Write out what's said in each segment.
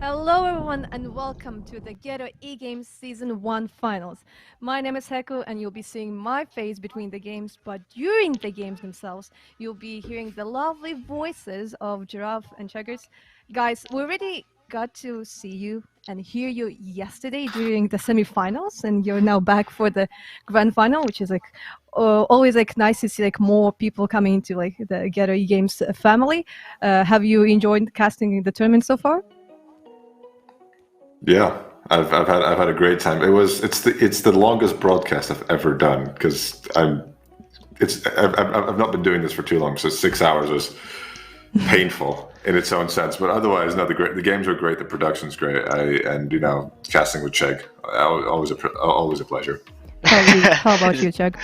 Hello everyone and welcome to the Ghetto eGames Season 1 Finals. My name is Heko and you'll be seeing my face between the games, but during the games themselves, you'll be hearing the lovely voices of Giraffe and Chuggers. Guys, we already got to see you and hear you yesterday during the semifinals, and you're now back for the grand final, which is always nice to see more people coming into the Ghetto eGames family. Have you enjoyed casting the tournament so far? Yeah, I've had a great time. It's the longest broadcast I've ever done because I've not been doing this for too long, so 6 hours was painful in its own sense. But otherwise, no, the games are great, the production's great. Casting with Chegg, always a pleasure. How about you, Chug?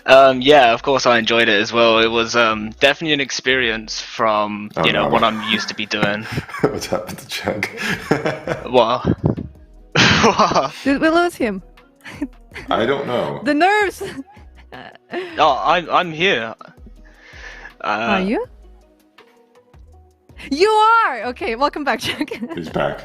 Yeah, of course I enjoyed it as well. It was definitely an experience from what I'm used to be doing. What's happened to Chegg? What? Did we lose him? I don't know. The nerves. Oh, I'm here. Are you? You are. Okay, welcome back, Chug. He's back.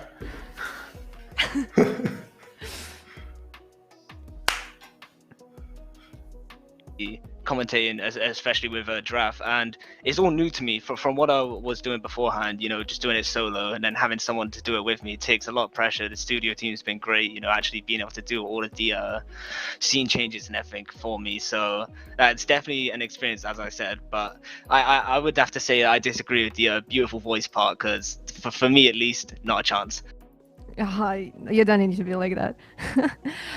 Commentating, especially with Giraffe, and it's all new to me from what I was doing beforehand. Just doing it solo, and then having someone to do it with me takes a lot of pressure. The studio team's been great, actually being able to do all of the scene changes and everything for me. So it's definitely an experience, as I said. But I would have to say I disagree with the beautiful voice part, because for me at least, not a chance. You don't need to be like that.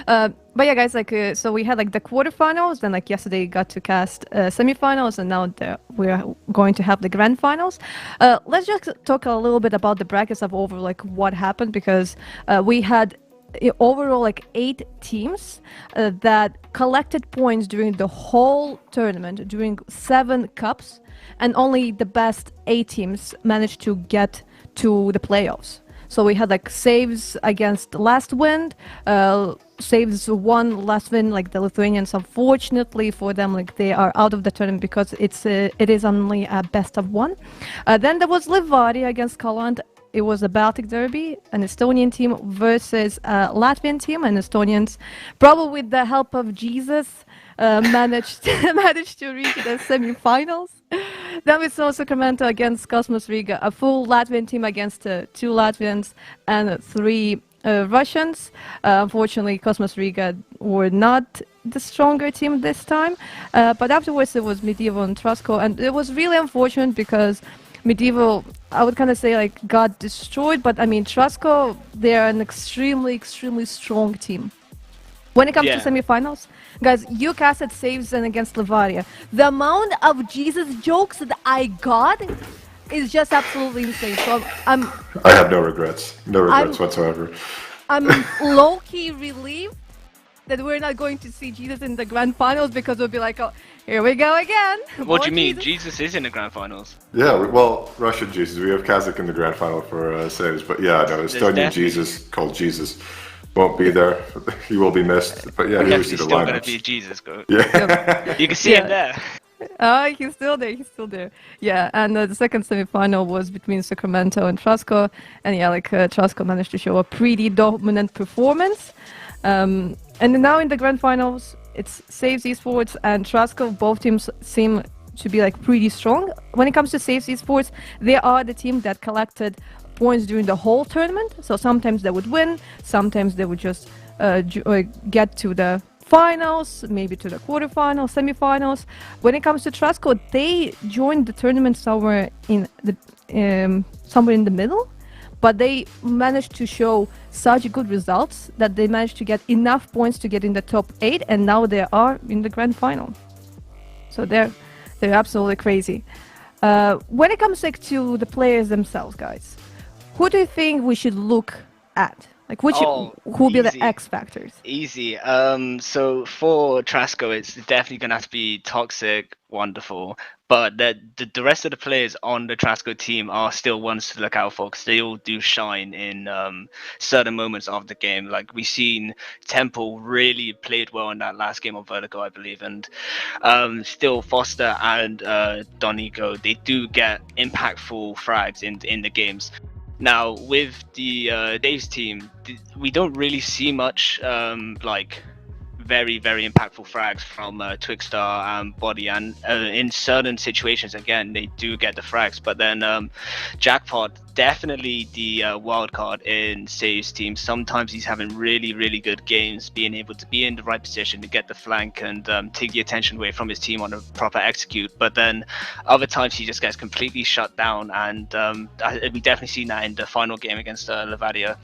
But yeah, guys, so we had the quarterfinals, then yesterday got to cast semifinals, and now we're going to have the grand finals. Let's just talk a little bit about the brackets of over what happened, because we had overall 8 teams that collected points during the whole tournament, during 7 cups, and only the best 8 teams managed to get to the playoffs. So we had saves against Last Wind, saves won Last Wind, the Lithuanians. Unfortunately for them, they are out of the tournament because it is only a best of 1. Then there was Livaria against Kaland. It was a Baltic derby, an Estonian team versus a Latvian team, and Estonians, probably with the help of Jesus, managed to reach the semifinals. Then we saw Sacramento against Cosmos Riga, a full Latvian team against 2 Latvians and 3 Russians. Unfortunately, Cosmos Riga were not the stronger team this time. But afterwards, it was Medieval and Trusco, and it was really unfortunate because Medieval, I would kind of say, got destroyed. But I mean, Trusco, they're an extremely strong team. When it comes to semifinals, guys, you casted saves and against Livaria. The amount of Jesus jokes that I got is just absolutely insane. So I have no regrets. No regrets whatsoever. I'm low-key relieved that we're not going to see Jesus in the grand finals, because we'll be like, oh, here we go again. What do you mean? Jesus is in the grand finals. Yeah, well, Russian Jesus. We have Kazakh in the grand final for saves, but yeah, no, Estonian Jesus called Jesus won't be there. He will be missed. But yeah, he was still gonna be Jesus. Yeah. You can see him there. He's still there. Yeah, and the second semifinal was between Sacramento and Trusco, and yeah, Trusco managed to show a pretty dominant performance. And now in the grand finals, it's Saves eSports and Trusco. Both teams seem to be pretty strong. When it comes to Saves eSports, they are the team that collected points during the whole tournament. So sometimes they would win, sometimes they would just get to the finals, maybe to the quarterfinals, semifinals. When it comes to Trusco, they joined the tournament somewhere in the middle, but they managed to show such good results that they managed to get enough points to get in the top 8, and now they are in the grand final. So they're absolutely crazy. When it comes to the players themselves, guys, who do you think we should look at? Who will be the X factors? Easy. So for Trasco, it's definitely gonna have to be Toxic, Wonderful, but the rest of the players on the Trasco team are still ones to look out for, because they all do shine in certain moments of the game. Like we've seen Temple really played well in that last game of Vertigo, I believe, and still Foster and Donico, they do get impactful frags in the games. Now with the Dave's team, we don't really see much like very impactful frags from Twigstar and Body, and in certain situations again they do get the frags, but then Jackpot, definitely the wild card in Save's team. Sometimes he's having really good games, being able to be in the right position to get the flank and take the attention away from his team on a proper execute, but then other times he just gets completely shut down, and we definitely seen that in the final game against Levadia.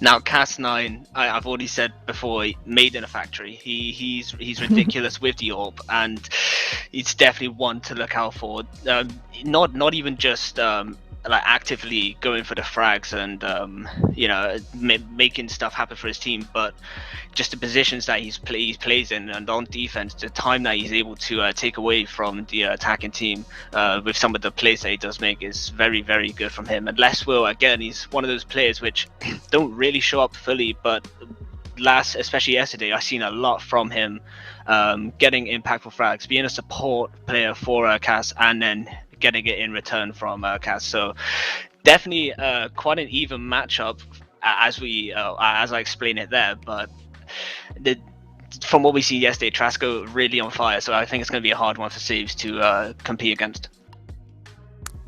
Now, Cas9, I've already said before, made in a factory. He's ridiculous with the AWP, and it's definitely one to look out for. Not even just like actively going for the frags and you know, making stuff happen for his team, but just the positions that he plays in, and on defense, the time that he's able to take away from the attacking team with some of the plays that he does make is very good from him. And Les Will, again, he's one of those players which don't really show up fully, but especially yesterday, I've seen a lot from him, getting impactful frags, being a support player for Cas, and then getting it in return from Cas. So definitely quite an even matchup as I explained it there, but from what we see yesterday, Trasco really on fire, so I think it's going to be a hard one for Saves to compete against.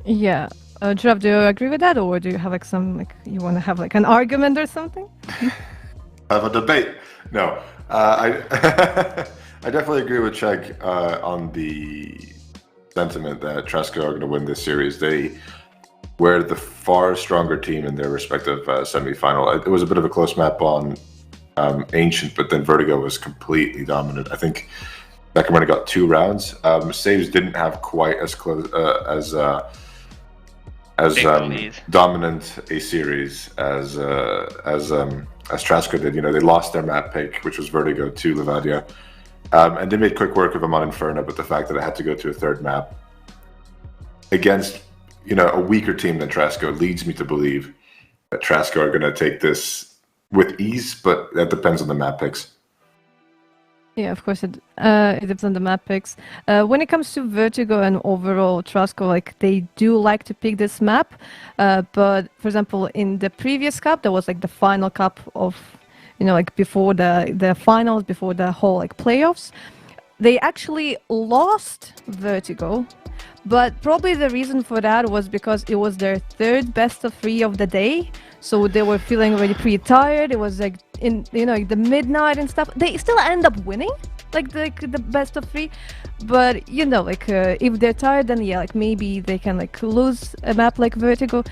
Yeah. Giraffe, do you agree with that, or do you have like some, like, you want to have like an argument or something? Have a debate? No, I I definitely agree with Chegg on the sentiment that Trasco are going to win this series. They were the far stronger team in their respective semi-final. It was a bit of a close map on Ancient, but then Vertigo was completely dominant. I think Sacramento got 2 rounds. Saves didn't have quite as close as dominant a series as Trasco did. You know, they lost their map pick, which was Vertigo, to Levadia, and they made quick work of them on Inferno. But the fact that I had to go to a third map against, you know, a weaker team than Trasco leads me to believe that Trasco are going to take this with ease. But that depends on the map picks. Yeah, of course, it depends on the map picks. When it comes to Vertigo and overall Trasco, like, they do like to pick this map. But for example, in the previous cup, there was like the final cup of, you know, like before the finals, before the whole like playoffs, they actually lost Vertigo. But probably the reason for that was because it was their third best of 3 of the day. So they were feeling already pretty tired. It was like in, you know, like the midnight and stuff. They still end up winning, like the best of 3. But you know, like if they're tired, then yeah, like maybe they can like lose a map like Vertigo.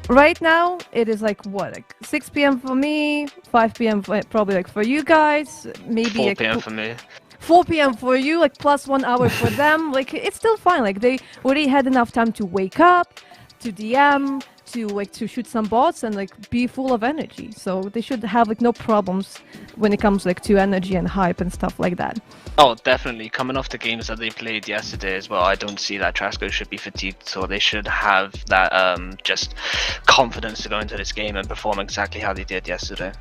Right now, it is like what, like 6 p.m. for me, 5 p.m. probably like for you guys, maybe 4 like p.m. for me. 4 p.m. for you, like plus 1 hour for them. Like, it's still fine. Like, they already had enough time to wake up, to DM, to shoot some bots, and like be full of energy. So they should have like no problems when it comes like to energy and hype and stuff like that. Oh, definitely. Coming off the games that they played yesterday as well, I don't see that Trasco should be fatigued. So they should have that just confidence to go into this game and perform exactly how they did yesterday.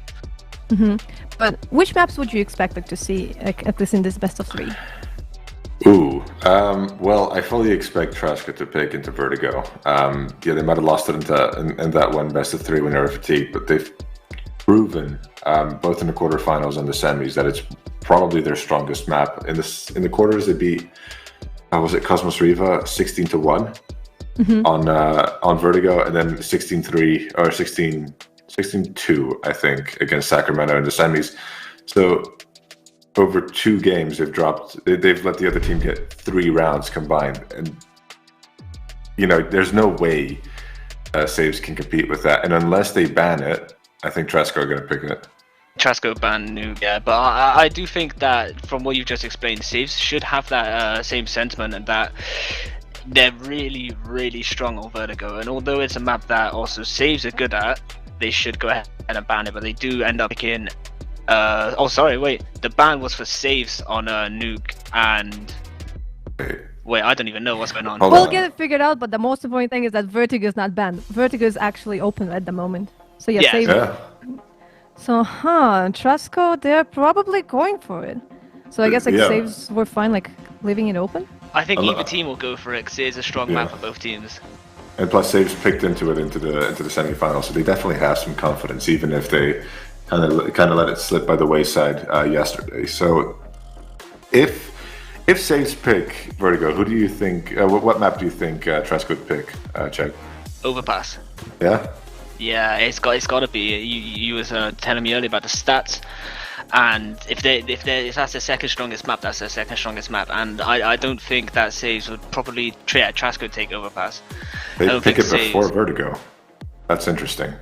But which maps would you expect like to see, like, at least in this best of 3? Ooh, well, I fully expect Trasco to pick into Vertigo. Yeah, they might have lost it in that one best of 3 when they were fatigued, but they've proven both in the quarterfinals and the semis that it's probably their strongest map. In the quarters, they beat was it Cosmos Riva 16-1 on Vertigo, and then 16-3 or 16-2, I think, against Sacramento in the semis. So over 2 games, they've let the other team get 3 rounds combined, and you know, there's no way Saves can compete with that. And unless they ban it, I think Trasco are going to pick it. Trasco ban Nuke, yeah, but I do think that from what you've just explained, Saves should have that same sentiment, and that they're really strong on Vertigo. And although it's a map that also Saves are good at, they should go ahead and ban it, but they do end up picking. Oh, sorry, wait. The ban was for Saves on Nuke and. Wait, I don't even know what's going on. We'll get it figured out, but the most important thing is that Vertigo is not banned. Vertigo is actually open at the moment. So yeah, Saves. Yeah. So, Trasco, they're probably going for it. So I guess like Saves were fine, like leaving it open. I think either team will go for it because it is a strong map for both teams. And plus, Saves picked into the semifinals, so they definitely have some confidence, even if they kind of let it slip by the wayside yesterday. So, if Saves pick Vertigo, who do you think? What map do you think Tresk would pick? Check. Overpass. Yeah. Yeah, it's got to be. You was telling me earlier about the stats, and if that's the second strongest map, that's the second strongest map, and I don't think that Saves would probably Trask would take Overpass. They pick it before Vertigo. That's interesting.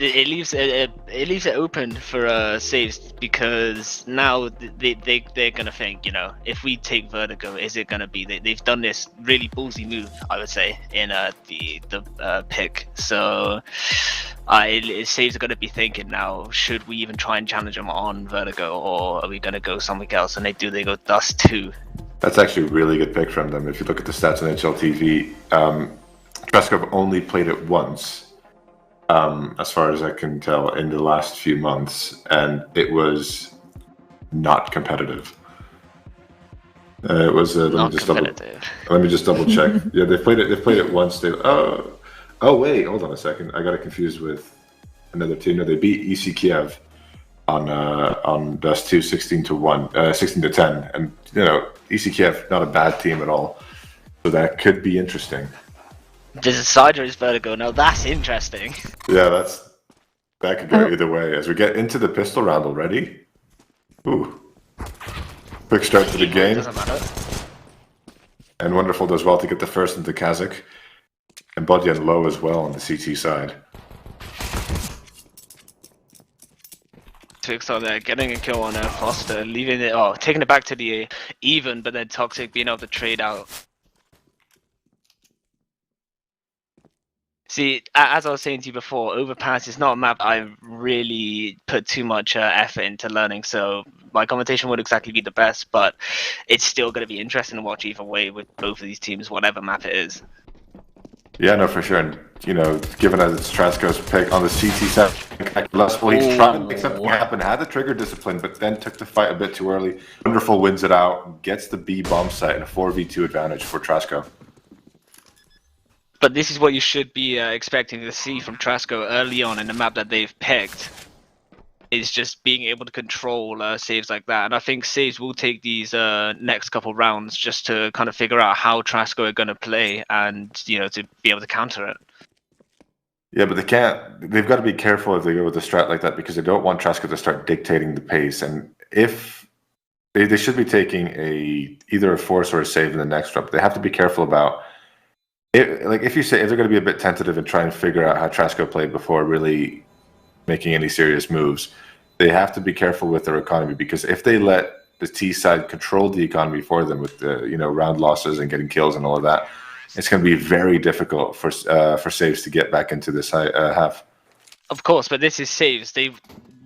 It leaves it open for Saves, because now they're gonna think, if we take Vertigo, is it gonna be they've done this really ballsy move, I would say, in the pick. So Saves are gonna be thinking now, should we even try and challenge them on Vertigo, or are we gonna go somewhere else? And they go Dust 2. That's actually a really good pick from them. If you look at the stats on HLTV, Treskov only played it once. As far as I can tell, in the last few months, and it was not competitive. It was let me just double check. Yeah, they played it once. Oh wait, hold on a second. I got it confused with another team. No, they beat EC Kiev on Dust 2, 16-1, 16-10, and EC Kiev, not a bad team at all. So that could be interesting. There's a side race Vertigo. Now that's interesting. Yeah, that could go either way. As we get into the pistol round already. Ooh. Quick start to the game. Doesn't matter. And Wonderful does well to get the first into Kazakh. And Bodyan low as well on the CT side. Twix there, getting a kill on Foster, leaving it, taking it back to the even, but then Toxic being able to trade out. See, as I was saying to you before, Overpass is not a map I really put too much effort into learning, so my commentation would exactly be the best, but it's still going to be interesting to watch either way with both of these teams, whatever map it is. Yeah, no, for sure. And, given as it's Trasco's pick on the CT side, lustful, he's trying to make something happen, had the trigger discipline, but then took the fight a bit too early. Wonderful wins it out, gets the B bomb site, and a 4v2 advantage for Trasco. But this is what you should be expecting to see from Trasco early on in the map that they've picked. Is just being able to control saves like that. And I think saves will take these next couple rounds just to kind of figure out how Trasco are going to play and, to be able to counter it. Yeah, but they've got to be careful if they go with a strat like that, because they don't want Trasco to start dictating the pace. And if they should be taking either a force or a save in the next round, they have to be careful about it. Like if they're going to be a bit tentative and try and figure out how Trasco played before really making any serious moves, they have to be careful with their economy, because if they let the T side control the economy for them with the round losses and getting kills and all of that, it's going to be very difficult for saves to get back into this half. Of course, but this is saves.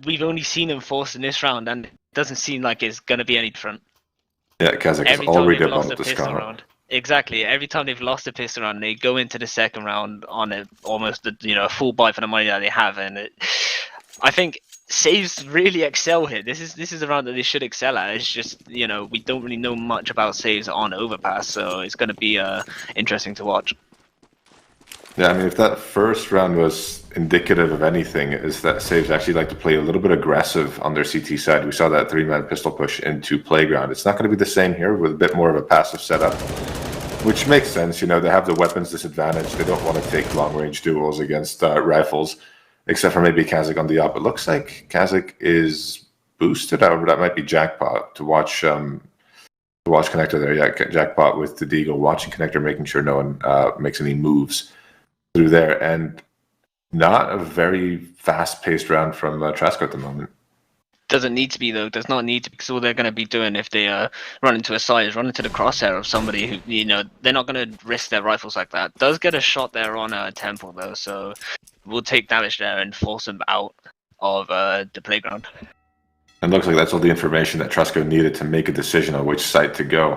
We've only seen them forced in this round, and it doesn't seem like it's going to be any different. Yeah, Kazakh is already above the score. Exactly. Every time they've lost a pistol round, they go into the second round on almost a full buy for the money that they have, and I think saves really excel here. This is a round that they should excel at. It's just we don't really know much about saves on Overpass, so it's going to be interesting to watch. Yeah, I mean, if that first round was indicative of anything, is that saves actually like to play a little bit aggressive on their CT side. We saw that 3-man pistol push into Playground. It's not going to be the same here with a bit more of a passive setup, which makes sense. They have the weapons disadvantage. They don't want to take long-range duels against rifles, except for maybe Kazakh on the up. It looks like Kazakh is boosted. However, that might be Jackpot to watch Connector there. Yeah, Jackpot with the Deagle, watching Connector, making sure no one makes any moves through there, and not a very fast-paced round from Trasco at the moment. Doesn't need to be, though. Does not need to, because all they're going to be doing if they run into a side is run into the crosshair of somebody who, they're not going to risk their rifles like that. Does get a shot there on Temple, though, so we'll take damage there and force them out of the Playground. And looks like that's all the information that Trasco needed to make a decision on which side to go.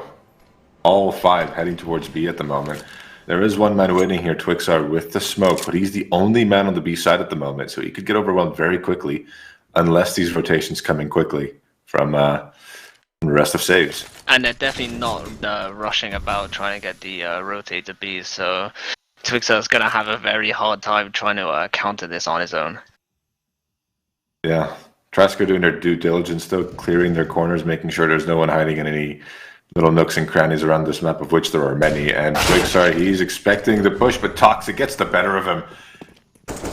All 5 heading towards B at the moment. There is one man waiting here, Twixar, with the smoke, but he's the only man on the B side at the moment, so he could get overwhelmed very quickly unless these rotations come in quickly from And the rest of saves. And they're definitely not rushing about trying to get the rotator bees, so Twixer's going to have a very hard time trying to counter this on his own. Yeah. Trasco doing their due diligence, though, clearing their corners, making sure there's no one hiding in any little nooks and crannies around this map, of which there are many. And Twixer, he's expecting the push, but Toxic gets the better of him.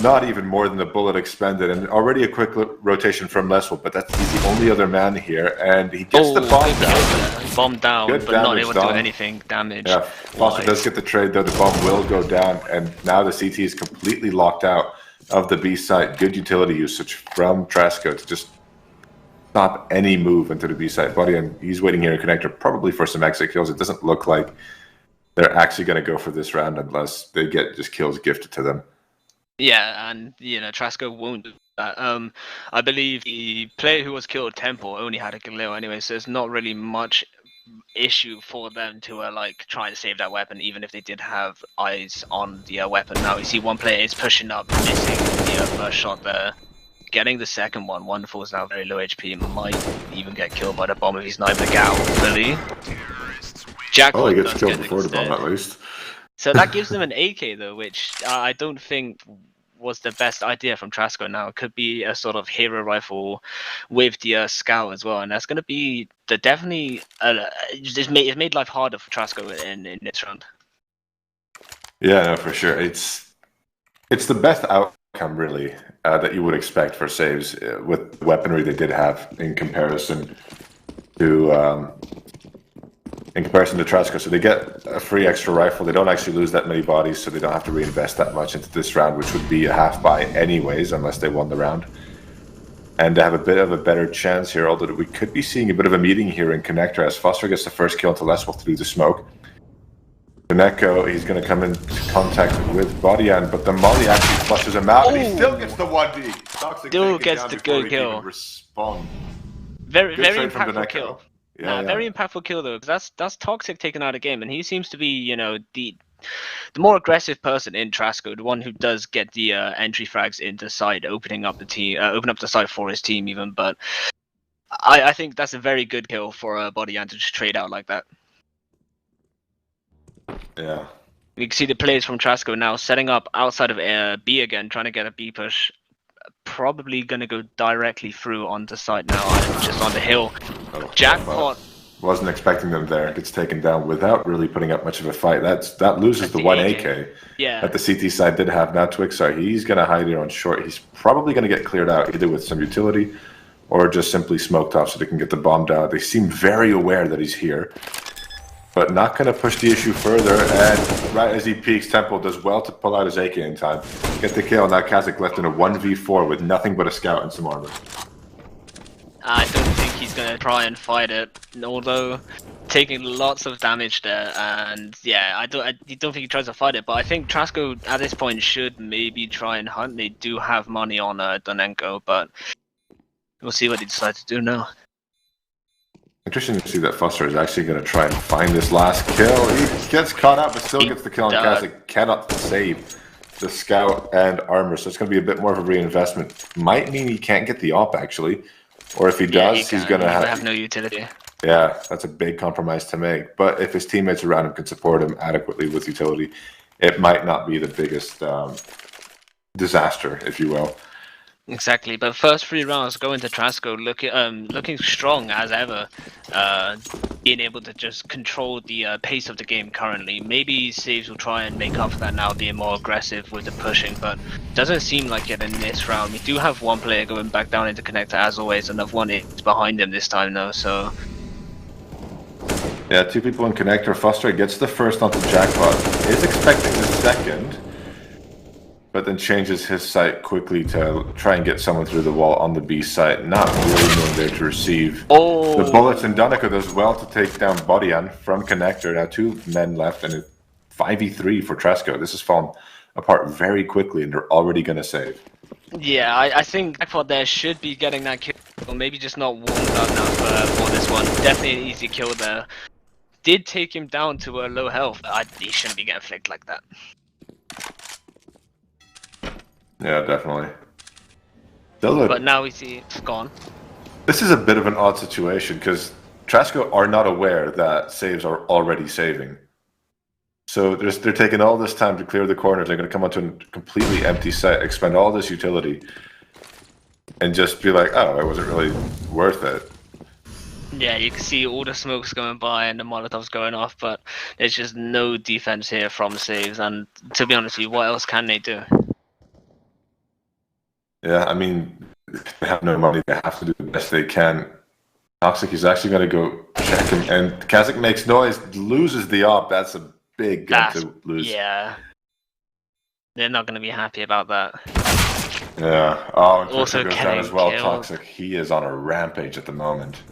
Not even more than the bullet expended, and already a quick rotation from Leswell, but he's the only other man here, and he gets the bomb down. Bomb down, Good but not damage able to do done. anything damage. Yeah, Foster does get the trade, though. The bomb will go down, and now the CT is completely locked out of the B site. Good utility usage from Trasco to just stop any move into the B site. Buddy, and he's waiting here in connector, probably for some exit kills. It doesn't look like they're actually going to go for this round unless they get just kills gifted to them. Yeah, and Trasco won't do that. I believe the player who was killed, Temple, only had a Galil anyway, so there's not really much issue for them to try to save that weapon, even if they did have eyes on the weapon. Now we see one player is pushing up, missing the first shot there, getting the second one. Wonderful is now very low HP, might even get killed by the bomb if he's not able to get out fully. Oh, he gets killed before the bomb at least. So that gives them an AK though, which I don't think was the best idea from Trasco. Now it could be a sort of hero rifle with the scout as well, and that's going to be definitely it's made life harder for Trasco in this round. Yeah, no, for sure. It's the best outcome really that you would expect for saves with the weaponry they did have in comparison to. In comparison to Trasco, so they get a free extra rifle. They don't actually lose that many bodies, so they don't have to reinvest that much into this round, which would be a half buy anyways, unless they won the round. And they have a bit of a better chance here, although we could be seeing a bit of a meeting here in connector as Foster gets the first kill into Leswell through the smoke. Koneko, he's going to come in contact with Bodyan, but the molly actually flushes him out, and he still gets the 1D. Toxic still gets the good kill. Respond. Very impactful kill. Yeah, very impactful kill though, because that's Toxic taken out of game, and he seems to be, the more aggressive person in Trasco, the one who does get the entry frags into side, opening up the side for his team even. But I think that's a very good kill for Bodyan to just trade out like that. Yeah. You can see the players from Trasco now setting up outside of B again, trying to get a B push. Probably going to go directly through onto site now, just on the hill. Oh, Jackpot. Wasn't expecting them there. Gets taken down without really putting up much of a fight. That loses the one AK that the CT side did have. Now Twixar, he's going to hide here on short. He's probably going to get cleared out either with some utility or just simply smoked off so they can get the bomb down. They seem very aware that he's here, but not going to push the issue further. And right as he peeks, Temple does well to pull out his AK in time. Get the kill. Now Kazakh left in a 1v4 with nothing but a scout and some armor. I don't think he's going to try and fight it, although taking lots of damage there. And yeah, I don't think he tries to fight it, but I think Trasco at this point should maybe try and hunt. They do have money on Donenko, but we'll see what he decides to do now. Interesting to see that Foster is actually going to try and find this last kill. He gets caught out, but still gets the kill, and Kazakh cannot save the scout and armor, so it's going to be a bit more of a reinvestment. Might mean he can't get the op, actually. Or if he does, he's going to have no utility. Yeah, that's a big compromise to make. But if his teammates around him can support him adequately with utility, it might not be the biggest disaster, if you will. Exactly, but first 3 rounds going to Trasco looking strong as ever, being able to just control the pace of the game currently. Maybe Saves will try and make up for that now, being more aggressive with the pushing, but doesn't seem like it in this round. We do have one player going back down into connector as always, another one is behind him this time though, so... Yeah, 2 people in connector. Foster gets the first onto Jackpot, is expecting the second, but then changes his sight quickly to try and get someone through the wall on the B site. Not really known there to receive the bullets, and Doneko does well to take down Bodyan from connector. Now 2 men left, and a 5v3 for Trasco. This has fallen apart very quickly, and they're already going to save. Yeah, I think Jackpot there should be getting that kill, or maybe just not warmed up enough for this one. Definitely an easy kill there. Did take him down to a low health. He shouldn't be getting flicked like that. Yeah, definitely. But now we see it's gone. This is a bit of an odd situation because Trasco are not aware that saves are already saving. So they're taking all this time to clear the corners. They're going to come onto a completely empty site, expend all this utility, and just be like, oh, it wasn't really worth it. Yeah, you can see all the smokes going by and the Molotovs going off, but there's just no defense here from saves. And to be honest with you, what else can they do? Yeah, I mean, they have no money. They have to do the best they can. Toxic is actually going to go check him, and Kazakh makes noise, loses the op. That's a big gun to lose. Yeah. They're not going to be happy about that. Yeah. Oh, and Also goes down as well. killed. Toxic, he is on a rampage at the moment.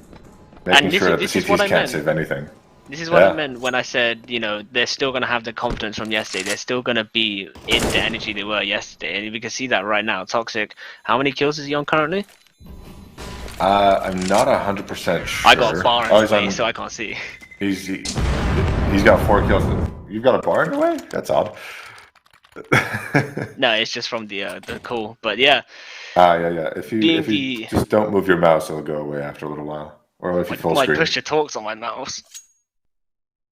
Making sure that the CTs can't save anything. This is what I meant when I said, you know, they're still going to have the confidence from yesterday. They're still going to be in the energy they were yesterday. And we can see that right now. Toxic, how many kills is he on currently? I'm not 100% sure. I got a bar in the way, so I can't see. He's got 4 kills. You've got a bar in the way? That's odd. No, it's just from the call. But yeah. Yeah. If you just don't move your mouse, it'll go away after a little while. Or if you full screen. I push your talks on my mouse.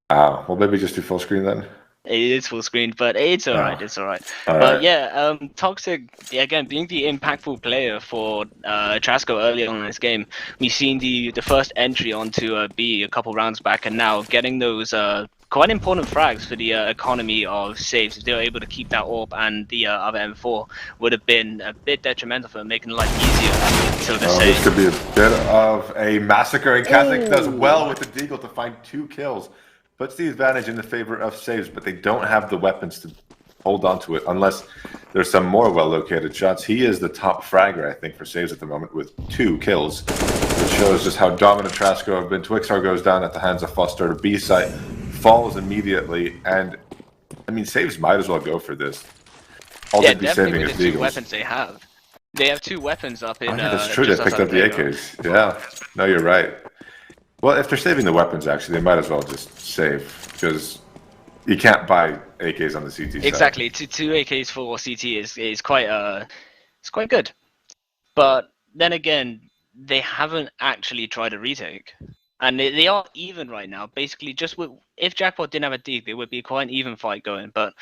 Well, maybe just do full screen then. It is full screen, but it's alright. It's alright. But right. yeah, Toxic again being the impactful player for Trasco early on in this game. We've seen the first entry onto B a couple rounds back, and now getting those quite important frags for the economy of saves. If they were able to keep that AWP and the other M4, would have been a bit detrimental for making life easier. So to say. This could be a bit of a massacre, and Kazakh does well with the deagle to find 2 kills. Puts the advantage in the favor of saves, but they don't have the weapons to hold on to it unless there's some more well-located shots. He is the top fragger, I think, for saves at the moment with 2 kills, which shows just how dominant Trasco have been. Twixar goes down at the hands of Foster to B site, falls immediately, and I mean, saves might as well go for this. All they'd be saving is the weapons they have. They have 2 weapons up in. Yeah, that's true. They picked up the AKs. Yeah, no, you're right. Well, if they're saving the weapons, actually, they might as well just save, because you can't buy AKs on the CT side. Exactly, two AKs for CT is quite it's quite good. But then again, they haven't actually tried a retake, and they are even right now. Basically, just if Jackpot didn't have a dig, there would be quite an even fight going. But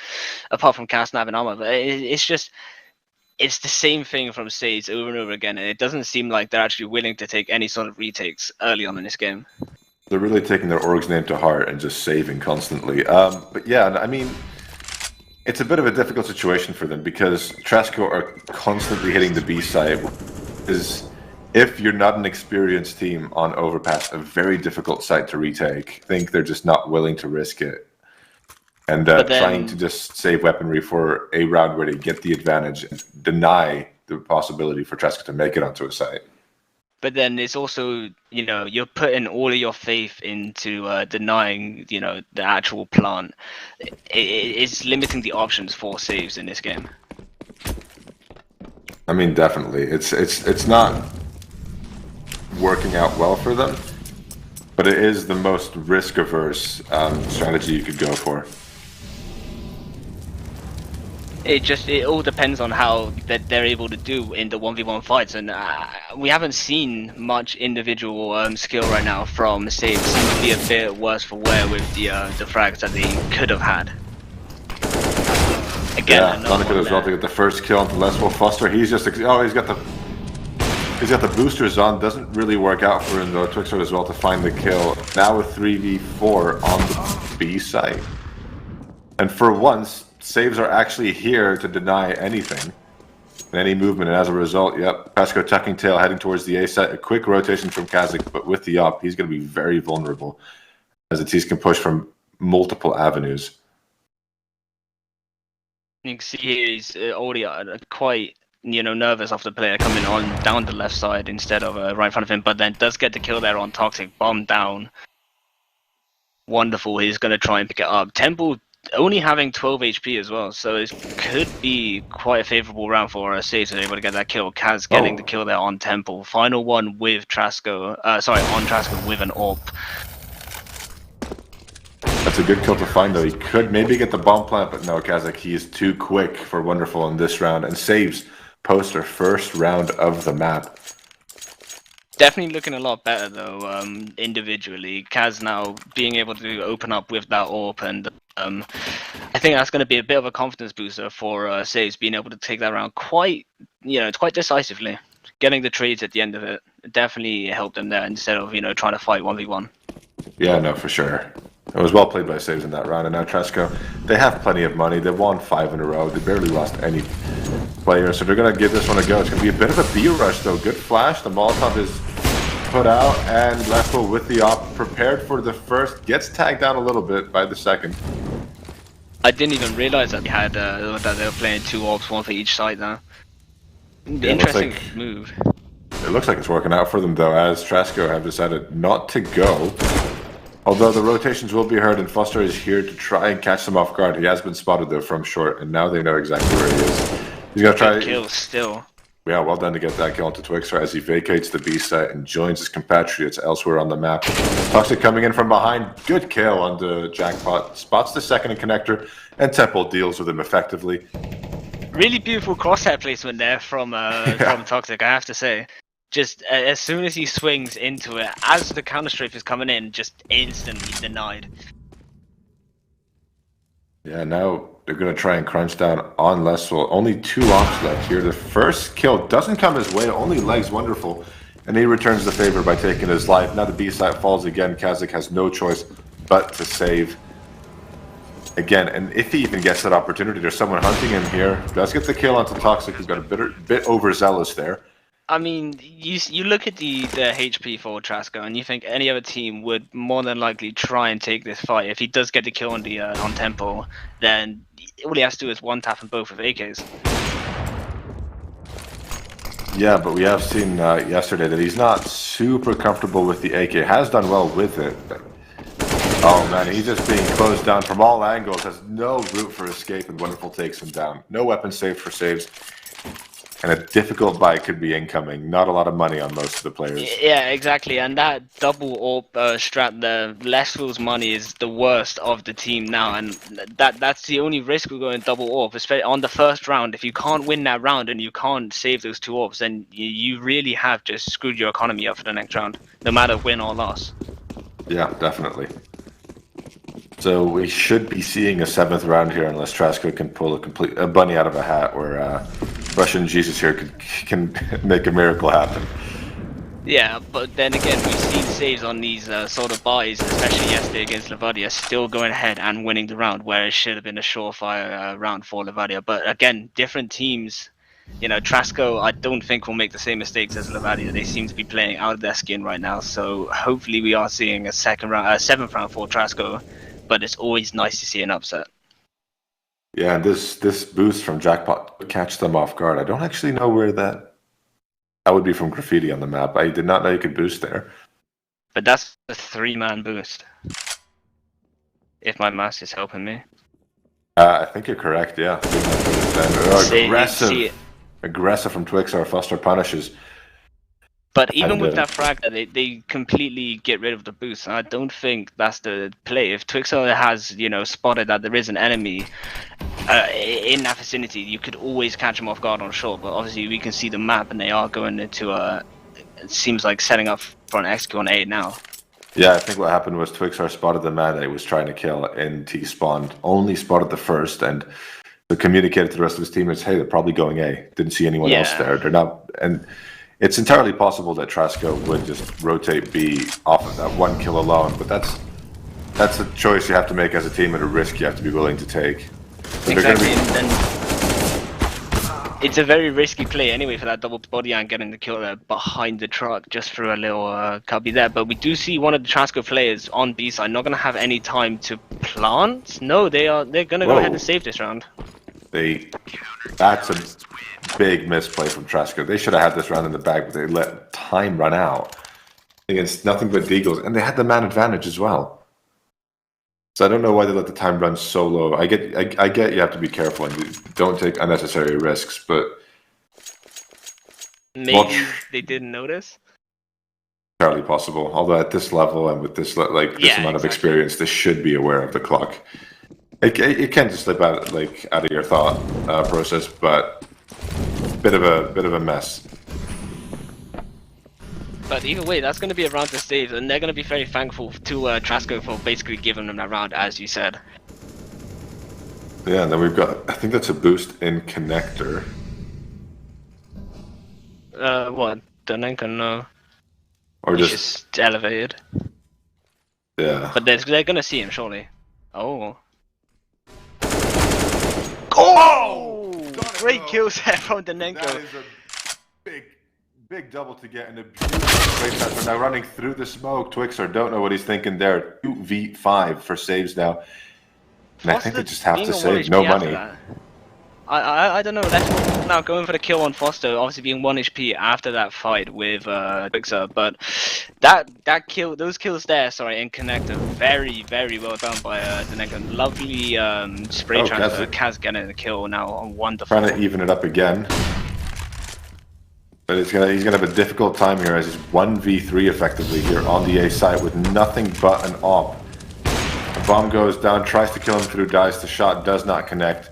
apart from Cast and having armor, but it's just. It's the same thing from Sage over and over again, and it doesn't seem like they're actually willing to take any sort of retakes early on in this game. They're really taking their org's name to heart and just saving constantly. But yeah, I mean, it's a bit of a difficult situation for them because Trasco are constantly hitting the B side. If you're not an experienced team on Overpass, a very difficult site to retake. I think they're just not willing to risk it. And trying to just save weaponry for a round where they get the advantage and deny the possibility for Trasco to make it onto a site. But then it's also, you know, you're putting all of your faith into denying, you know, the actual plant. It's limiting the options for saves in this game. I mean, definitely. It's not working out well for them, but it is the most risk-averse strategy you could go for. It all depends on how that they're able to do in the 1v1 fights, and we haven't seen much individual skill right now from Sage. Seems to be a bit worse for wear with the frags that they could have had. Again, yeah, Donica as well to get the first kill onto Leswell Foster. He's just he's got the boosters on. Doesn't really work out for him though. Twixer as well to find the kill. Now with 3v4 on the B site, and for once. Saves are actually here to deny anything, any movement, and as a result, yep, Trasco tucking tail heading towards the A site. A quick rotation from Kazakh, but with the op, he's going to be very vulnerable as the T's can push from multiple avenues. You can see he's already quite, you know, nervous after the player coming on down the left side instead of right in front of him, but then does get the kill there on Toxic, bomb down. Wonderful, he's going to try and pick it up. Temple only having 12 HP as well, so it could be quite a favorable round for Sage to be able to get that kill. Kaz getting the kill there on Temple. Final one with Trasco, on Trasco with an AWP. That's a good kill to find though. He could maybe get the bomb plant, but no, Kazakh, he is too quick for Wonderful in this round and saves Poster first round of the map. Definitely looking a lot better though, individually. Kaz now being able to open up with that AWP, and I think that's going to be a bit of a confidence booster for Saves, being able to take that round quite decisively. Getting the trades at the end of it definitely helped them there instead of trying to fight 1v1. Yeah, no, for sure. It was well played by Saves in that round, and now Tresco, they have plenty of money. They've won 5 in a row. They barely lost any players, so they're going to give this one a go. It's going to be a bit of a B rush, though. Good flash. The Molotov is put out, and Lesko with the op, prepared for the first, gets tagged down a little bit by the second. I didn't even realize that they had that they were playing 2 AWPs, one for each side now. Yeah, Interesting move. It looks like it's working out for them, though, as Tresco have decided not to go. Although the rotations will be heard, and Foster is here to try and catch them off guard. He has been spotted, though, from short, and now they know exactly where he is. He's going to try... Good kill still. Yeah, well done to get that kill onto Twixer as he vacates the B site and joins his compatriots elsewhere on the map. Toxic coming in from behind. Good kill on the Jackpot. Spots the second and connector, and Temple deals with him effectively. Really beautiful crosshair placement there from Toxic, I have to say. Just as soon as he swings into it, as the counter strafe is coming in, just instantly denied. Yeah, now they're going to try and crunch down on Leswell. Only 2 ops left here. The first kill doesn't come his way, only legs wonderful. And he returns the favor by taking his life. Now the B site falls again. Kazakh has no choice but to save. Again, and if he even gets that opportunity, there's someone hunting him here. Does get the kill onto Toxic, who's got a bit overzealous there. I mean, you look at the HP for Trasco, and you think any other team would more than likely try and take this fight. If he does get the kill on the on Tempo, then all he has to do is one tap on both of AKs. Yeah, but we have seen yesterday that he's not super comfortable with the AK. Has done well with it. But... oh man, he's just being closed down from all angles. Has no route for escape, and Wonderful takes him down. No weapon saved for Saves. And a difficult buy could be incoming. Not a lot of money on most of the players. Yeah, exactly. And that double AWP strat there, Leswell's money is the worst of the team now. And that's the only risk we're going double AWP, especially on the first round. If you can't win that round and you can't save those 2 AWPs, then you really have just screwed your economy up for the next round, no matter win or loss. Yeah, definitely. So we should be seeing a 7th round here unless Trasco can pull a bunny out of a hat, where Russian Jesus here can make a miracle happen. Yeah, but then again, we've seen Saves on these sort of buys, especially yesterday against Levadia, still going ahead and winning the round, where it should have been a surefire round for Levadia. But again, different teams. Trasco, I don't think will make the same mistakes as Levadia. They seem to be playing out of their skin right now. So hopefully we are seeing a 7th round for Trasco. But it's always nice to see an upset. Yeah, and this boost from Jackpot would catch them off guard. I don't actually know where that would be from Graffiti on the map. I did not know you could boost there. But that's a 3-man boost. If my math is helping me. I think you're correct, yeah. Aggressive from Twixer. Foster punishes. But even with that frag, they completely get rid of the boost. I don't think that's the play. If Twixer has, spotted that there is an enemy in that vicinity, you could always catch him off guard on short. But obviously, we can see the map, and they are going into it seems like setting up for an execute on A now. Yeah, I think what happened was Twixer spotted the man that he was trying to kill in T-spawn. Only spotted the first, and so communicated to the rest of his teammates, hey, they're probably going A. Didn't see anyone else there. They're not... and it's entirely possible that Trasco would just rotate B off of that 1 kill alone, but that's a choice you have to make as a team and a risk you have to be willing to take. So exactly, and it's a very risky play anyway for that double body and getting the kill there behind the truck just for a little cubby there. But we do see one of the Trasco players on B side not going to have any time to plant. No, they're going to go ahead and save this round. That's a big misplay from Trasco. They should have had this round in the bag, but they let time run out against nothing but Deagles, and they had the man advantage as well. So I don't know why they let the time run so low. I get you have to be careful and you don't take unnecessary risks, but maybe they didn't notice. Entirely possible. Although at this level and with this amount of experience, they should be aware of the clock. It can just slip out of your thought process, but bit of a mess. But either way, that's going to be a round to save, and they're going to be very thankful to Trasco for basically giving them that round, as you said. Yeah, and then we've got, I think that's a boost in connector. What? Donenko, no. Or He's just elevated. Yeah. But they're going to see him, surely. Oh. Oh! Great kills there from Donenko. That is a big double to get in a beautiful straight shot. Now running through the smoke. Twixer, don't know what he's thinking there. 2v5 for saves now. And I think they just have to save. No money. I don't know. That's now going for the kill on Foster, obviously being 1 HP after that fight with Twixer, but that kill, those kills there, sorry, in connector, very well done by Donenko. Lovely spray transfer. Kaz getting the kill now, wonderful. Trying to even it up again. But he's gonna have a difficult time here as he's 1v3 effectively here on the A side with nothing but an AWP. The bomb goes down, tries to kill him through, dies. The shot does not connect.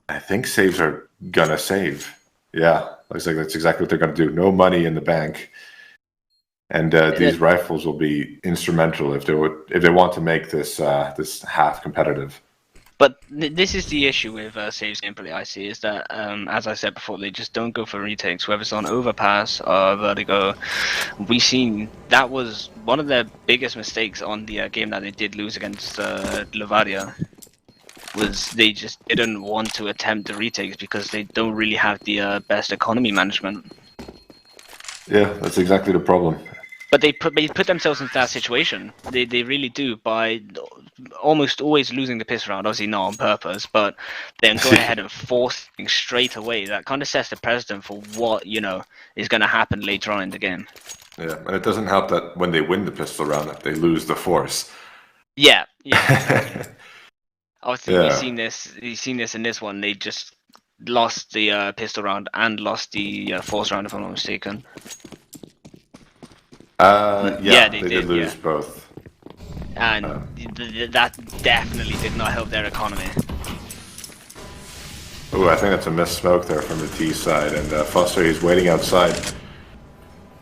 I think saves are gonna save. Yeah, looks like that's exactly what they're gonna do. No money in the bank, and these rifles will be instrumental if they want to make this this half competitive. But this is the issue with saves gameplay, I see, is that, as I said before, they just don't go for retakes, whether it's on Overpass or Vertigo. We've seen that was one of their biggest mistakes on the game that they did lose against Levadia, was they just didn't want to attempt the retakes because they don't really have the best economy management. Yeah, that's exactly the problem. But they put themselves into that situation. They really do, by almost always losing the piss round. Obviously not on purpose, but then going ahead and forcing straight away. That kind of sets the precedent for what, you know, is going to happen later on in the game. Yeah, and it doesn't help that when they win the pistol round, that they lose the force. Yeah. Exactly. Obviously, you've seen this in this one. They just lost the pistol round and lost the force round, if I'm not mistaken. Yeah, they did lose both. And that definitely did not help their economy. Oh, I think that's a missed smoke there from the T side, and Foster, he's waiting outside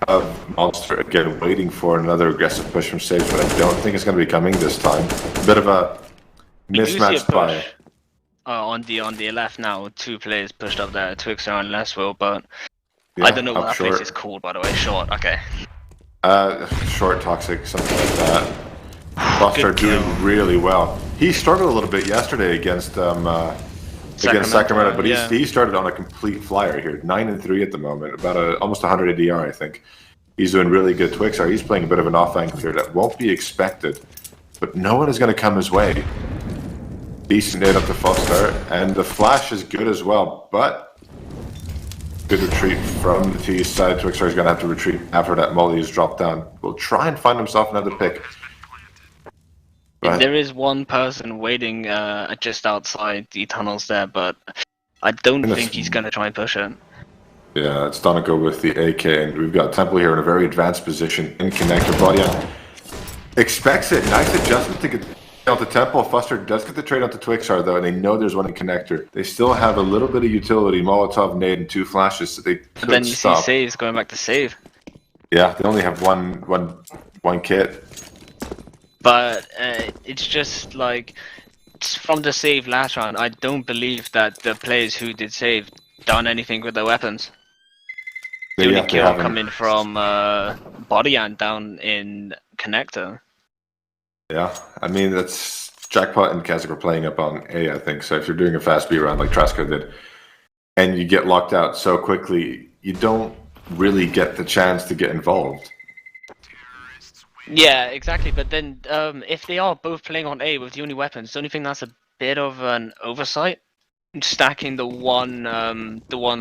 of Monster again, waiting for another aggressive push from Sage, but I don't think it's going to be coming this time. A bit of a mismatched by. On the left now, 2 players pushed up there, Twixer and Leswell, but yeah, I don't know what that place is called, by the way. Short, okay. Short Toxic, something like that. Foster doing really well. He struggled a little bit yesterday against Sacramento, but he started on a complete flyer here. 9-3 at the moment, about almost 100 ADR, I think. He's doing really good. Twixer, he's playing a bit of an off angle here that won't be expected, but no one is going to come his way. Decent nade up to Foster, and the flash is good as well, but good retreat from the T side. Twixer is going to have to retreat after that molly is dropped down. Will try and find himself another pick. But there is one person waiting just outside the tunnels there, but I don't think he's going to try and push it. Yeah, it's Doniko with the AK, and we've got Temple here in a very advanced position in connector. Bodian expects it. Nice adjustment to get onto Temple. Foster does get the trade onto Twixar, though, and they know there's one in connector. They still have a little bit of utility. Molotov, nade, and 2 flashes, so they could then you stop. See saves going back to save. Yeah, they only have one kit. But it's just like, from the save last round, I don't believe that the players who did save done anything with their weapons. The only kill coming from Bodyan down in connector. Yeah, I mean, that's Jackpot and Kazakh are playing up on A, I think. So if you're doing a fast B round like Trasco did, and you get locked out so quickly, you don't really get the chance to get involved. Yeah, exactly. But then, if they are both playing on A with the only weapons, don't you think that's a bit of an oversight? Stacking the one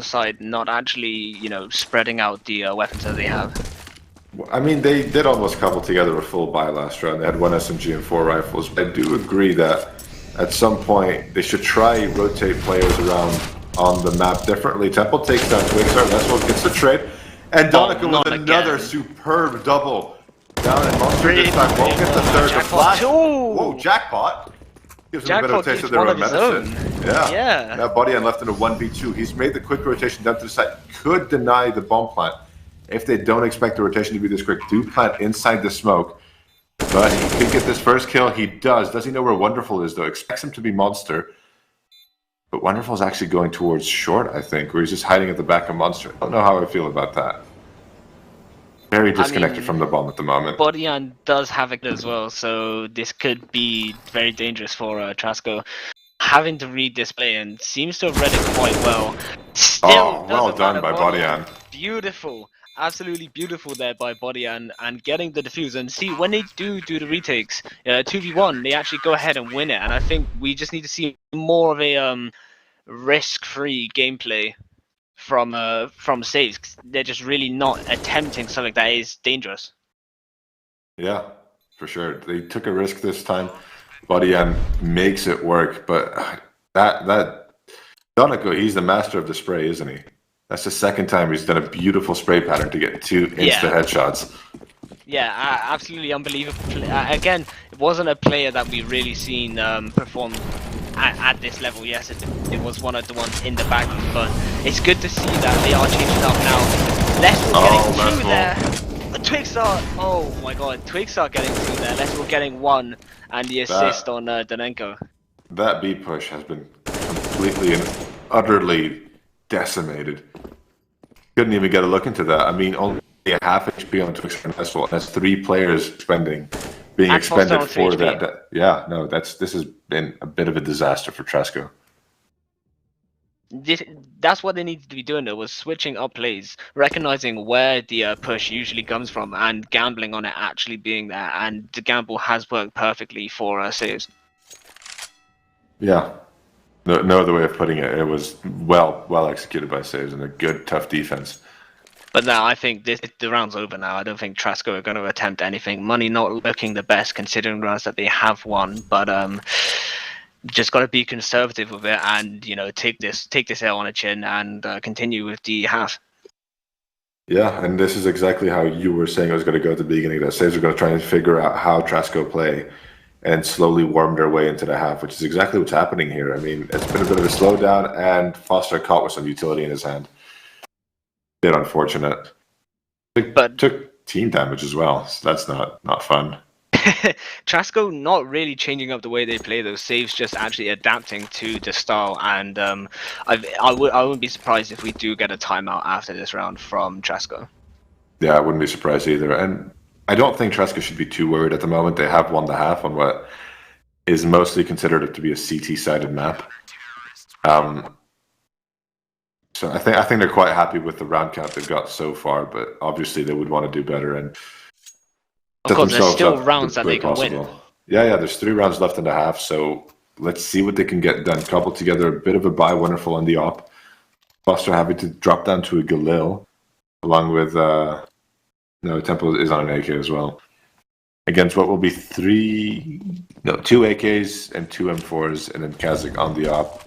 side, not actually, you know, spreading out the weapons that they have. I mean, they did almost couple together a full buy last round. They had 1 SMG and 4 rifles. But I do agree that at some point they should try rotate players around on the map differently. Temple takes down Twixar. That's what gets the trade. And Donica with another superb double. Down in Monster this time. Won't get the third. The flash. Whoa, Jackpot. Gives him a bit of a taste of their own medicine. Yeah. Now Bodyan left in a 1v2. He's made the quick rotation down to the side. Could deny the bomb plant. if they don't expect the rotation to be this quick, do plant inside the smoke. But he could get this first kill. He does. Does he know where Wonderful is, though? Expects him to be Monster. But Wonderful is actually going towards short, I think, where he's just hiding at the back of Monster. I don't know how I feel about that. Very disconnected from the bomb at the moment. Bodyan does have it as well, so this could be very dangerous for Trasco. Having to read this play and seems to have read it quite well. Still, well done by Bodyan. Beautiful. Absolutely beautiful there by Bodyan and getting the defuse. And see, when they do the retakes, 2v1, they actually go ahead and win it. And I think we just need to see more of a risk-free gameplay from saves. They're just really not attempting something that is dangerous. Yeah, for sure. They took a risk this time. Bodyan makes it work, but that Doneco, he's the master of the spray, isn't he? That's the second time he's done a beautiful spray pattern to get 2 insta headshots. Yeah, absolutely unbelievable. Again, it wasn't a player that we really seen perform at this level. Yes, it was one of the ones in the back, but it's good to see that they are changing up now. Lester getting 2 there. Twixar, oh my god, Twixar getting 2 there. Lester getting 1, and the assist on Donenko. That B push has been completely and utterly decimated. Couldn't even get a look into that. I mean, only a half HP on Twixar and Nestle, and that's 3 players being expended for that. Yeah, no, this has been a bit of a disaster for Trasco. That's what they needed to be doing, though, was switching up plays, recognizing where the push usually comes from, and gambling on it actually being there. And the gamble has worked perfectly for saves. Yeah, no other way of putting it. It was well executed by saves and a good, tough defense. But now I think the round's over now. I don't think Trasco are going to attempt anything. Money not looking the best considering rounds that they have won, but just got to be conservative with it and take this L on a chin and continue with the half. Yeah, and this is exactly how you were saying it was going to go at the beginning. That saves are going to try and figure out how Trasco play and slowly worm their way into the half, which is exactly what's happening here. I mean, it's been a bit of a slowdown, and Foster caught with some utility in his hand. Bit unfortunate. But took team damage as well, so that's not fun. Trasco not really changing up the way they play those saves, just actually adapting to the style. And I wouldn't be surprised if we do get a timeout after this round from Trasco. Yeah, I wouldn't be surprised either. And I don't think Trasco should be too worried at the moment. They have won the half on what is mostly considered to be a CT-sided map. So I think they're quite happy with the round count they've got so far, but obviously they would want to do better. And of course, there's still rounds that they can win. Yeah, there's 3 rounds left in the half, so let's see what they can get done. Cobble together a bit of a buy Wonderful on the op. Foster happy to drop down to a Galil, along with Temple is on an AK as well. Against what will be 2 AKs and 2 M4s, and then Kazakh on the op.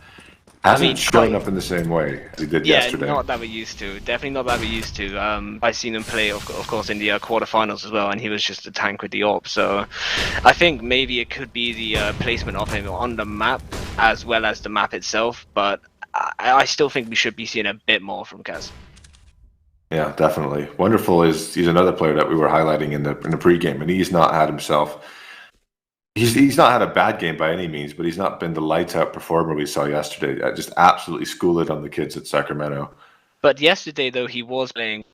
Hasn't shown up in the same way as he did yesterday. Yeah, not that we're used to. Definitely not that we're used to. I've seen him play, of course, in the quarterfinals as well, and he was just a tank with the AWP. So I think maybe it could be the placement of him on the map as well as the map itself, but I still think we should be seeing a bit more from Kaz. Yeah, definitely. Wonderful he's another player that we were highlighting in the pregame, and he's not had himself. He's not had a bad game by any means, but he's not been the lights out performer we saw yesterday. Just absolutely school it on the kids at Sacramento. But yesterday, though, he was playing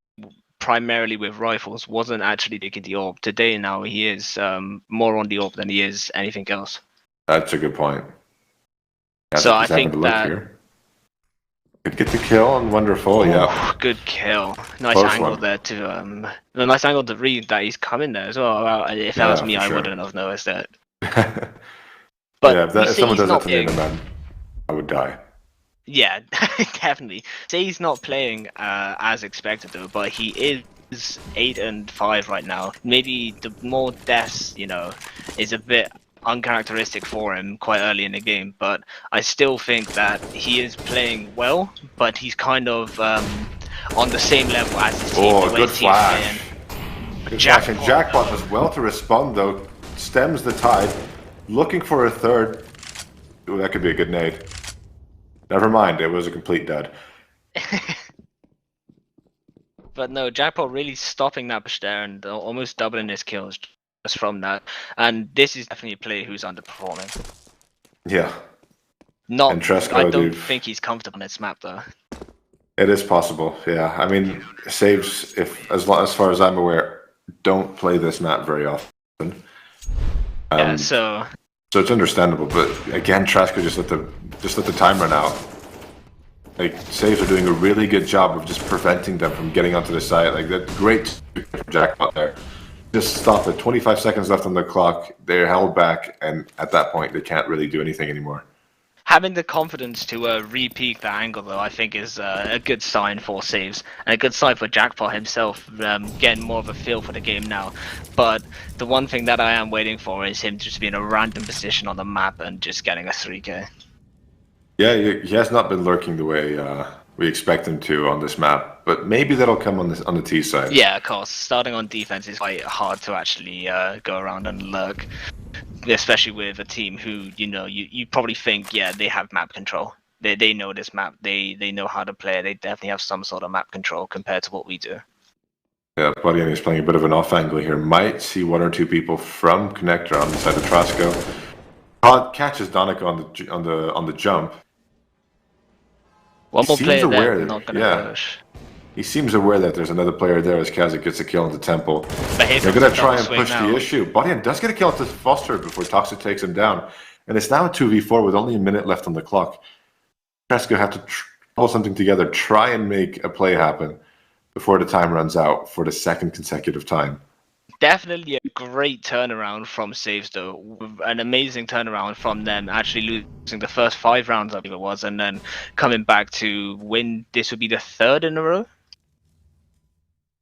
primarily with rifles, wasn't actually taking the AWP. Today, now, he is more on the AWP than he is anything else. That's a good point. So I think that... Could get the kill on Wonderful, yeah. Good kill. Nice angle there to a nice angle to read that he's coming there as well. If that was me, I wouldn't have noticed that. But if someone does that to me, then I would die. Yeah, definitely. Say he's not playing as expected though, but he is 8-5 right now. Maybe the more deaths, is a bit uncharacteristic for him quite early in the game, but I still think that he is playing well, but he's kind of on the same level as his team. Oh, good flash. Good flash. And Jackpot does well to respond though, stems the tide, looking for a third. Ooh, that could be a good nade. Never mind, it was a complete dud. But no, Jackpot really stopping that push there and almost doubling his kills just from that. And this is definitely a player who's underperforming. Yeah. Not, And Tresco, I don't think he's comfortable on this map though. It is possible, yeah. I mean, saves, if as far as I'm aware, don't play this map very often. Yeah, so it's understandable, but again, Tresco just let the time run out. Like, saves are doing a really good job of just preventing them from getting onto the site. Like, that great Jackpot there. Just stop it. 25 seconds left on the clock. They're held back, and at that point, they can't really do anything anymore. Having the confidence to re-peak that angle, though, I think is a good sign for saves and a good sign for Jackpot himself, getting more of a feel for the game now. But the one thing that I am waiting for is him just being in a random position on the map and just getting a 3K. Yeah, he has not been lurking the way we expect him to on this map, but maybe that'll come on the T side. Yeah, of course. Starting on defense is quite hard to actually go around and lurk. Especially with a team who, you probably think, yeah, they have map control. They know this map. They know how to play. They definitely have some sort of map control compared to what we do. Yeah, Buddy is playing a bit of an off angle here. Might see one or two people from Connector on the side of Trasco. Catches Donica on the jump. One more player there, not gonna push. He seems aware that there's another player there as Kazakh gets a kill on the Temple. They're going to try and push the issue. Bodian does get a kill to Foster before Toxic takes him down. And it's now a 2v4 with only a minute left on the clock. Tresco have to pull something together, try and make a play happen before the time runs out for the second consecutive time. Definitely a great turnaround from Saves, though. An amazing turnaround from them actually losing the first 5 rounds, I believe it was, and then coming back to win. This would be the 3rd in a row.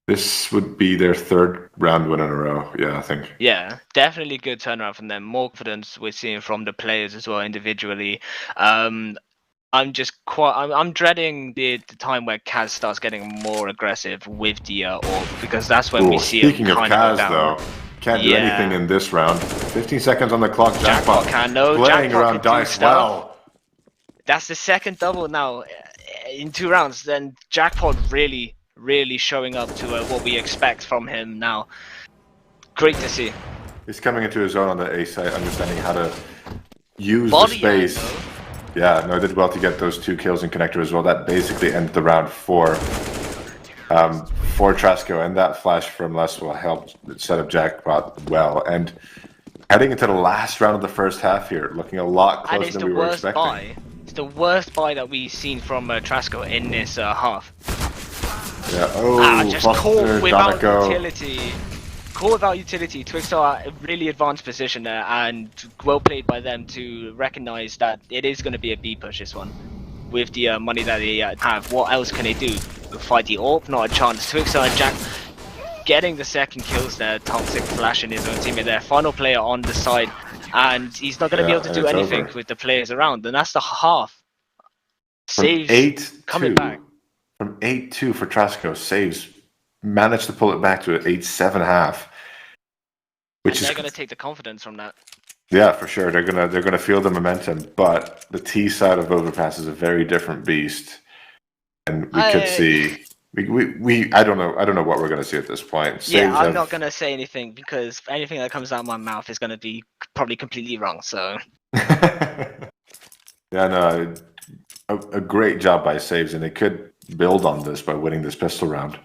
This would be their 3rd round win in a row, yeah, I think. Yeah, definitely good turnaround from them. More confidence we're seeing from the players as well individually. I'm dreading the time where Kaz starts getting more aggressive with the orb, because that's when we see him speaking of Kaz, though, can't do anything in this round. 15 seconds on the clock. Jackpot can, no. Playing Jackpot around dice well. That's the 2nd double now in 2 rounds. Then Jackpot really showing up to what we expect from him now. Great to see. He's coming into his own on the A site, understanding how to use the space. Yeah, no, did well to get those 2 kills in Connector as well. That basically ended the round for Trasco, and that flash from Leswell helped set up Jackpot well. And heading into the last round of the first half here, looking a lot closer than we were expecting. It's the worst buy that we've seen from Trasco in this half. Yeah, just caught without utility. Caught without utility. Twix are a really advanced position there, and well played by them to recognize that it is going to be a B push this one. With the money that they have, what else can they do? Fight the AWP? Not a chance. Twix and Jack getting the 2nd kills there. Toxic flashing his own teammate there. Final player on the side, and he's not going to be able to do anything with the players around. And that's the half. Saves coming back. From 8-2 for Trasco, saves managed to pull it back to an 8-7.5, which is. They're going to take the confidence from that. Yeah, for sure. They're gonna feel the momentum, but the T side of Overpass is a very different beast, and we could see. I don't know what we're gonna see at this point. I'm not gonna say anything because anything that comes out of my mouth is gonna be probably completely wrong. So. Yeah, no, a great job by Saves, and they could build on this by winning this pistol round.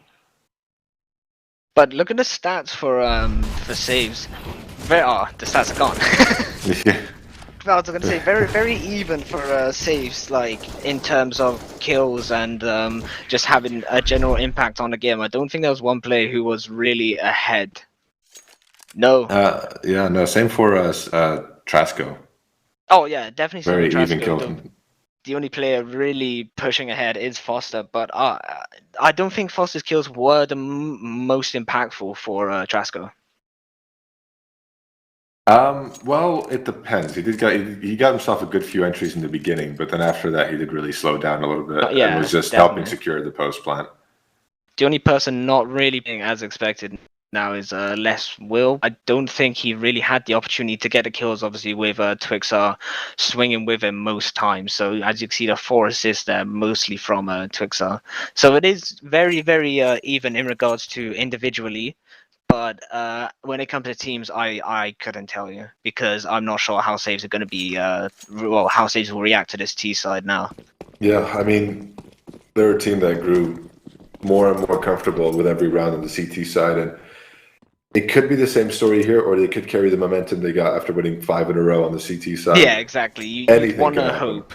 But look at the stats for Saves. The stats are gone. Yeah. I was gonna say very even for saves, like in terms of kills and just having a general impact on the game. I don't think there was one player who was really ahead. No. No. Same for Trasco. Oh yeah, definitely. Very even kill. The only player really pushing ahead is Foster, but I don't think Foster's kills were the most impactful for Trasco. Well, it depends. He got himself a good few entries in the beginning, but then after that, he did really slow down a little bit and was just helping secure the post plant. The only person not really being as expected now is less Will. I don't think he really had the opportunity to get the kills, obviously, with Twixer swinging with him most times. So as you can see, the 4 assists there, mostly from Twixer. So it is very, very even in regards to individually. But when it comes to teams, I couldn't tell you, because I'm not sure how saves are going to be, how saves will react to this T side now. Yeah, I mean, they're a team that grew more and more comfortable with every round on the CT side, and it could be the same story here, or they could carry the momentum they got after winning 5 in a row on the CT side. Yeah, exactly. You'd Anything want can to happen. hope.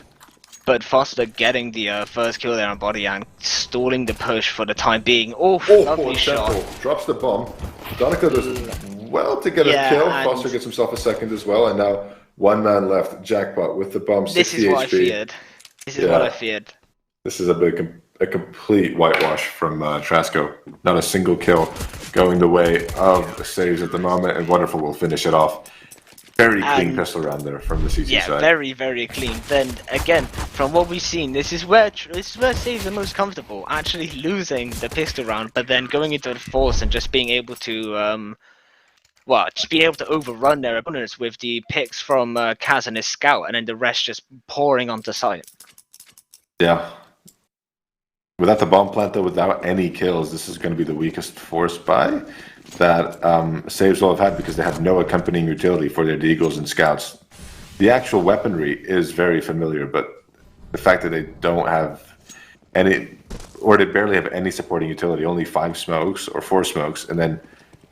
But Foster getting the first kill there on Body and stalling the push for the time being. Oh, lovely shot. Temple drops the bomb. Donica does well to get a kill. Foster gets himself a second as well, and now one man left. Jackpot with the bomb. 60 This is what HP. I feared. This is what I feared. This is a complete whitewash from Trasco. Not a single kill going the way of the saves at the moment, and Wonderful will finish it off. Very clean pistol round there from the CT side. Yeah, very, very clean. Then again, from what we've seen, this is where saves are most comfortable. Actually losing the pistol round, but then going into the force and just being able to just being able to overrun their opponents with the picks from Kaz and his scout, and then the rest just pouring onto site. Yeah. Without the bomb plant, though, without any kills, this is going to be the weakest force buy that Saves will have had, because they have no accompanying utility for their Deagles and Scouts. The actual weaponry is very familiar, but the fact that they don't have any, or they barely have any supporting utility, only 5 smokes or 4 smokes, and then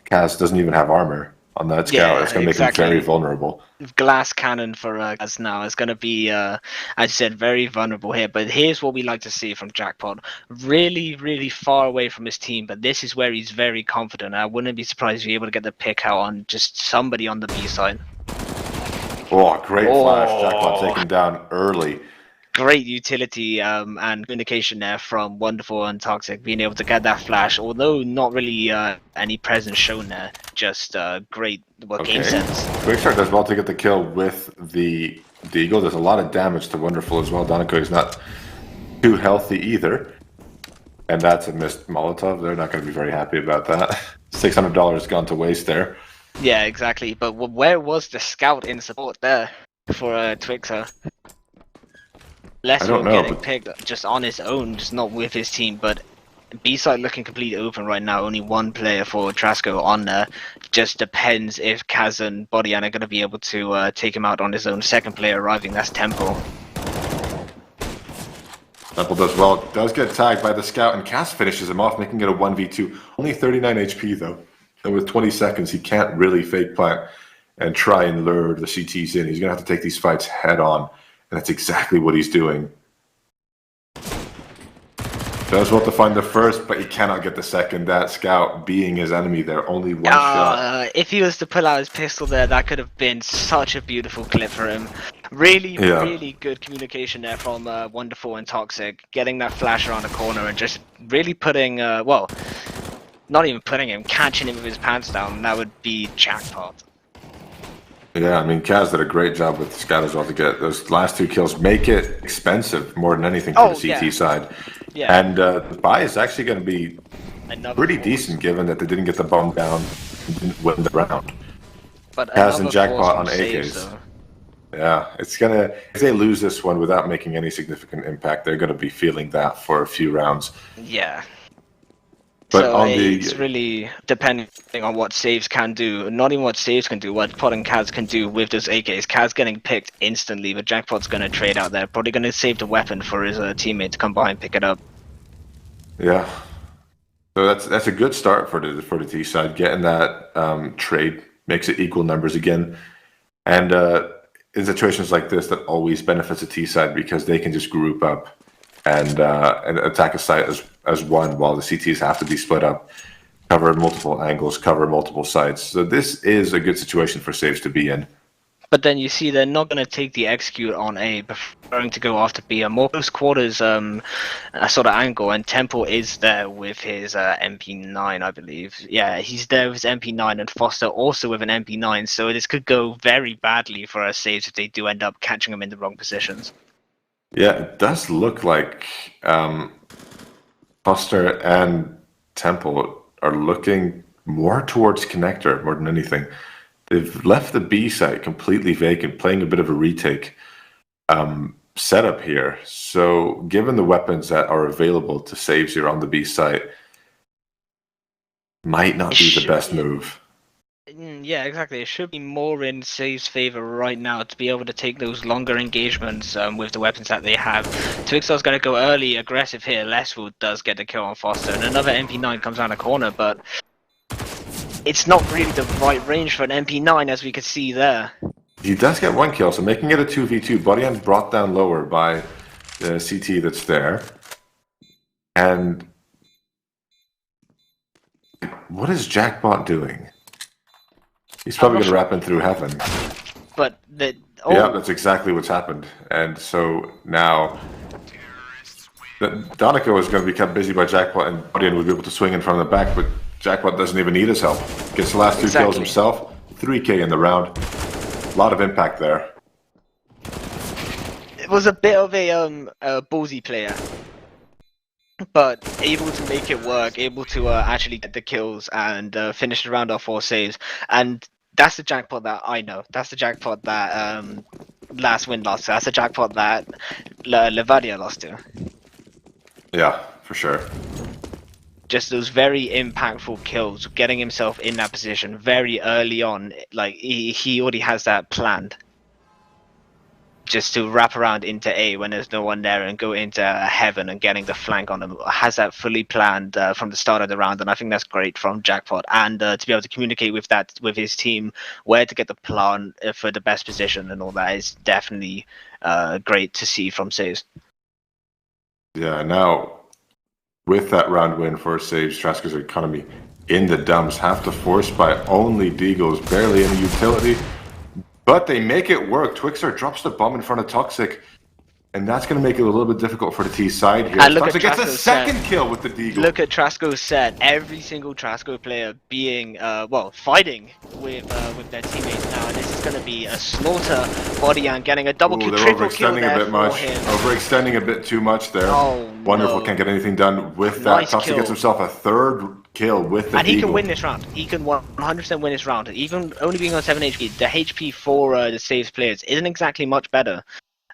Kaz doesn't even have armor on that Scout. It's going to make him very vulnerable. Glass cannon for Kaz now is going to be, as I said, very vulnerable here. But here's what we like to see from Jackpot. Really, really far away from his team, but this is where he's very confident. I wouldn't be surprised if he's able to get the pick out on just somebody on the B side. Oh, great flash. Jackpot taken down early. Great utility and communication there from Wonderful and Toxic, being able to get that flash, although not really any presence shown there. Just great game sense. Quickstar does well to get the kill with the Deagle. There's a lot of damage to Wonderful as well. Donica is not too healthy either. And that's a missed Molotov. They're not going to be very happy about that. $600 gone to waste there. Yeah, exactly. But where was the Scout in support there for Twixer? Less getting picked just on his own, just not with his team. But B-side looking completely open right now. Only one player for Trasco on there. Just depends if Kaz and Bodyan are going to be able to take him out on his own. Second player arriving, that's Temple. Temple does well. Does get tagged by the Scout, and Kaz finishes him off, making it a 1v2. Only 39 HP, though. And with 20 seconds, he can't really fake plant and try and lure the CTs in. He's going to have to take these fights head on. And that's exactly what he's doing. Does well to find the first, but he cannot get the second. That Scout being his enemy there, only one shot. If he was to pull out his pistol there, that could have been such a beautiful clip for him. Really, really good communication there from Wonderful and Toxic. Getting that flash around the corner and just really putting, not even putting him, catching him with his pants down. That would be Jackpot. Yeah, I mean, Kaz did a great job with the Scout as well to get those last 2 kills. Make it expensive more than anything for the CT side. Yeah. And the buy is actually going to be pretty decent, given that they didn't get the bomb down and didn't win the round. But Kaz and Jackpot on AKs. Yeah, it's going to, if they lose this one without making any significant impact, they're going to be feeling that for a few rounds. Yeah. But so it's really depending on what saves can do. Not even what saves can do, what Pod and Kaz can do with those AKs. Kaz getting picked instantly, but Jackpot's going to trade out there. Probably going to save the weapon for his teammate to come by and pick it up. Yeah. So that's a good start for the T side. Getting that trade makes it equal numbers again. And in situations like this, that always benefits the T side, because they can just group up and attack a site as one, while the CTs have to be split up, cover multiple angles, cover multiple sites. So this is a good situation for saves to be in. But then you see they're not going to take the execute on A, preferring to go after B, a more close quarters sort of angle, and Temple is there with his MP9, I believe. Yeah, he's there with his MP9, and Foster also with an MP9, so this could go very badly for our saves if they do end up catching them in the wrong positions. Yeah, it does look like Foster and Temple are looking more towards connector more than anything. They've left the B site completely vacant, playing a bit of a retake setup here. So given the weapons that are available to saves here on the B site, might not be the best move. Yeah, exactly. It should be more in Save's favor right now to be able to take those longer engagements with the weapons that they have. Twixtor's going to go early, aggressive here. Lesswood does get the kill on Foster, and another MP9 comes around the corner, but it's not really the right range for an MP9, as we could see there. He does get one kill, so making it a 2v2. Bodyan's brought down lower by the CT that's there. And what is Jackpot doing? He's probably going to wrap in through heaven. But yeah, that's exactly what's happened. And so now Donica is going to be kept busy by Jackpot, and Bodyan would be able to swing in from the back, but Jackpot doesn't even need his help. Gets the last two kills himself. 3k in the round. A lot of impact there. It was a bit of a ballsy player, but able to make it work, able to actually get the kills and finish the round off 4 saves. And that's the Jackpot that I know. That's the Jackpot that last win lost to. That's the Jackpot that Levadia lost to. Yeah, for sure. Just those very impactful kills, getting himself in that position very early on. Like he already has that planned. Just to wrap around into A when there's no one there and go into heaven and getting the flank on him. Has that fully planned from the start of the round, and I think that's great from Jackpot. And to be able to communicate with his team, where to get the plan for the best position and all that is definitely great to see from Saves. Yeah, now with that round win for Saves, Traska's economy in the dumps, have to force by only Deagles, barely any utility. But they make it work. Twixtor drops the bomb in front of Toxic, and that's going to make it a little bit difficult for the T side here. And Toxic gets a second kill with the Deagle. Look at Trasco's set. Every single Trasco player being, fighting with their teammates now. And this is going to be a slaughter. Bodyan getting a double kill, triple kill there for him. Overextending a bit too much there. Oh, Wonderful, no. can't get anything done with that. Nice Toxic kill. gets himself a third kill with the And he can Deagle. win this round. He can 100% win this round. Even only being on 7 HP, the HP for the Saves players isn't exactly much better.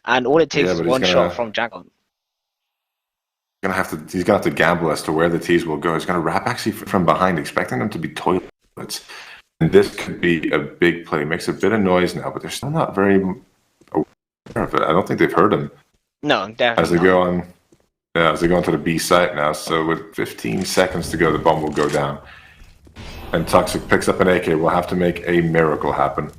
And all it takes is one shot from Jackpot. He's gonna have to gamble as to where the T's will go. He's gonna wrap actually from behind, expecting them to be toilets. And this could be a big play. Makes a bit of noise now, but they're still not very aware of it. I don't think they've heard him. No, definitely. As they go on, as they go onto the B site now. So with 15 seconds to go, the bomb will go down. And Toxic picks up an AK. We'll have to make a miracle happen.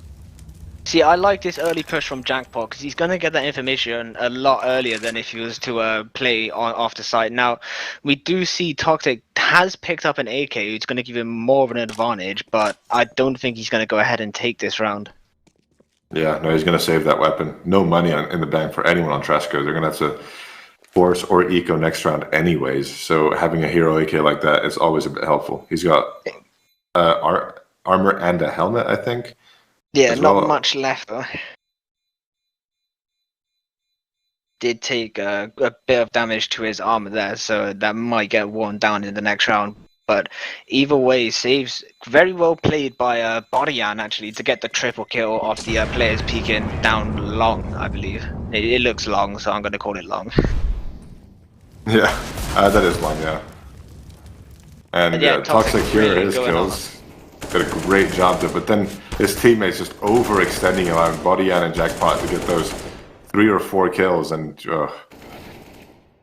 See, I like this early push from Jackpot because he's going to get that information a lot earlier than if he was to play off the site. Now, we do see Toxic has picked up an AK, which is going to give him more of an advantage, but I don't think he's going to go ahead and take this round. Yeah, no, he's going to save that weapon. No money in the bank for anyone on Trasco. They're going to have to force or eco next round anyways. So having a hero AK like that is always a bit helpful. He's got armor and a helmet, I think. Yeah, not much left though. Did take a bit of damage to his armor there, so that might get worn down in the next round. But either way, Saves very well played by Bodyan actually to get the triple kill off the players peeking down long, I believe. It looks long, so I'm going to call it long. Yeah, that is long, yeah. And yeah, Toxic here, really his kills. Did a great job there, but then his teammates just overextending, allowing Bodyan and Jackpot to get those 3 or 4 kills, and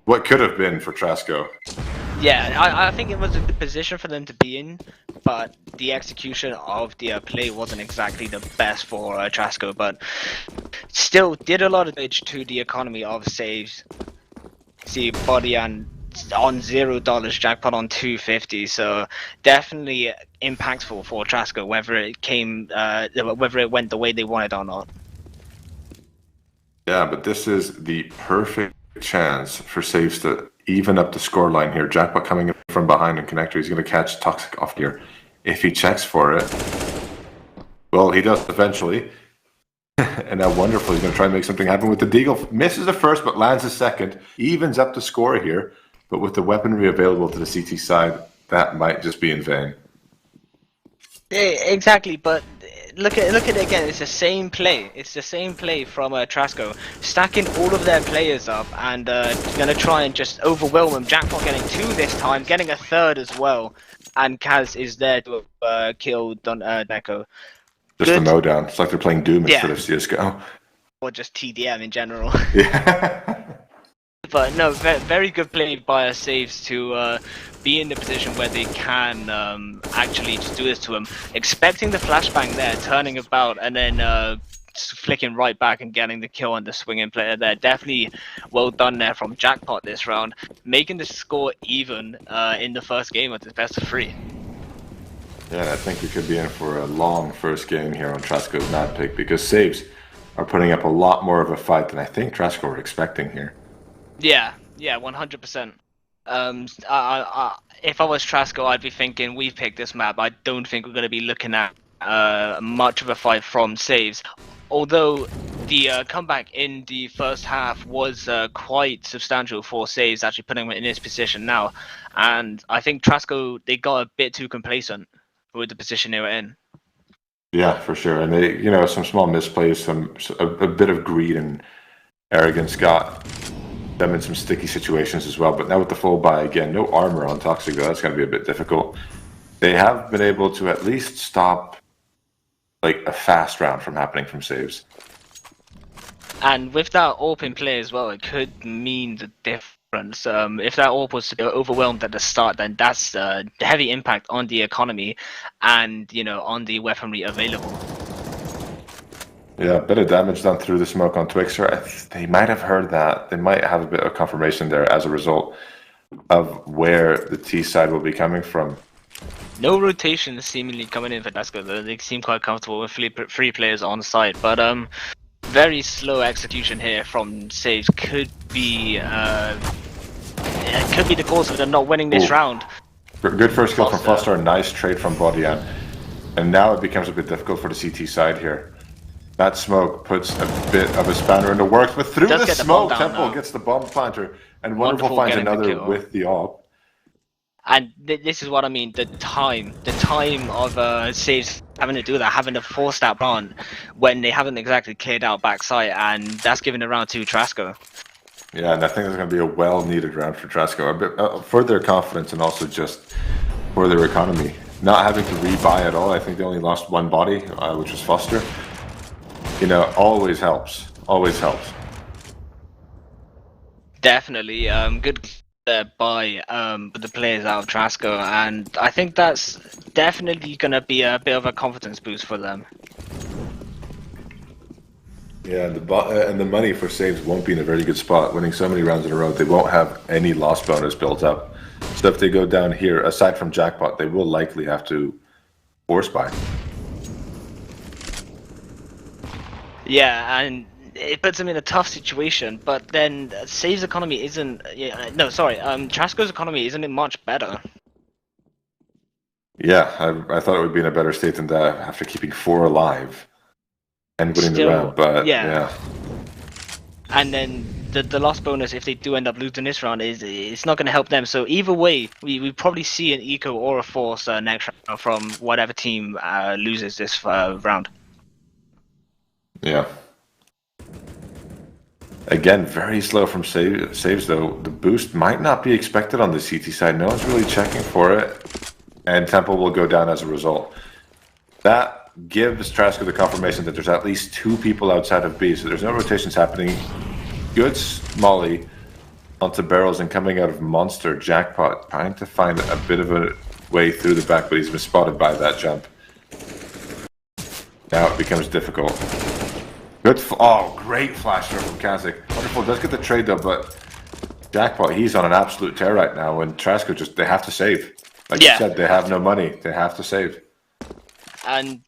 what could have been for Trasco. Yeah, I think it was a good position for them to be in, but the execution of the play wasn't exactly the best for Trasco, but still did a lot of damage to the economy of Saves. See Bodyan on $0, Jackpot on 250, so definitely impactful for Trasco, whether it went the way they wanted or not. Yeah, but this is the perfect chance for Saves to even up the scoreline here. Jackpot coming in from behind in connector. He's going to catch Toxic off here if he checks for it. Well, he does eventually. And now wonderful, he's going to try and make something happen with the Deagle. Misses the first, but lands the second. Evens up the score here. But with the weaponry available to the CT side, that might just be in vain. Exactly, but look at it again. It's the same play. It's the same play from Trasco, stacking all of their players up and gonna try and just overwhelm them. Jackpot getting 2 this time, getting a 3rd as well, and Kaz is there to kill Neko. Just a Good, mowdown. It's like they're playing Doom instead yeah, of CS:GO. or just TDM in general. Yeah. But no, very good play by Saves to be in the position where they can actually just do this to him. Expecting the flashbang there, turning about, and then flicking right back and getting the kill on the swinging player there. Definitely well done there from Jackpot this round, making the score even in the first game of this best of 3. Yeah, I think we could be in for a long first game here on Trasco's map pick because Saves are putting up a lot more of a fight than I think Trasco were expecting here. Yeah, 100%. If I was Trasco, I'd be thinking we picked this map. I don't think we're going to be looking at much of a fight from Saves. Although the comeback in the first half was quite substantial for Saves, actually putting him in his position now. And I think Trasco, they got a bit too complacent with the position they were in. Yeah, for sure. And they, some small misplays, a bit of greed and arrogance got them in some sticky situations as well. But now with the full buy again, no armor on Toxic though, that's going to be a bit difficult. They have been able to at least stop like a fast round from happening from Saves. And with that AWP in play as well, it could mean the difference. If that AWP was overwhelmed at the start, then that's heavy impact on the economy and, on the weaponry available. Yeah, a bit of damage done through the smoke on Twixer. They might have heard that. They might have a bit of confirmation there as a result of where the T side will be coming from. No rotation seemingly coming in for Dasco, though. They seem quite comfortable with 3 players on site, but very slow execution here from Saves could be the cause of them not winning this round. Good first kill from Foster, nice trade from Bodian. And now it becomes a bit difficult for the CT side here. That smoke puts a bit of a spanner in the works, but through the smoke, Temple gets the bomb planter, and Wonderful finds another with the AWP. And this is what I mean, the time of Saves having to do that, having to force that run when they haven't exactly cleared out backside, and that's giving the round to Trasco. Yeah, and I think there's going to be a well-needed round for Trasco, a bit for their confidence and also just for their economy. Not having to rebuy at all, I think they only lost 1 body, which was Foster. Always helps. Always helps. Definitely, good by the players out of Trasco, and I think that's definitely gonna be a bit of a confidence boost for them. Yeah, and the money for Saves won't be in a very good spot. Winning so many rounds in a row, they won't have any loss bonus built up. So if they go down here, aside from Jackpot, they will likely have to force buy. Yeah, and it puts them in a tough situation, but then Save's economy isn't... Trasco's economy isn't much better. Yeah, I thought it would be in a better state than that after keeping 4 alive and winning the round, but yeah. And then the loss bonus, if they do end up losing this round, it's not going to help them. So either way, we probably see an eco or a force next round from whatever team loses this round. Yeah. Again, very slow from saves though. The boost might not be expected on the CT side. No one's really checking for it. And Temple will go down as a result. That gives Trasco the confirmation that there's at least 2 people outside of B, so there's no rotations happening. Good Molly onto barrels and coming out of Monster. Jackpot trying to find a bit of a way through the back, but he's been spotted by that jump. Now it becomes difficult. Good, great flash throw from Kazik. Wonderful, does get the trade though, but Jackpot, he's on an absolute tear right now, and Trasco they have to save. Like you said, they have no money, they have to save. And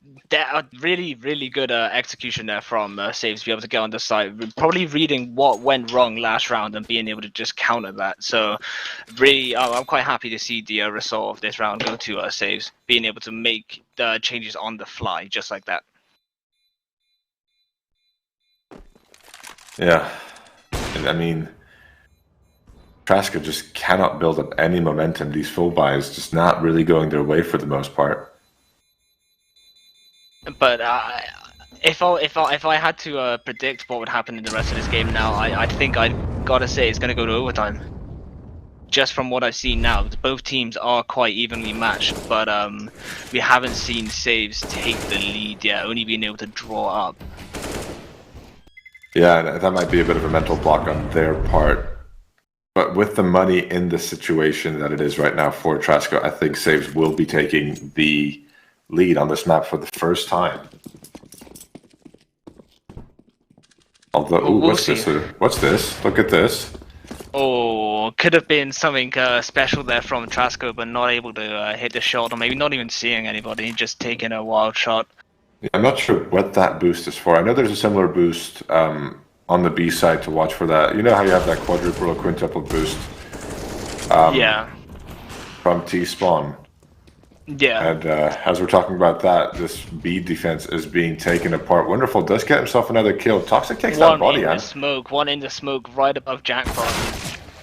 really, really good execution there from Saves to be able to get on the side. Probably reading what went wrong last round and being able to just counter that. So, really, I'm quite happy to see the result of this round go to Saves, being able to make the changes on the fly, just like that. Yeah, I mean, Trasco just cannot build up any momentum. These full buys just not really going their way for the most part. But if I had to predict what would happen in the rest of this game now, I think I gotta say it's gonna go to overtime. Just from what I've seen now, both teams are quite evenly matched, but we haven't seen Saves take the lead yet, only being able to draw up. Yeah, and that might be a bit of a mental block on their part. But with the money in the situation that it is right now for Trasco, I think Saves will be taking the lead on this map for the first time. Although, ooh, We'll what's see. this? What's this? Look at this. Oh, could have been something special there from Trasco, but not able to hit the shot, or maybe not even seeing anybody, just taking a wild shot. Yeah, I'm not sure what that boost is for. I know there's a similar boost on the B side to watch for that. You know how you have that quadruple or quintuple boost Yeah. from T-Spawn? Yeah. And as we're talking about that, this B defense is being taken apart. Wonderful does get himself another kill. Toxic takes that body on. One in the smoke, right above Jackpot.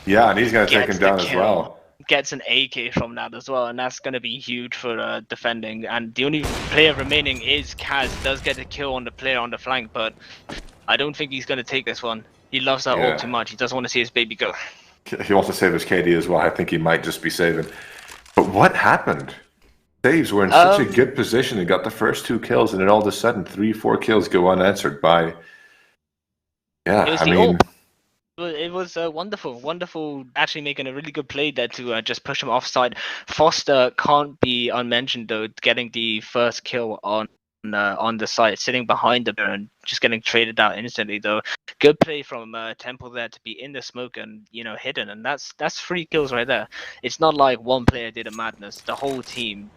Yeah, and he's going to take Gets him the down as kill. well. Gets an AK from that as well, and that's going to be huge for defending. And the only player remaining is Kaz. Does get a kill on the player on the flank, but I don't think he's going to take this one. He loves that ult too much. He doesn't want to see his baby go. He wants to save his KD as well. I think he might just be saving. But what happened? Saves were in such a good position and got the first 2 kills, and then all of a sudden 3-4 kills go unanswered by... Yeah, I mean... It was wonderful actually making a really good play there to just push him offside. Foster can't be unmentioned though, getting the first kill on the site, sitting behind the bear and just getting traded out instantly though. Good play from Temple there to be in the smoke and hidden, and that's 3 kills right there. It's not like one player did a madness. The whole team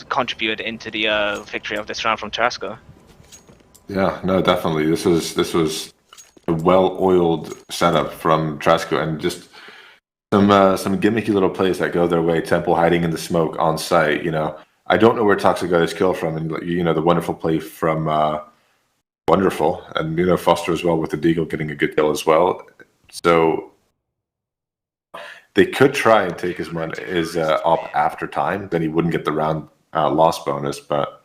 contributed into the victory of this round from Trasco. Yeah, no, definitely. This was a well-oiled setup from Trasco, and just some gimmicky little plays that go their way. Temple hiding in the smoke on site. I don't know where Toxic got his kill from, and the wonderful play from Wonderful, and Foster as well with the Deagle getting a good kill as well. So they could try and take his op after time, then he wouldn't get the round loss bonus, but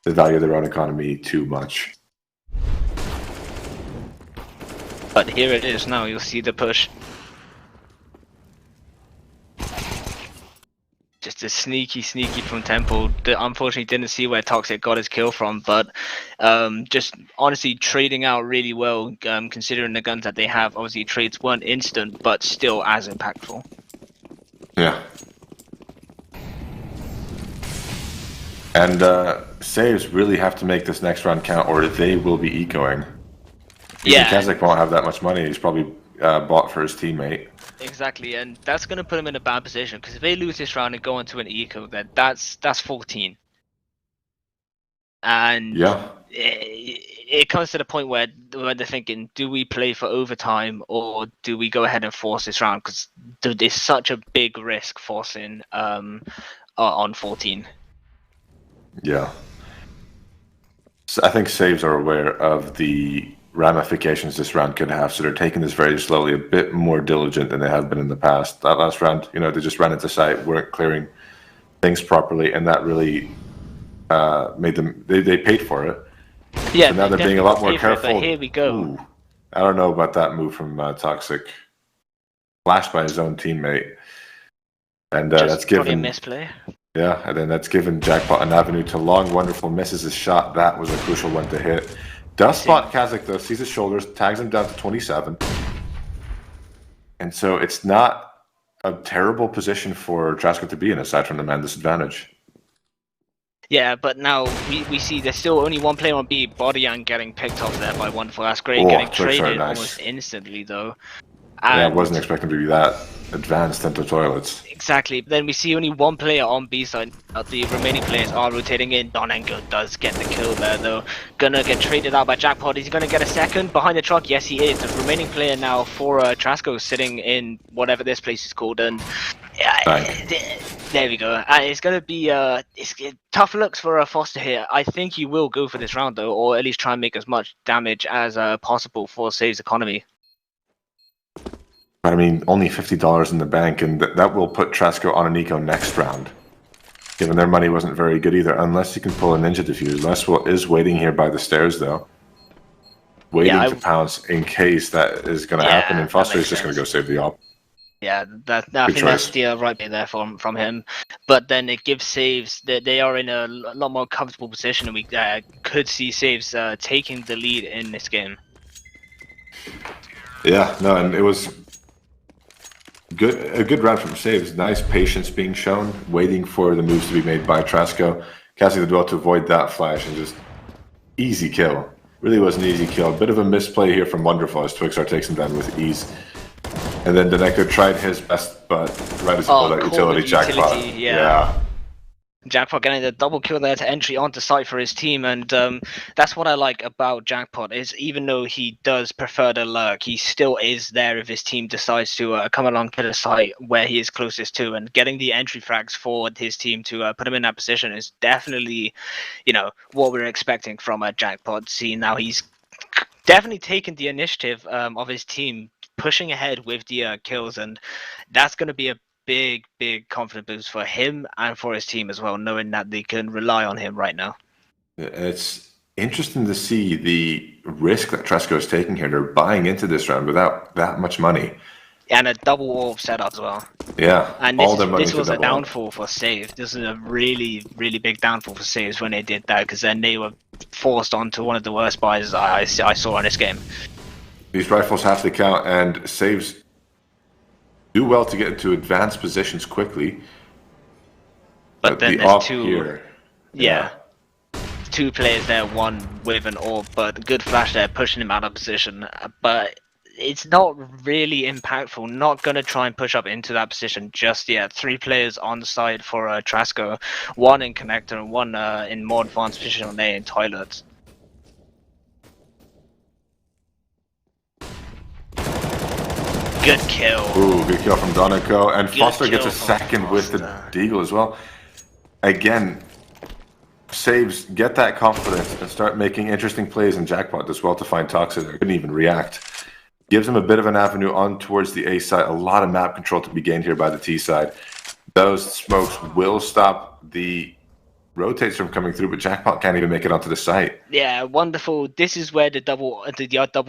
they value their own economy too much. But here it is now, you'll see the push. Just a sneaky from Temple. Unfortunately didn't see where Toxic got his kill from, but just honestly trading out really well, considering the guns that they have. Obviously trades weren't instant, but still as impactful. Yeah. And saves really have to make this next round count, or they will be ecoing. Yeah. Kazakh won't have that much money. He's probably bought for his teammate. Exactly, and that's going to put him in a bad position, because if they lose this round and go into an eco, then that's 14. And yeah, it comes to the point where they're thinking, do we play for overtime or do we go ahead and force this round? Because there's such a big risk forcing on 14. Yeah. So I think saves are aware of the ramifications this round could have, so they're taking this very slowly, a bit more diligent than they have been in the past. That last round, they just ran into site, weren't clearing things properly, and that really made them. They paid for it. Yeah. So now they're being a lot more careful. But here we go. Ooh, I don't know about that move from Toxic. Flashed by his own teammate, and that's given a misplay. Yeah, and then that's given Jackpot an avenue to long. Wonderful misses his shot. That was a crucial one to hit. Does spot Kazakh though, sees his shoulders, tags him down to 27. And so it's not a terrible position for Trasco to be in, aside from the man disadvantage. Yeah, but now we see there's still only one player on B, Bodyan getting picked off there by Wonderful. That's great, getting traded almost instantly though. And yeah, I wasn't expecting to be that advanced into toilets. Exactly. Then we see only one player on B side. The remaining players are rotating in. Donengo does get the kill there though. Gonna get traded out by Jackpot. Is he gonna get a second behind the truck? Yes, he is. The remaining player now for Trasco sitting in whatever this place is called, and there we go. It's gonna be tough looks for Foster here. I think he will go for this round though, or at least try and make as much damage as possible for Save's economy. But I mean, only $50 in the bank, and that will put Trasco on an eco next round. given their money wasn't very good either, unless you can pull a ninja defuse. Leswell is waiting here by the stairs, though. Waiting to pounce in case that is going to happen, and Foster is just going to go save the op. Yeah, I think that's the right bit there from him. But then it gives Saves that they are in a lot more comfortable position, and we could see Saves taking the lead in this game. Yeah, no, and it was a good round from Saves. Nice patience being shown, waiting for the moves to be made by Trasco, casting the duel to avoid that flash, and just easy kill. Really was an easy kill. A bit of a misplay here from Wonderful as Twixar takes him down with ease. And then Deneko tried his best, but right as he pulled out utility jackpot. Yeah. Jackpot getting the double kill there to entry onto site for his team, and that's what I like about Jackpot, is even though he does prefer to lurk, he still is there if his team decides to come along to the site where he is closest to, and getting the entry frags for his team to put him in that position is definitely, what we're expecting from a Jackpot, seeing now he's definitely taken the initiative of his team, pushing ahead with the kills, and that's going to be a big confidence boost for him and for his team as well, knowing that they can rely on him right now. It's interesting to see the risk that Trasco is taking here. They're buying into this round without that much money. And a double orb setup as well. Yeah, and this was a downfall for Save. This is a really big downfall for Saves when they did that, because then they were forced onto one of the worst buys I saw in this game. These rifles have to count, and Saves do well to get into advanced positions quickly. But then there's two here. Yeah. Two players there, one with an orb, but good flash there, pushing him out of position. But it's not really impactful. Not going to try and push up into that position just yet. 3 players on the side for Trasco. 1 in connector and 1 in more advanced position on A in toilets. Good kill. Ooh, good kill from Donico. And Foster gets a second with the Deagle as well. Again, Saves get that confidence and start making interesting plays, and Jackpot does well to find Toxic there. Couldn't even react. Gives him a bit of an avenue on towards the A side. A lot of map control to be gained here by the T side. Those smokes will stop the rotates from coming through, but Jackpot can't even make it onto the site. Yeah, Wonderful. This is where the double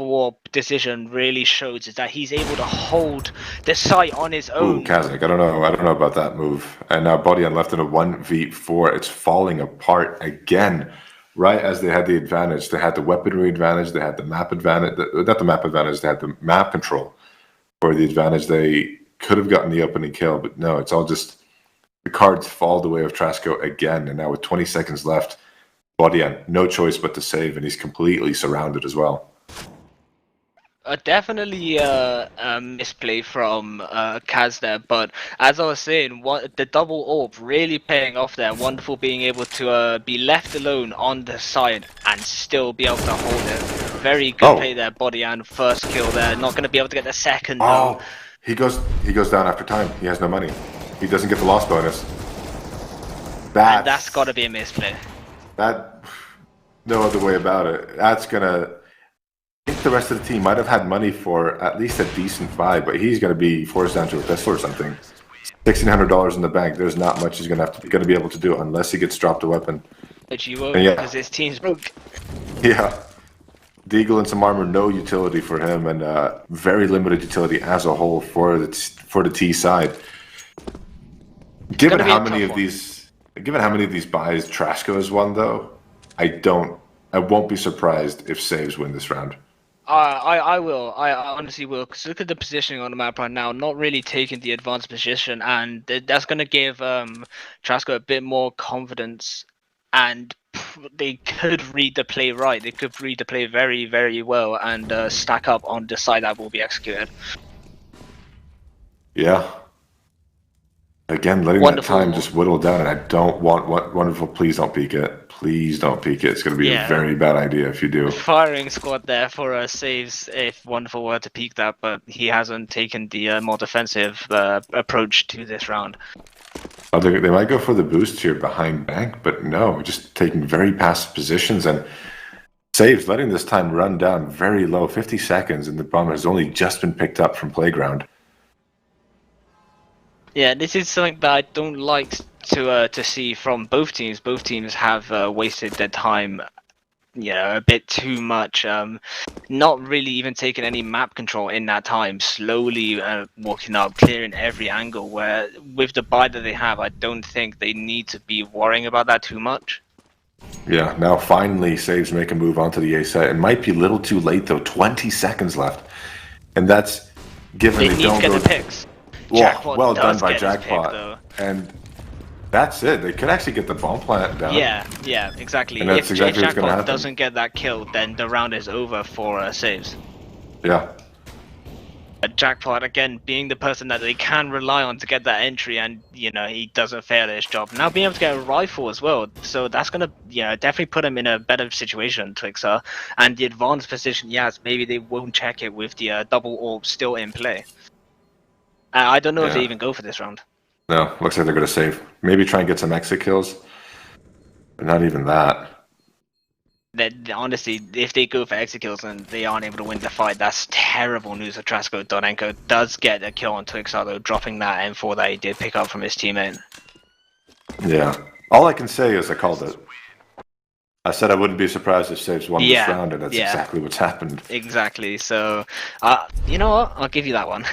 warp decision really shows, is that he's able to hold the site on his own. Ooh, Kazakh, I don't know about that move. And now Body on left in a 1v4. It's falling apart again. Right as they had the advantage, they had the weaponry advantage, they had the map advantage. Not the map advantage, they had the map control for the advantage. They could have gotten the opening kill, but no, it's all just the cards fall the way of Trasco again, and now with 20 seconds left, Bodian, no choice but to save, and he's completely surrounded as well. Definitely a misplay from Kaz there, but as I was saying, the double orb really paying off there. Wonderful being able to be left alone on the side and still be able to hold it. Very good play there, Bodian. First kill there, not going to be able to get the second though. He goes down after time. He has no money. He doesn't get the loss bonus. That's got to be a misplay. No other way about it. That's gonna. I think the rest of the team might have had money for at least a decent buy, but he's gonna be forced down to a pistol or something. $1,600 in the bank. There's not much he's gonna be able to do unless he gets dropped a weapon. Which he won't, because his team's broke. Yeah. Deagle and some armor, no utility for him, and very limited utility as a whole for the T side. Given how many of these buys Trasco has won, though, I won't be surprised if Saves win this round. I will. I honestly will. Because look at the positioning on the map right now. Not really taking the advanced position, and that's going to give Trasco a bit more confidence. And they could read the play right. They could read the play very well and stack up on the side that will be executed. Yeah. Again, letting that time just whittle down, and I don't want Wonderful. Please don't peek it. Please don't peek it. It's going to be a very bad idea if you do. Firing squad there for Saves if Wonderful were to peek that, but he hasn't taken the more defensive approach to this round. Oh, they might go for the boost here behind Bank, but no, just taking very passive positions, and Saves letting this time run down very low, 50 seconds, and the bomb has only just been picked up from Playground. Yeah, this is something that I don't like to see from both teams. Both teams have wasted their time, a bit too much. Not really even taking any map control in that time. Slowly walking up, clearing every angle. Where with the buy that they have, I don't think they need to be worrying about that too much. Yeah, now finally Saves make a move onto the A site. It might be a little too late though. 20 seconds left, and that's given They they need don't to get go. the picks. Well done does by get his pick, Jackpot, though. and that's it. They could actually get the bomb plant down. Yeah, exactly. And that's If exactly what's gonna Jackpot happen. doesn't get that kill, then the round is over for Saves. Yeah. Jackpot, again, being the person that they can rely on to get that entry, and he doesn't fail his job. Now being able to get a rifle as well, so that's gonna definitely put him in a better situation, Twixer. And the advanced position, yes, maybe they won't check it with the double orb still in play. I don't know if they even go for this round. No, looks like they're gonna save. Maybe try and get some exit kills, but not even that. That honestly, if they go for exit kills and they aren't able to win the fight, that's terrible news for Trasco. Donenko does get a kill on Twixar though, dropping that M4 that he did pick up from his teammate. Yeah. All I can say is I called it. I said I wouldn't be surprised if Saves won this round, and that's exactly what's happened. Exactly. So, you know what? I'll give you that one.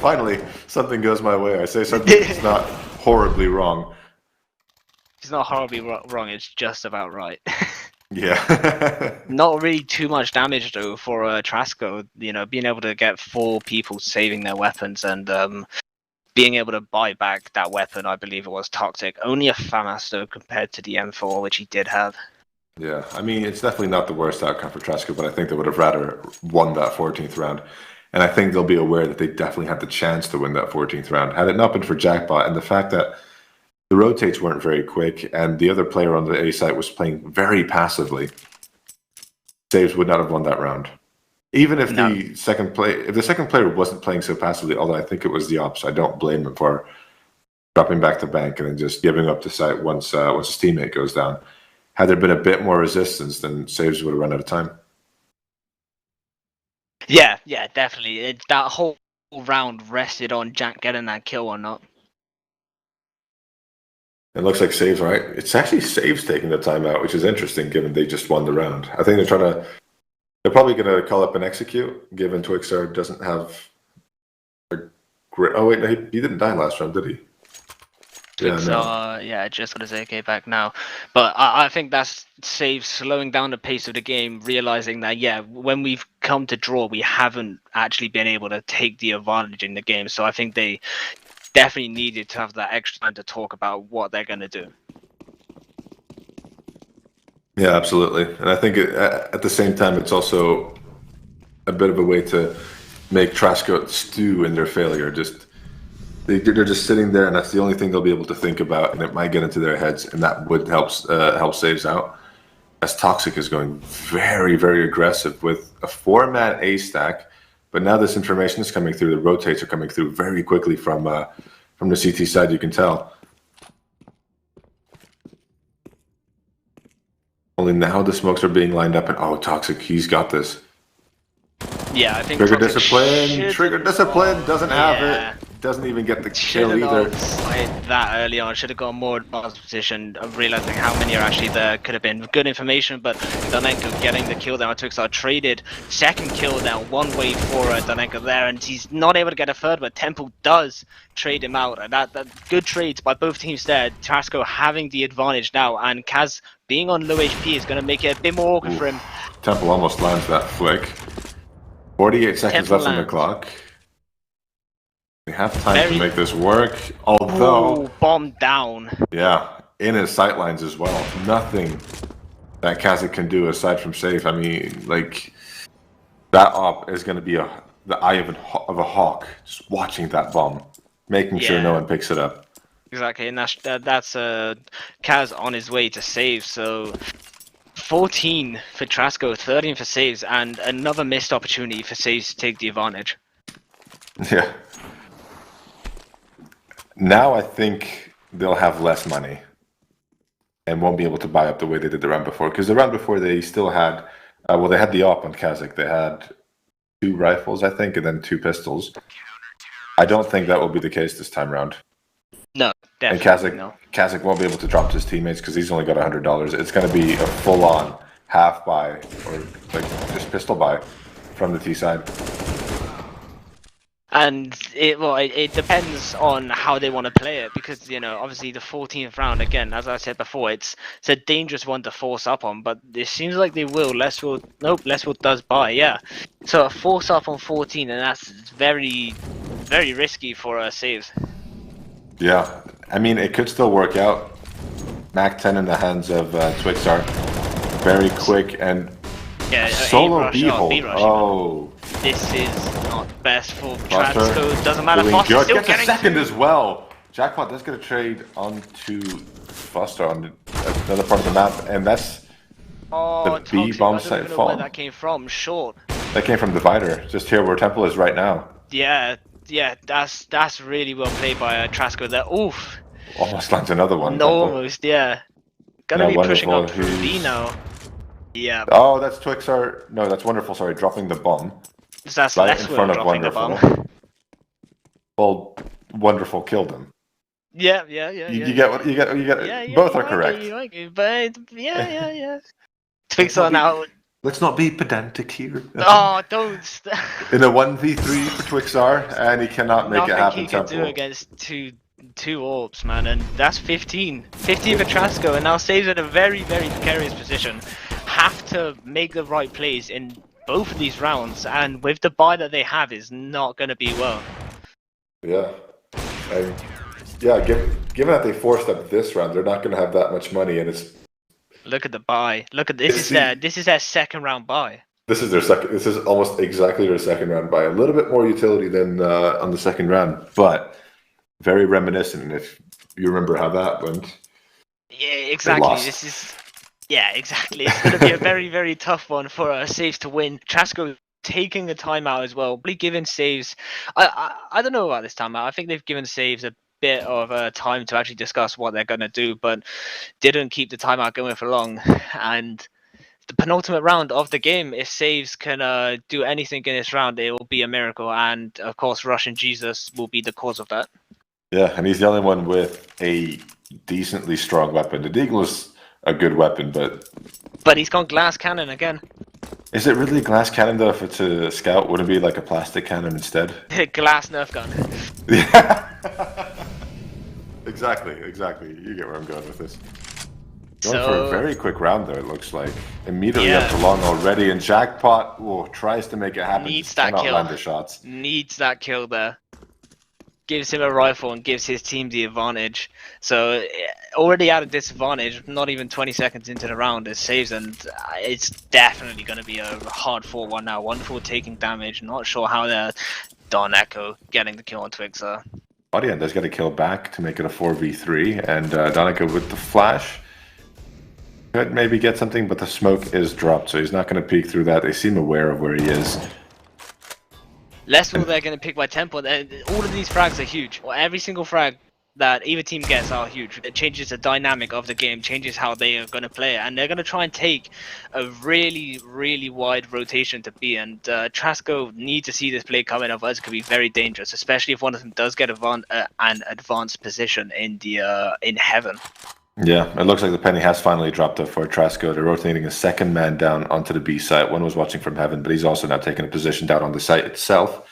Finally, something goes my way. I say something that's not horribly wrong. It's not horribly wrong, it's just about right. Yeah. Not really too much damage though for Trasco, being able to get 4 people saving their weapons and being able to buy back that weapon. I believe it was Toxic. Only a FAMAS though compared to the M4, which he did have. Yeah, I mean, it's definitely not the worst outcome for Trasco, but I think they would have rather won that 14th round. And I think they'll be aware that they definitely had the chance to win that 14th round. Had it not been for Jackpot and the fact that the rotates weren't very quick, and the other player on the A site was playing very passively, Saves would not have won that round. Even if the second player wasn't playing so passively, although I think it was the ops, I don't blame him for dropping back to bank and then just giving up the site once his teammate goes down. Had there been a bit more resistance, then Saves would have run out of time. Yeah, definitely. That whole round rested on Jack getting that kill or not. It looks like Saves, right? It's actually Saves taking the timeout, which is interesting given they just won the round. I think they're probably going to call up an execute, given Twixar doesn't have a great... Oh, wait, no, he didn't die last round, did he? Twixar, just got his AK back now. But I think that's Saves slowing down the pace of the game, realizing that, when we've come to draw, we haven't actually been able to take the advantage in the game. So I think they definitely needed to have that extra time to talk about what they're going to do. Yeah, absolutely. And I think at the same time, it's also a bit of a way to make Trasco stew in their failure. They're just sitting there, and that's the only thing they'll be able to think about, and it might get into their heads, and that would help Saves out. As Toxic is going very, very aggressive with a 4-man A stack, but now this information is coming through. The rotates are coming through very quickly from the CT side. You can tell. Only now the smokes are being lined up, and Toxic, he's got this. Yeah, I think Trigger discipline doesn't have it. Doesn't even get the kill either. That early on, should have got a more advanced position, realizing how many are actually there. Could have been good information, but Donenko getting the kill there on Twixar traded. Second kill now, one way for Donenko there, and he's not able to get a third, but Temple does trade him out. And that good trades by both teams there. Trasco having the advantage now, and Kaz being on low HP is going to make it a bit more awkward for him. Temple almost lands that flick. 48 seconds left on the clock. We have time to make this work, although... bomb down. Yeah, in his sightlines as well. Nothing that Kazik can do aside from save. I mean, like, that op is going to be the eye of a hawk, just watching that bomb, making sure no one picks it up. Exactly, and that's Kaz on his way to save, so... 14 for Trasco, 13 for saves, and another missed opportunity for saves to take the advantage. Yeah. Now I think they'll have less money and won't be able to buy up the way they did the round before. Because the round before they still had, they had the op on Kazakh. They had 2 rifles, I think, and then 2 pistols. I don't think that will be the case this time round. No, And Definitely no. Kazakh won't be able to drop to his teammates because he's only got $100. It's going to be a full-on half buy or like just pistol buy from the T side. And it depends on how they want to play it, because obviously the 14th round, again, as I said before, it's a dangerous one to force up on, but it seems like they will. Lesswood does buy, yeah. So a force up on 14, and that's very, very risky for saves. Yeah, I mean it could still work out. Mac 10 in the hands of Twixar, very quick and solo B hold. Oh. This is not best for Trasco. Doesn't matter. Foster still gets a second as well. Jackpot does get a trade onto Foster on another part of the map, and that's the B bomb site fall. Where that came from, short. That came from Divider, just here where Temple is right now. Yeah, that's really well played by Trasco there. Oof. Almost lands another one. No, almost, yeah. Gonna be pushing up B now. Yeah. Oh, that's Twixar. No, that's Wonderful. Sorry, dropping the bomb. That's right in front of Wonderful. Well, Wonderful killed him. Yeah. You get what you get. Yeah, both are correct. But yeah. Twixar now. Let's not be pedantic here. Oh, don't. In a 1v3 for Twixar, and he cannot make it happen. Nothing he can do against two orbs, man, and that's 15 for Trasco, and now stays in a very, very precarious position. Have to make the right plays in both of these rounds, and with the buy that they have, is not going to be well. Yeah, given that they forced up this round, they're not going to have that much money, and it's. Look at the buy. Look at this. This is their second round buy. This is their second. This is almost exactly their second round buy. A little bit more utility than on the second round, but very reminiscent. If you remember how that went. Yeah, exactly. This is. Yeah, exactly. It's going to be a very, very tough one for saves to win. Trasco taking a timeout as well, probably giving saves. I don't know about this timeout. I think they've given saves a bit of time to actually discuss what they're going to do, but didn't keep the timeout going for long. And the penultimate round of the game, if saves can do anything in this round, it will be a miracle. And of course, Russian Jesus will be the cause of that. Yeah, and he's the only one with a decently strong weapon. The Deagle is a good weapon, but he's gone glass cannon again. Is it really a glass cannon though? If it's a scout, would it be like a plastic cannon instead? Glass Nerf gun. Yeah. Exactly. You get where I'm going with this. Going for a very quick round there, it looks like. Immediately up to long already, and Jackpot tries to make it happen. Needs that kill. Land the shots. Needs that kill there. Gives him a rifle and gives his team the advantage. So already at a disadvantage, not even 20 seconds into the round, it saves, and it's definitely going to be a hard 4-1 now. Wonderful taking damage. Not sure how they're Don Echo getting the kill on Twixar. Audion does get a kill back to make it a 4v3, and Don Echo with the flash could maybe get something, but the smoke is dropped, so he's not going to peek through that. They seem aware of where he is. Lesswood they're going to pick by tempo. All of these frags are huge. Well, every single frag that either team gets are huge. It changes the dynamic of the game, changes how they are going to play, and they're going to try and take a really, really wide rotation to B. And Trasco need to see this play coming, otherwise it could be very dangerous, especially if one of them does get an advanced position in heaven. Yeah, it looks like the penny has finally dropped up for Trasco. They're rotating a second man down onto the B site. One was watching from heaven, but he's also now taking a position down on the site itself.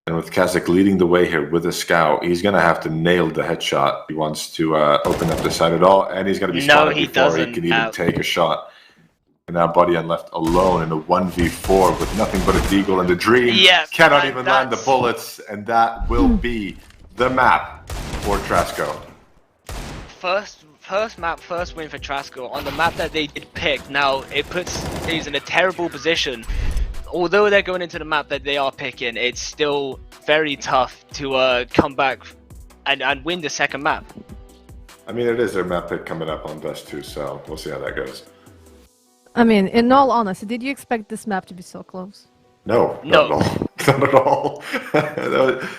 And with Kazakh leading the way here with a scout, he's going to have to nail the headshot. He wants to open up the site at all, and he's going to be spotted before he can even take a shot. And now Buddy left alone in a 1v4 with nothing but a deagle and the dream. Cannot even land the bullets, and that will be the map for Trasco. First map, first win for Trasco on the map that they did pick. Now it puts things in a terrible position. Although they're going into the map that they are picking, it's still very tough to come back and win the second map. I mean, it is their map pick coming up on Best 2, so we'll see how that goes. I mean, in all honesty, did you expect this map to be so close? No. Not at all.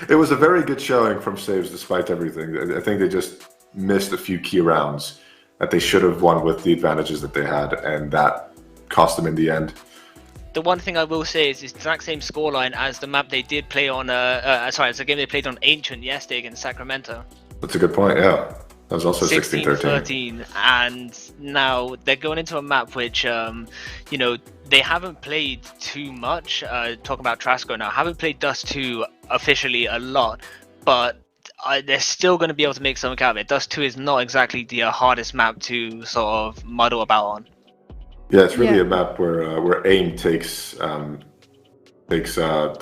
It was a very good showing from Saves despite everything. I think they just missed a few key rounds that they should have won with the advantages that they had, and that cost them in the end. The one thing I will say is it's the exact same scoreline as the map they did play on. Sorry, it's a game they played on Ancient yesterday against Sacramento. That's a good point. Yeah, that was also 16-13. 16-13, and now they're going into a map which, they haven't played too much. Talking about Trasco now, haven't played Dust 2 officially a lot, but they're still going to be able to make something out of it. Dust 2 is not exactly the hardest map to sort of muddle about on. Yeah, it's really a map where aim takes the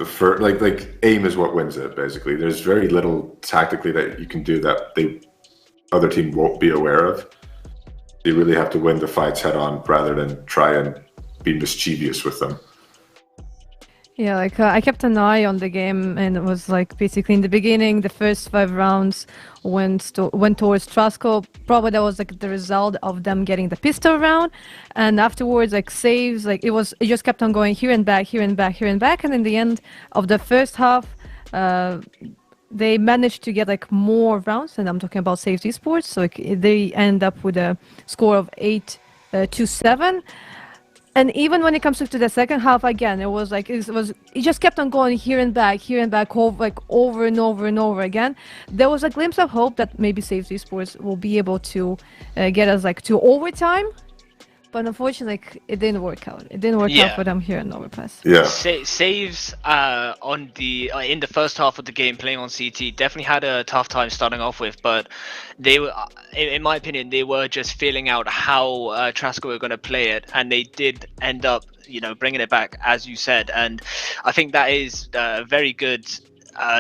first, like aim is what wins it, basically. There's very little tactically that you can do that the other team won't be aware of. You really have to win the fights head on rather than try and be mischievous with them. Yeah, like I kept an eye on the game, and it was like basically in the beginning, the first 5 rounds went towards Trasco. Probably that was like the result of them getting the pistol round, and afterwards like saves, like it just kept on going here and back, here and back, here and back, and in the end of the first half, they managed to get like more rounds, and I'm talking about Saves eSports. So like, they end up with a score of 8-7. And even when it comes to the second half, again, it just kept on going here and back, over and over and over again. There was a glimpse of hope that maybe Saves eSports will be able to get us like to overtime, but unfortunately, it didn't work out. It didn't work out for them here in Overpass. Yeah. Saves in the first half of the game playing on CT definitely had a tough time starting off with, but they were, in my opinion, they were just feeling out how Trasco were going to play it, and they did end up, bringing it back as you said, and I think that is very good.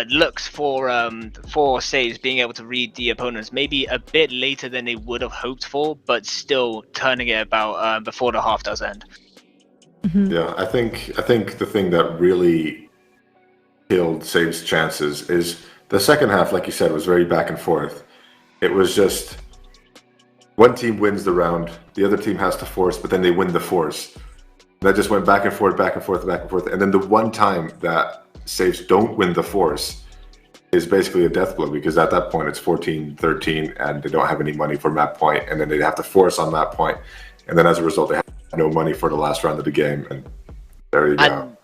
Looks for Saves being able to read the opponents maybe a bit later than they would have hoped for, but still turning it about before the half does end. Mm-hmm. Yeah, I think the thing that really killed Saves' chances is the second half, like you said, was very back and forth. It was just one team wins the round, the other team has to force, but then they win the force. That just went back and forth, back and forth, back and forth, and then the one time that Saves don't win the force is basically a death blow, because at that point it's 14-13 and they don't have any money for map point, and then they have to force on map point, and then as a result they have no money for the last round of the game, and there you go.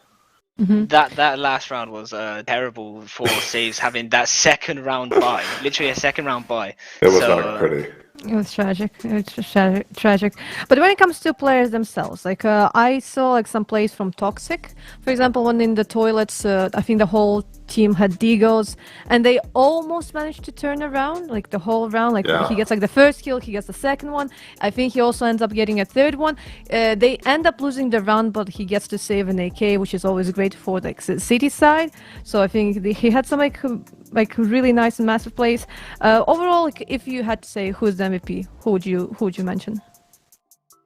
Mm-hmm. That last round was terrible for Saves, having that second round bye, literally a second round bye. It was not pretty. It was tragic. It was just tragic. But when it comes to players themselves, like I saw like some plays from Toxic, for example, when in the toilets, I think the whole team had Deagles, and they almost managed to turn around like the whole round. Like he gets like the first kill, he gets the second one. I think he also ends up getting a third one. They end up losing the round, but he gets to save an AK, which is always great for like the city side. So I think he had some like really nice and massive plays. Overall, like, if you had to say who's the MVP, who would you mention?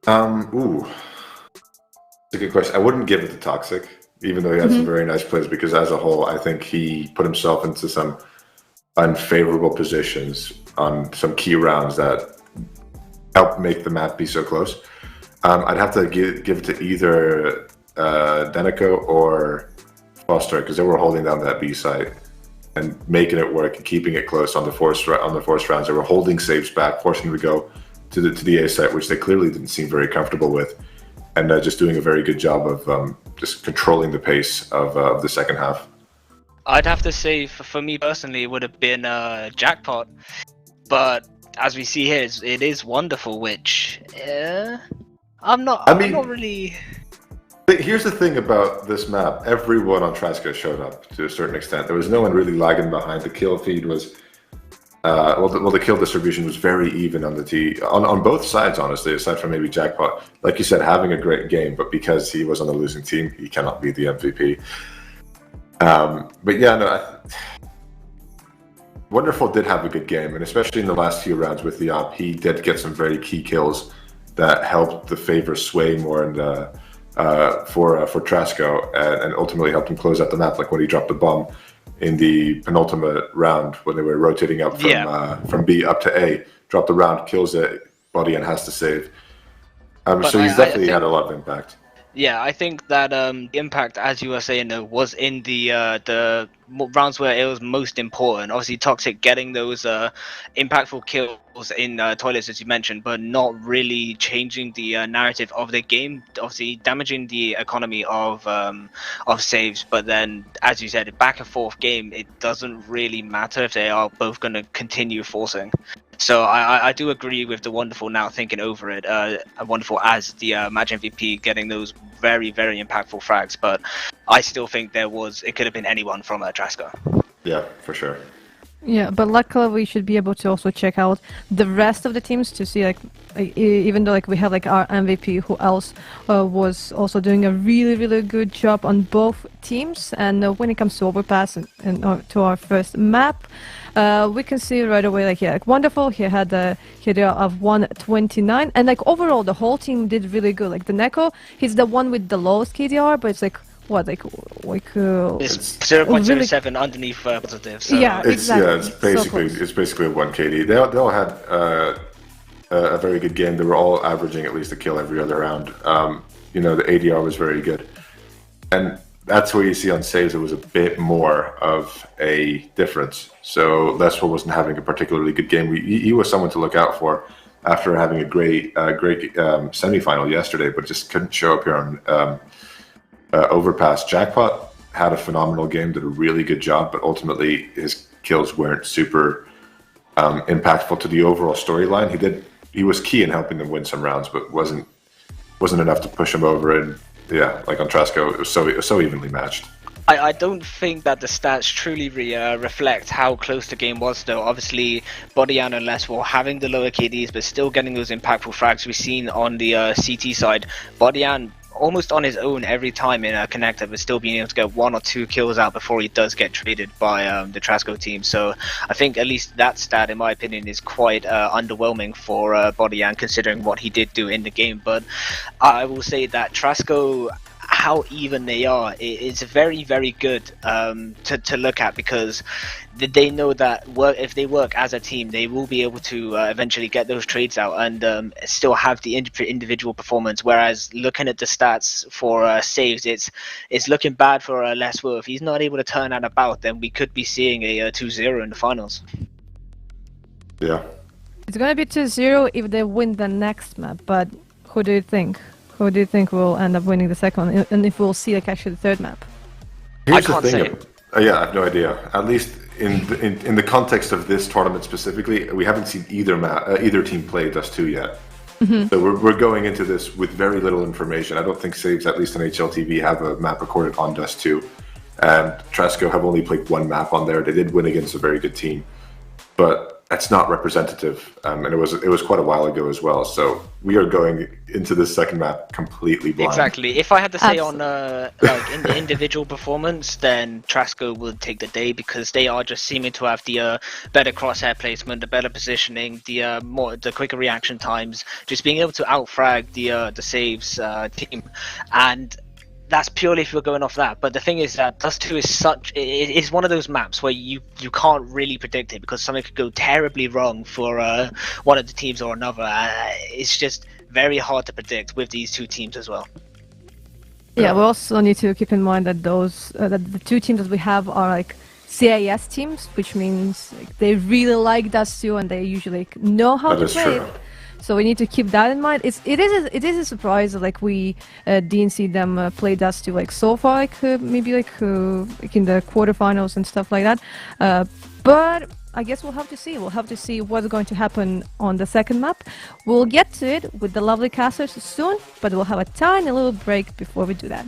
It's a good question. I wouldn't give it to Toxic, even though he had some very nice plays, because as a whole, I think he put himself into some unfavorable positions on some key rounds that helped make the map be so close. I'd have to give it to either Denico or Foster, because they were holding down that B site and making it work and keeping it close on the forced rounds. They were holding Saves back, forcing them to go to the A site, which they clearly didn't seem very comfortable with, and just doing a very good job of just controlling the pace of the second half. I'd have to say, for me personally, it would have been Jackpot, but as we see here, it is Wonderful, which I'm not really. Here's the thing about this map. Everyone on Trasco showed up to a certain extent. There was no one really lagging behind. The kill feed was, the kill distribution was very even on the on both sides, honestly, aside from maybe Jackpot. Like you said, having a great game, but because he was on the losing team, he cannot be the MVP. But yeah, no, Wonderful did have a good game, and especially in the last few rounds with the op, he did get some very key kills that helped the favor sway more and for Trasco, and ultimately helped him close out the map, like when he dropped the bomb in the penultimate round when they were rotating up from B up to A, dropped the round, kills it, body, and has to save. So he's definitely had a lot of impact. Yeah, I think that the impact, as you were saying, though, was in the rounds where it was most important. Obviously, Toxic getting those impactful kills in toilets, as you mentioned, but not really changing the narrative of the game. Obviously, damaging the economy of saves. But then, as you said, back and forth game, it doesn't really matter if they are both going to continue forcing. So I do agree with the Wonderful now thinking over it. Wonderful as the match MVP getting those very impactful frags, but I still think it could have been anyone from Trasco. Yeah, for sure. Yeah, but luckily we should be able to also check out the rest of the teams to see even though we have our MVP who else was also doing a really good job on both teams. And when it comes to overpass and to our first map, we can see right away Wonderful, he had a KDR of 129, and overall the whole team did really good. The Neko, he's the one with the lowest KDR, but it's it's 0.07 really underneath positive. So. Yeah, exactly. It's basically a 1 KD. They all had a very good game. They were all averaging at least a kill every other round. The ADR was very good, and that's where you see on saves it was a bit more of a difference. So Leswell wasn't having a particularly good game. He was someone to look out for after having a great semifinal yesterday, but just couldn't show up here on Overpass. Jackpot had a phenomenal game, did a really good job, but ultimately his kills weren't super impactful to the overall storyline. He was key in helping them win some rounds, but wasn't enough to push him over. And yeah, on Trasco, it was so evenly matched. I don't think that the stats truly reflect how close the game was, though. Obviously, Bodyan and Leswell having the lower KDs, but still getting those impactful frags we've seen on the CT side. Bodyan almost on his own every time in a connector, but still being able to get 1 or 2 kills out before he does get traded by the Trasco team. So I think at least that stat, in my opinion, is quite underwhelming for Bodyan, considering what he did do in the game. But I will say that Trasco, how even they are, it's very good to look at, because they know that if they work as a team, they will be able to eventually get those trades out and still have the individual performance. Whereas looking at the stats for saves, it's looking bad for Leswell. If he's not able to turn that about, then we could be seeing a 2-0 in the finals. Yeah, it's gonna be 2-0 if they win the next map. But who do you think? Who do you think will end up winning the second one, and if we'll see actually the third map? Here's the thing. Yeah, I have no idea. At least in the context of this tournament specifically, we haven't seen either team play Dust 2 yet. Mm-hmm. So we're going into this with very little information. I don't think Saves, at least on HLTV, have a map recorded on Dust 2. And Trasco have only played 1 map on there. They did win against a very good team, but that's not representative, and it was quite a while ago as well. So we are going into this second map completely blind. Exactly. If I had to say on in the individual performance, then Trasco would take the day, because they are just seeming to have the better crosshair placement, the better positioning, the quicker reaction times, just being able to outfrag the saves team. And that's purely if you're going off that. But the thing is that Dust 2 is one of those maps where you can't really predict it, because something could go terribly wrong for one of the teams or another. It's just very hard to predict with these two teams as well. Yeah, we also need to keep in mind that that the two teams that we have are CIS teams, which means they really like Dust 2 and they usually know how to play it. So we need to keep that in mind. It is a surprise that we didn't see them play Dust 2 so far, maybe in the quarterfinals and stuff like that. But I guess we'll have to see. We'll have to see what's going to happen on the second map. We'll get to it with the lovely casters soon, but we'll have a tiny little break before we do that.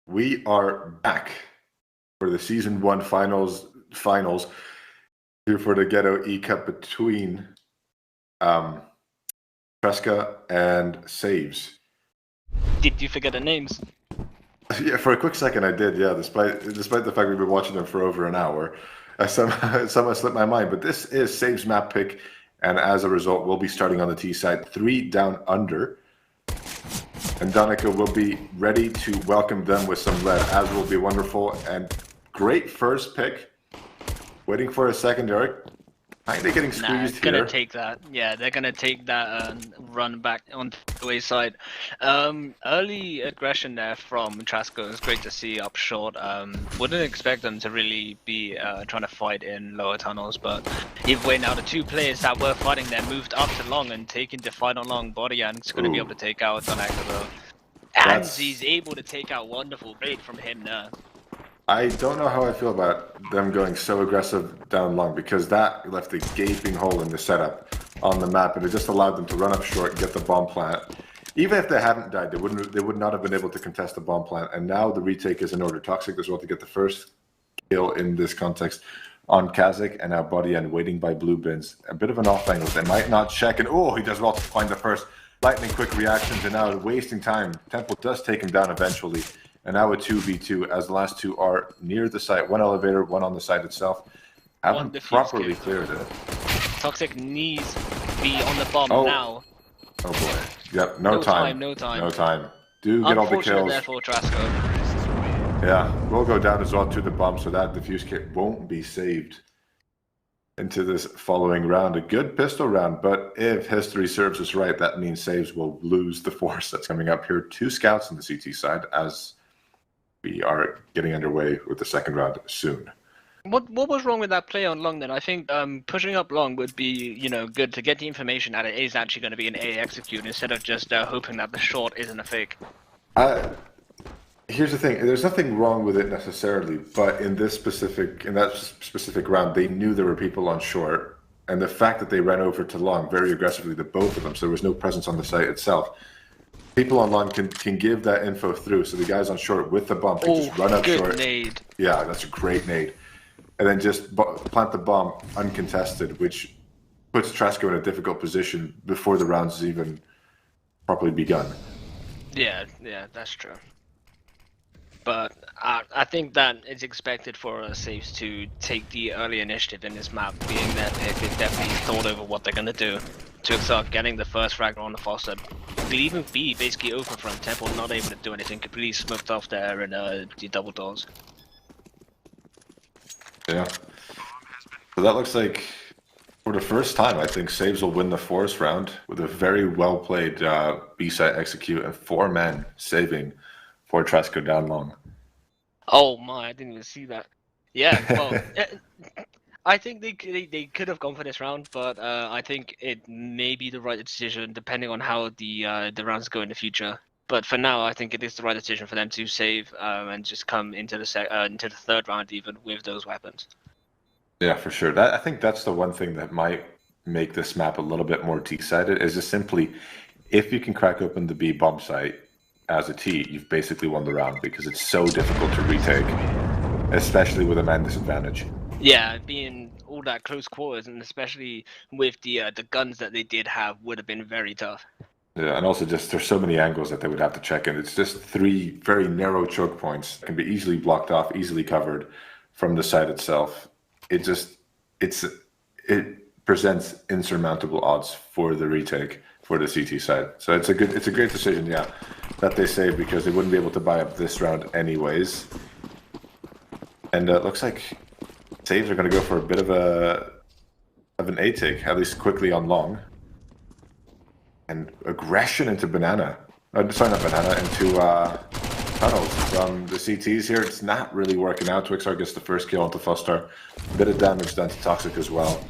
We are back for the Season 1 finals here for the Ghetto E Cup between Tresca and Saves. Did you forget the names? Yeah, for a quick second I did, yeah, despite the fact we've been watching them for over an hour. Somehow slipped my mind, but this is Saves map pick, and as a result, we'll be starting on the T side, 3 down under. And Donica will be ready to welcome them with some lead, as will be wonderful. And great first pick. Waiting for a secondary. Kinda getting squeezed here. Gonna take that. Yeah, they're gonna take that run back on the way side. Early aggression there from Trasco is great to see up short. Wouldn't expect them to really be trying to fight in lower tunnels, but either way now the 2 players that were fighting there moved up to long and taking the fight on long. Body and it's gonna be able to take out Donaco though. And he's able to take out wonderful bait from him there. I don't know how I feel about them going so aggressive down long, because that left a gaping hole in the setup on the map, and it just allowed them to run up short and get the bomb plant. Even if they hadn't died, they would not have been able to contest the bomb plant. And now the retake is in order. Toxic as well to get the first kill in this context on Kazakh, and now Body End waiting by blue bins. A bit of an off angle. They might not check, and oh, he does well to find the first lightning quick reactions, and now wasting time. Temple does take him down eventually. And now a 2v2 as the last 2 are near the site. 1 elevator, 1 on the site itself. Haven't properly cleared it. Toxic needs to be on the bomb now. Oh boy. Yep, no time. No time. Do get all the kills. There for Trasco. Yeah, we'll go down as well to the bomb, so that defuse kit won't be saved into this following round. A good pistol round, but if history serves us right, that means Saves will lose the force that's coming up here. 2 scouts on the CT side as we are getting underway with the second round soon. What was wrong with that play on long then? I think pushing up long would be, good to get the information that it is actually going to be an A execute instead of just hoping that the short isn't a fake. Here's the thing, there's nothing wrong with it necessarily, but in that specific round, they knew there were people on short, and the fact that they ran over to long very aggressively, the both of them, so there was no presence on the site itself. People on long can give that info through, so the guys on short with the bomb can just run up short. Nade. Yeah, that's a great nade. And then just plant the bomb uncontested, which puts Trasco in a difficult position before the round's even properly begun. Yeah, that's true. But I think that it's expected for Saves to take the early initiative in this map, being their pick. They've definitely thought over what they're going to do to start getting the first frag on the foster. Leaving B basically open from Temple, not able to do anything, completely smoked off there in the double doors. Yeah. So that looks like, for the first time, I think Saves will win the forest round with a very well played B-side execute and 4 men saving for Trasco down long. Oh my, I didn't even see that. Yeah, well, I think they could have gone for this round, but I think it may be the right decision depending on how the rounds go in the future. But for now, I think it is the right decision for them to save and just come into the third round even with those weapons. Yeah, for sure. I think that's the one thing that might make this map a little bit more T-sided, is just simply, if you can crack open the B bomb site as a T, you've basically won the round, because it's so difficult to retake, especially with a man disadvantage. Yeah, being all that close quarters, and especially with the guns that they did have, would have been very tough. Yeah, and also just there's so many angles that they would have to check in. It's just 3 very narrow choke points that can be easily blocked off, easily covered from the site itself. It presents insurmountable odds for the retake for the CT side. So it's a great decision, yeah, that they saved, because they wouldn't be able to buy up this round anyways. And it looks like saves are going to go for a bit of an A take, at least quickly on long. And aggression into banana. Sorry, not banana, into tunnels from the CTs here. It's not really working out. Twixar gets the first kill onto Fostar. A bit of damage done to Toxic as well.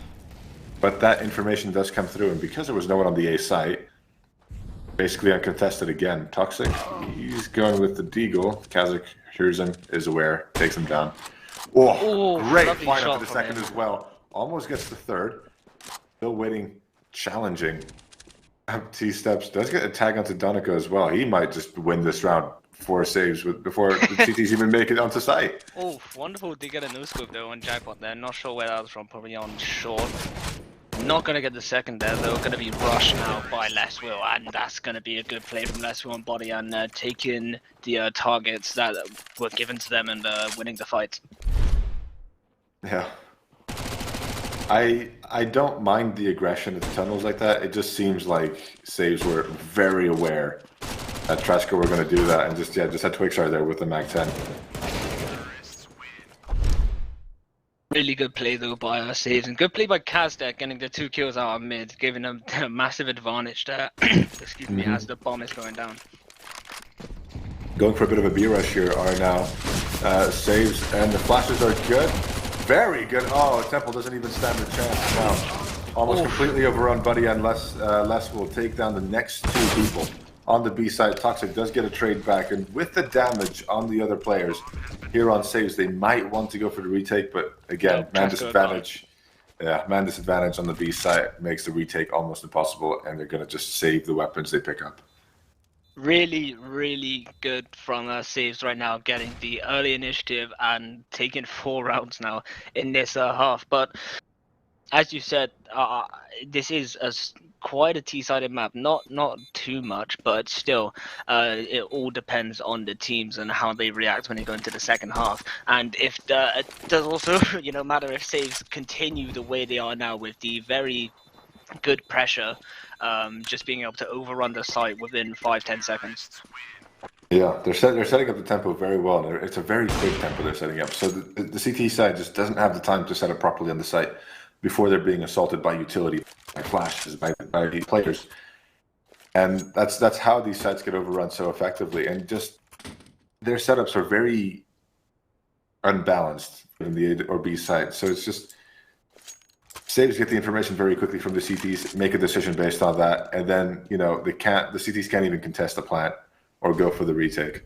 But that information does come through, and because there was no one on the A site, basically uncontested again. Toxic, he's going with the Deagle. Kazakh hears him, is aware, takes him down. Oh, great fight up to the second as well. Almost gets the third. Still waiting, challenging. T-Steps does get a tag onto Donica as well. He might just win this round. 4 saves before the CTs even make it onto site. Oh, wonderful to get a no-scope though on Jackpot there. Not sure where that was from, probably on short. Not going to get the second there though, going to be rushed now by Leswill, and that's going to be a good play from Leswill on body and taking the targets that were given to them and winning the fight. Yeah. I don't mind the aggression of the tunnels like that. It just seems like saves were very aware that Trashka were going to do that, and just had Twixar there with the Mag 10. Really good play though by saves, and good play by Kaz there, getting the 2 kills out of mid, giving them a massive advantage there. Excuse me, as the bomb is going down. Going for a bit of a B rush here are now saves, and the flashes are good. Very good. Oh, Temple doesn't even stand a chance now. Almost completely overrun Buddy, and Les will take down the next 2 people. On the B side, Toxic does get a trade back, and with the damage on the other players here on saves, they might want to go for the retake, but again, man disadvantage. Yeah, man disadvantage on the B side makes the retake almost impossible, and they're going to just save the weapons they pick up. Really, really good from saves right now, getting the early initiative and taking 4 rounds now in this half. But as you said, this is quite a T-sided map. Not too much, but still, it all depends on the teams and how they react when they go into the second half. And if it does also, matter if saves continue the way they are now with the very good pressure, just being able to overrun the site within 5-10 seconds. Yeah, they're setting up the tempo very well. It's a very quick tempo they're setting up. So the CT side just doesn't have the time to set up properly on the site before they're being assaulted by utility, by flashes, by players. And that's how these sites get overrun so effectively. And just their setups are very unbalanced in the A or B side. So it's just saves get the information very quickly from the CTs, make a decision based on that, and then the CTs can't even contest the plant or go for the retake.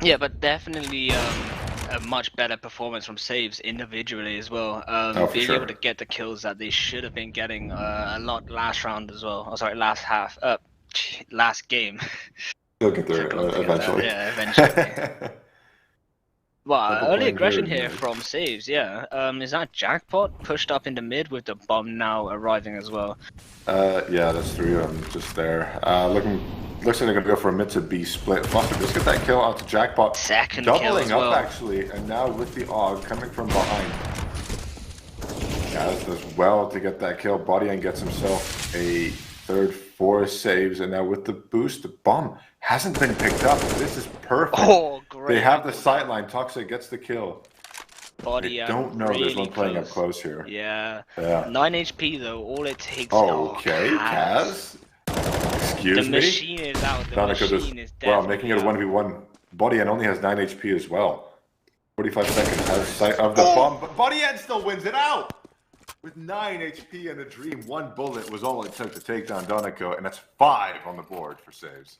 Yeah, but definitely a much better performance from saves individually as well. Being able to get the kills that they should have been getting a lot last round as well. Oh, sorry, last half. Last game. They'll get there eventually. Yeah, eventually. Well, early aggression here from saves, yeah. Is that Jackpot pushed up into mid with the bomb now arriving as well? Yeah, that's 3 of them just there. Looks like they're gonna go for a mid to B split. Foster just get that kill out to Jackpot. Second doubling kill as well. up actually, and now with the AUG coming from behind. Yeah, does well to get that kill. Bodyan gets himself a third, 4 saves, and now with the boost, the bomb hasn't been picked up. This is perfect. Oh, great. They have the sightline. Toxic gets the kill. Body I don't know really there's one playing up close. close here. Yeah. Yeah. 9 HP though, all it takes. Okay, Kaz. Excuse me. The machine is out. The machine is dead. Wow, making it a 1v1. Bodyan only has 9 HP as well. 45 seconds has sight of the bomb, but Bodyan still wins it out! With 9 HP and a dream, 1 bullet was all it took to take down Donico, and that's 5 on the board for saves.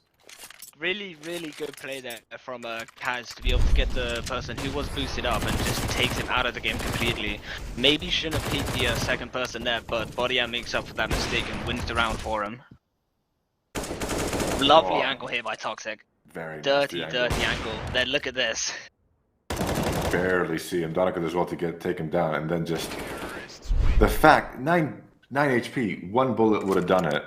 Really, really good play there from Kaz to be able to get the person who was boosted up and just takes him out of the game completely. Maybe shouldn't have picked the second person there, but Bodyan makes up for that mistake and wins the round for him. Lovely angle here by Toxic. Very dirty angle. Then look at this. Barely see him. Donica does well to take him down, and then just the fact 9 HP, 1 bullet would have done it.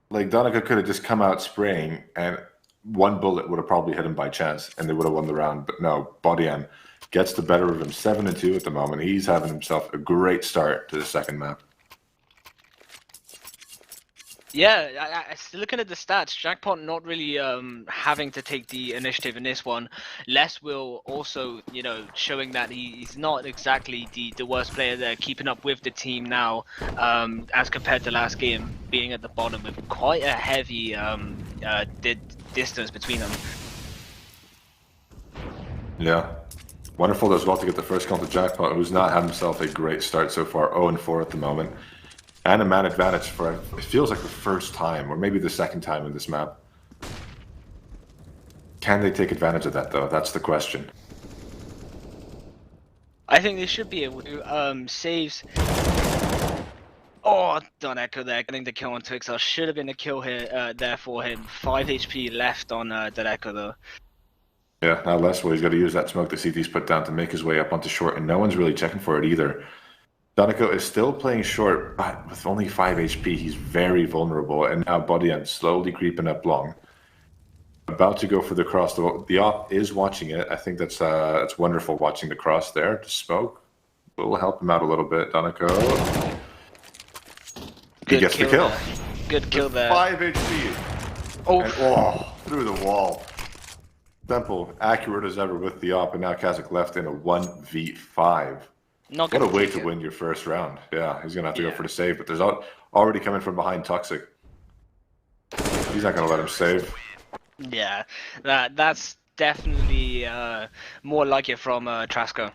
Like Donica could have just come out spraying, and 1 bullet would have probably hit him by chance, and they would have won the round. But no, Bodyan gets the better of him. 7-2 at the moment. He's having himself a great start to the second map. Yeah, looking at the stats, Jackpot not really having to take the initiative in this one. Les will also, showing that he's not exactly the worst player there, keeping up with the team now, as compared to last game, being at the bottom with quite a heavy distance between them. Yeah. Wonderful as well to get the first kill to Jackpot, who's not had himself a great start so far, 0-4 at the moment. And a man advantage for, it feels like the first time, or maybe the second time in this map. Can they take advantage of that, though? That's the question. I think they should be able to. Saves. Oh, don't echo there, getting the kill on Twixel. Should have been a kill here there for him. 5 HP left on Echo though. Yeah, now less well, he's got to use that smoke that CT's put down to make his way up onto short, and no one's really checking for it either. Donico is still playing short, but with only 5 HP, he's very vulnerable, and now Bodyant slowly creeping up long. About to go for the cross. The op is watching it. I think that's wonderful watching the cross there to smoke. Will help him out a little bit, Donico. He gets the kill. Good kill there. 5 HP. Oh. And, through the wall. Simple, accurate as ever with the op, and now Kazakh left in a 1v5. Not what a way to win your first round. Yeah, he's going to have to go for the save, but there's already coming from behind Toxic. He's not going to let him save. Yeah, that's definitely more like it from Trasco.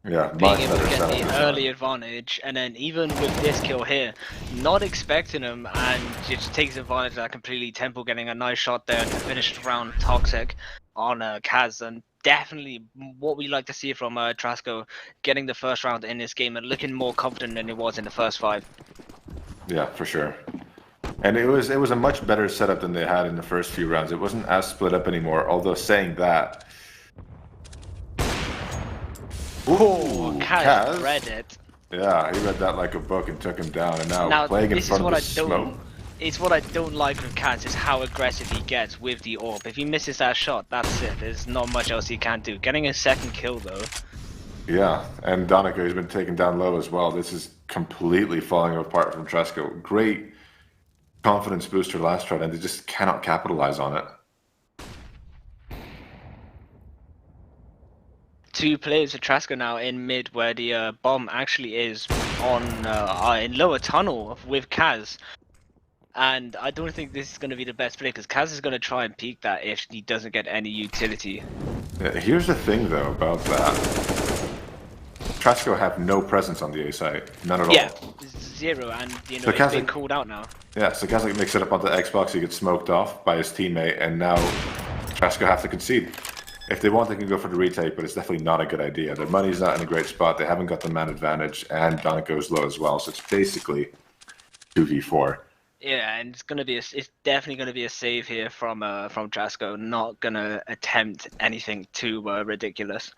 Yeah, being able to get the early advantage, and then even with this kill here, not expecting him, and just takes advantage of that completely. Temple getting a nice shot there to finish the round Toxic on Kaz, and definitely what we like to see from Trasco, getting the first round in this game and looking more confident than it was in the first 5. Yeah, for sure. And it was a much better setup than they had in the first few rounds. It wasn't as split up anymore, although saying that... Ooh, Kaz read it. Yeah, he read that like a book and took him down, and now playing in front of the smoke. It's what I don't like with Kaz, is how aggressive he gets with the AWP. If he misses that shot, that's it. There's not much else he can do. Getting a second kill though. Yeah, and Donico has been taken down low as well. This is completely falling apart from Trasco. Great confidence booster last round, and they just cannot capitalize on it. 2 players of Trasco now in mid, where the bomb actually is on in lower tunnel with Kaz. And I don't think this is going to be the best play, because Kaz is going to try and peek that if he doesn't get any utility. Yeah, here's the thing though about that. Trasco have no presence on the A site. None at all. Yeah, 0, and so it's been called out now. Yeah, so Kazakh makes it up onto Xbox, he gets smoked off by his teammate, and now Trasco have to concede. If they want, they can go for the retake, but it's definitely not a good idea. Their money's not in a great spot, they haven't got the man advantage, and Donico's low as well, so it's basically 2v4. Yeah, and it's definitely gonna be a save here from Trasco. Not gonna attempt anything too ridiculous.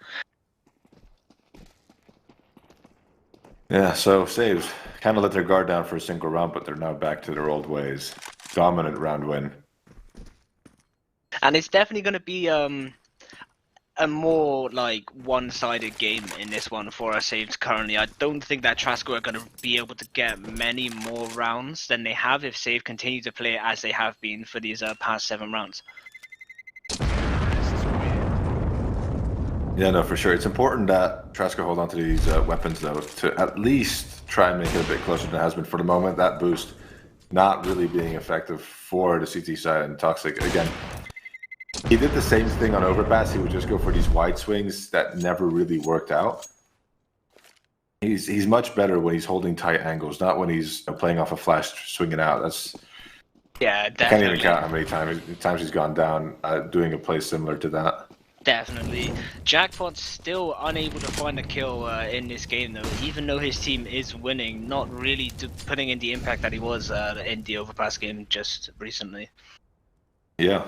Yeah, so saves. Kind of let their guard down for a single round, but they're now back to their old ways. Dominant round win. And it's definitely going to be a more like one-sided game in this one for our saves currently. I don't think that Trasco are going to be able to get many more rounds than they have if Save continue to play as they have been for these past 7 rounds. Yeah, no, for sure. It's important that Trasco hold on to these weapons, though, to at least try and make it a bit closer than it has been for the moment. That boost not really being effective for the CT side and Toxic. Again, he did the same thing on Overpass. He would just go for these wide swings that never really worked out. He's much better when he's holding tight angles, not when he's playing off a flash, swinging out. That's yeah, definitely. I can't even count how many times he's gone down doing a play similar to that. Definitely. Jackpot's still unable to find a kill in this game, though, even though his team is winning, not really putting in the impact that he was in the Overpass game just recently. Yeah.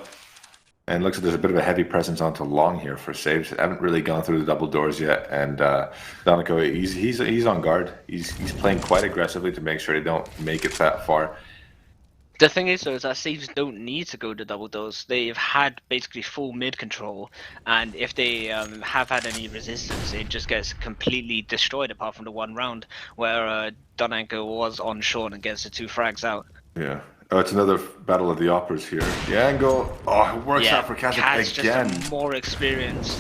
And looks like there's a bit of a heavy presence onto long here for saves. Haven't really gone through the double doors yet. And Donico, he's on guard. He's playing quite aggressively to make sure they don't make it that far. The thing is, though, is that saves don't need to go to double doors. They've had basically full mid control, and if they have had any resistance, it just gets completely destroyed. Apart from the one round where Donenko was on short and gets the 2 frags out. Yeah. Oh, it's another battle of the operas here. The angle. Oh, it works out for Kazakh Kaz again. just more experienced.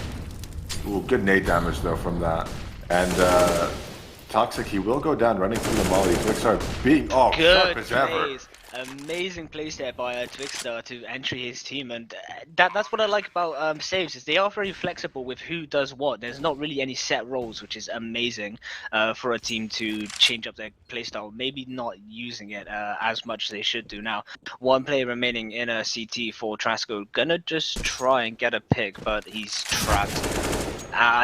Ooh, good nade damage though from that. And Toxic, he will go down running through the molly. Twixar being sharp Good as ever. plays. Amazing plays there by Twixter to entry his team, and that's what I like about saves, is they are very flexible with who does what. There's not really any set roles, which is amazing for a team to change up their playstyle. Maybe not using it as much as they should do now. One player remaining in a CT for Trasco, gonna just try and get a pick, but he's trapped.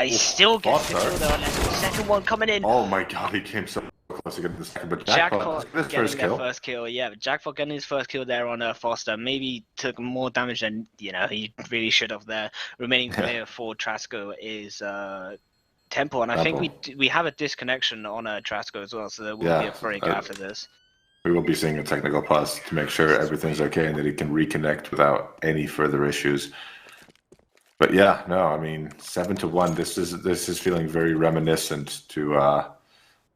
He still gets the kill though. Second one coming in. Oh my god, he came so close to getting the second, but Jackpot his getting their first kill. Yeah, Jackpot getting his first kill there on Foster. Maybe took more damage than he really should have there. Remaining player for Trasco is Temple, and I think we have a disconnection on Trasco as well, so there will be a break after this. We will be seeing a technical pause to make sure everything's okay and that he can reconnect without any further issues. But yeah, no, I mean 7-1. This is feeling very reminiscent to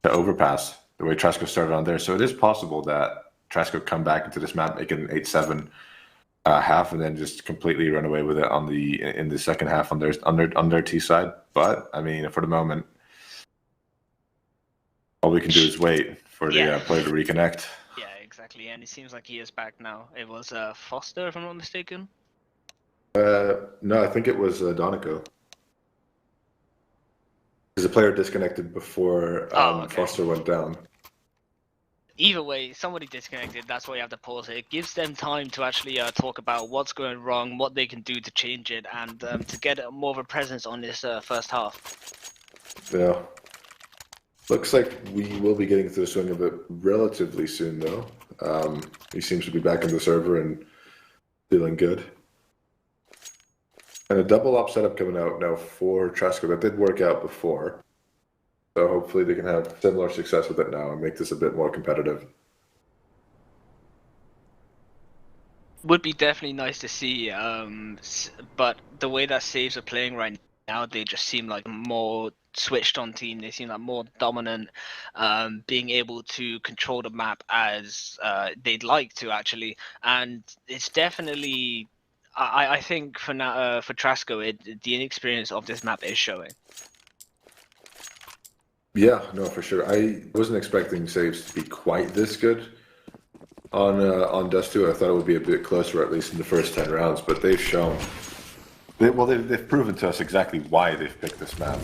Overpass, the way Trasco started on there. So it is possible that Trasco come back into this map, make it an 8-7 half, and then just completely run away with it in the second half on their T side. But I mean, for the moment, all we can do is wait for the player to reconnect. Yeah, exactly. And it seems like he is back now. It was Foster, if I'm not mistaken. No, I think it was Donico. Because the player disconnected before Foster went down. Either way, somebody disconnected. That's why you have to pause it. It gives them time to actually talk about what's going wrong, what they can do to change it, and to get more of a presence on this first half. Yeah. Looks like we will be getting to the swing of it relatively soon, though. He seems to be back in the server and feeling good. And a double op setup coming out now for Trasco. That did work out before. So hopefully they can have similar success with it now and make this a bit more competitive. Would be definitely nice to see, but the way that saves are playing right now, they just seem like more switched on team. They seem like more dominant, being able to control the map as they'd like to actually, and it's definitely. I think for now, for Trasco, the inexperience of this map is showing. Yeah, no, for sure. I wasn't expecting saves to be quite this good on Dust 2. I thought it would be a bit closer, at least in the first 10 rounds, but they've shown. They've proven to us exactly why they've picked this map.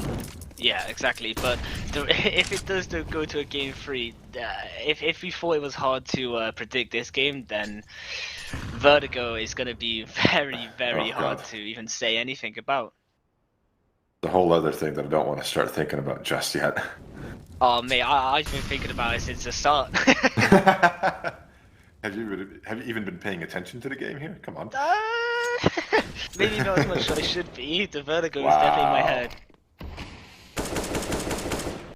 Yeah, exactly. But if it does go to a game 3, if we thought it was hard to predict this game, then Vertigo is going to be very, very hard to even say anything about. The whole other thing that I don't want to start thinking about just yet. Oh, mate, I've been thinking about it since the start. Have you even been paying attention to the game here? Come on. Maybe not as much as I should be. The Vertigo is definitely in my head.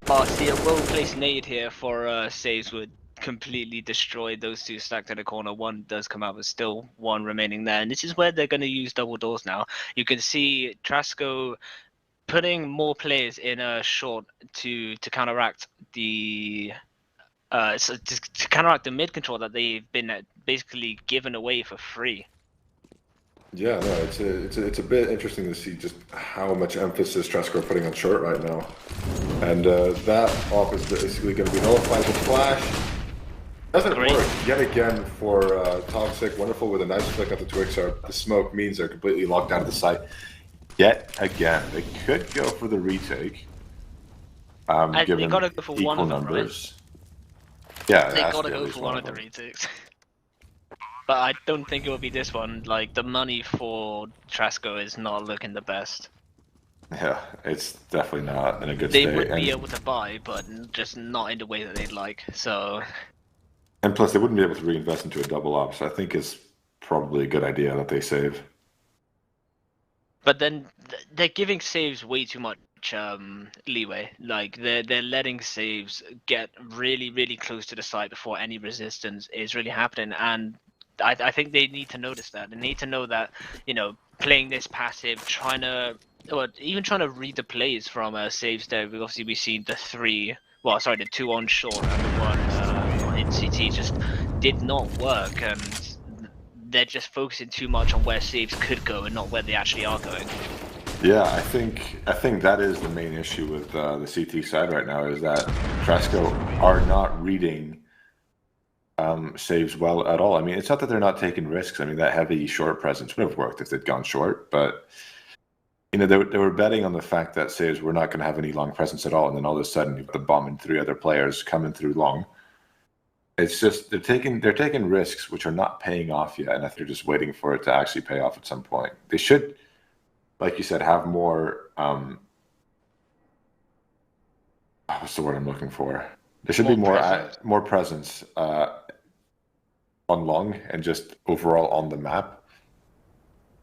Oh, see, a well-placed nade here for saves would completely destroy those two stacked in the corner. One does come out, but still one remaining there. And this is where they're going to use double doors now. You can see Trasco putting more players in a short to counteract the to counteract the mid control that they've been basically given away for free. Yeah, no, it's a bit interesting to see just how much emphasis Trasco are putting on short right now, and that off is basically going to be nullified with flash. Doesn't work yet again for Toxic. Wonderful with a nice flick at the Twixar. The smoke means they're completely locked out of the site. Yet again, they could go for the retake. Given they gotta go for one of them, numbers. Right? Yeah, they gotta go for one of the retakes. But I don't think it will be this one. Like, the money for Trasco is not looking the best. Yeah, it's definitely not in a good state. They would be able to buy, but just not in the way that they'd like. So. And plus, they wouldn't be able to reinvest into a double op. So I think it's probably a good idea that they save. But then they're giving saves way too much leeway. Like they're letting saves get really, really close to the site before any resistance is really happening, and I think they need to notice that. They need to know that, playing this passive, even trying to read the plays from saves there. Obviously, we've seen the two on short and the one in CT just did not work, and they're just focusing too much on where saves could go and not where they actually are going. Yeah, I think that is the main issue with the CT side right now, is that Trasco are not reading saves well at all. I mean, it's not that they're not taking risks. I mean, that heavy short presence would have worked if they'd gone short, but they were betting on the fact that saves were not going to have any long presence at all, and then all of a sudden you've got the bomb and 3 other players coming through long. It's just they're taking risks which are not paying off yet, and I think they're just waiting for it to actually pay off at some point. They should, like you said, have more. What's the word I'm looking for? There should be more presence on long and just overall on the map.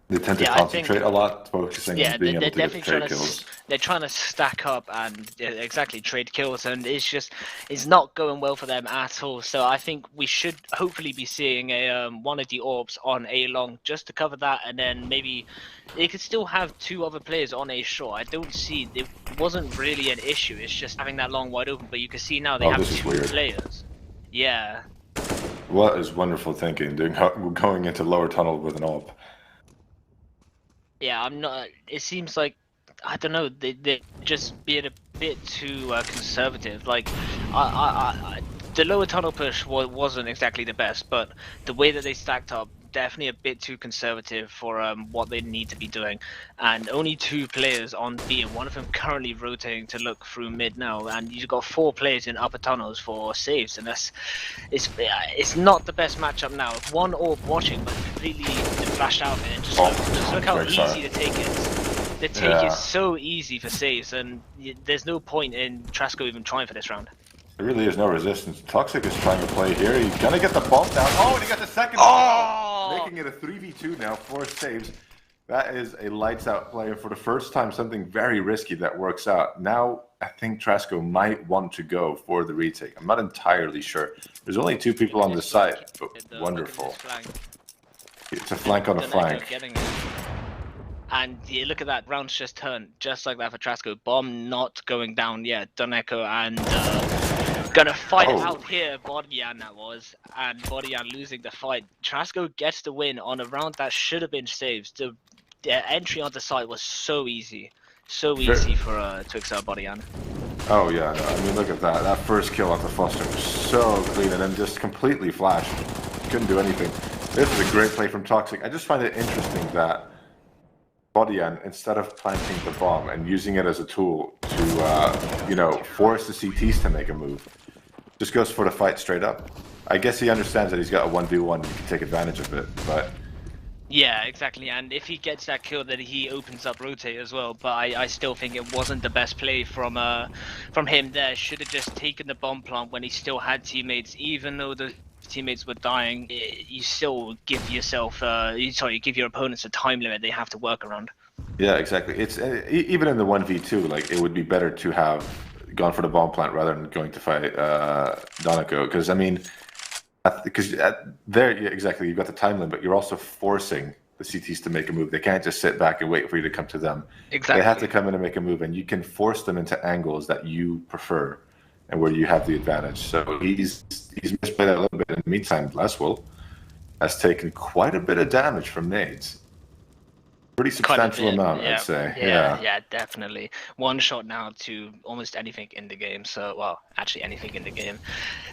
They tend to concentrate a lot, focusing on being able to get trade kills. They're trying to stack up and exactly trade kills, and it's not going well for them at all. So I think we should hopefully be seeing one of the orbs on A long just to cover that, and then maybe they could still have 2 other players on A short. I don't see it wasn't really an issue. It's just having that long wide open, but you can see now they have 2 players. Yeah. What is wonderful thinking? Going into lower tunnel with an orb. Yeah, I'm not. It seems like, I don't know, they're just being a bit too conservative. Like, the lower tunnel push wasn't exactly the best, but the way that they stacked up, definitely a bit too conservative for what they need to be doing. And only 2 players on B, and one of them currently rotating to look through mid now. And you've got 4 players in upper tunnels for saves, and it's not the best matchup now. 1 orb watching, but completely flashed out of it. And just look how easy the take is. The take is so easy for saves, and there's no point in Trasco even trying for this round. There really is no resistance. Toxic is trying to play here. He's gonna get the bump down. Oh, and he got the second. Making it a 3v2 now, 4 saves. That is a lights out play, and for the first time, something very risky that works out. Now, I think Trasco might want to go for the retake. I'm not entirely sure. There's only 2 people on the side, but wonderful. It's a flank on a flank. And yeah, look at that, round's just turned, just like that for Trasco. Bomb not going down yet. Doneko and gonna fight it out here, Bodyan that was, and Bodyan losing the fight. Trasco gets the win on a round that should have been saved. The entry onto site was so easy for to excel Bodyan. Oh yeah, no, I mean look at that. That first kill off the Foster was so clean, and then just completely flashed. Couldn't do anything. This is a great play from Toxic. I just find it interesting that Bodyan, instead of planting the bomb and using it as a tool to, force the CTs to make a move, just goes for the fight straight up. I guess he understands that he's got a 1v1 and he can take advantage of it, but... Yeah, exactly, and if he gets that kill, then he opens up rotate as well, but I still think it wasn't the best play from him there. Should have just taken the bomb plant when he still had teammates, even though the teammates were dying. You still give yourself, give your opponents a time limit they have to work around. Yeah, exactly. It's even in the 1v2, like, it would be better to have gone for the bomb plant rather than going to fight Donako, because I mean, exactly, you've got the time limit, but you're also forcing the CTs to make a move. They can't just sit back and wait for you to come to them. Exactly. They have to come in and make a move, and you can force them into angles that you prefer and where you have the advantage. So he's misplayed that a little bit. In the meantime, Blesswell has taken quite a bit of damage from nades. Pretty substantial amount, I'd say. Yeah, definitely. 1 shot now to almost anything in the game. So, well, actually anything in the game.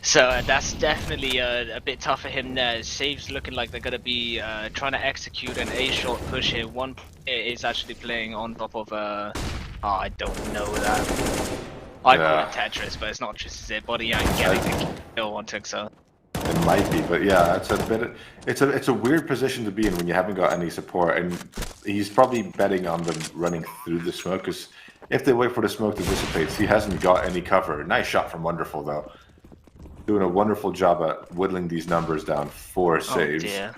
So that's definitely a bit tough for him there. Saves looking like they're going to be trying to execute an A-short push here. One player is actually playing on top of I don't know that. I call it Tetris, but it's not just is it Body and getting the kill on Tuxo. It might be, but yeah, it's a weird position to be in when you haven't got any support, and he's probably betting on them running through the smoke, because if they wait for the smoke to dissipate, he hasn't got any cover. Nice shot from Wonderful though, doing a wonderful job at whittling these numbers down. 4 saves. Dear.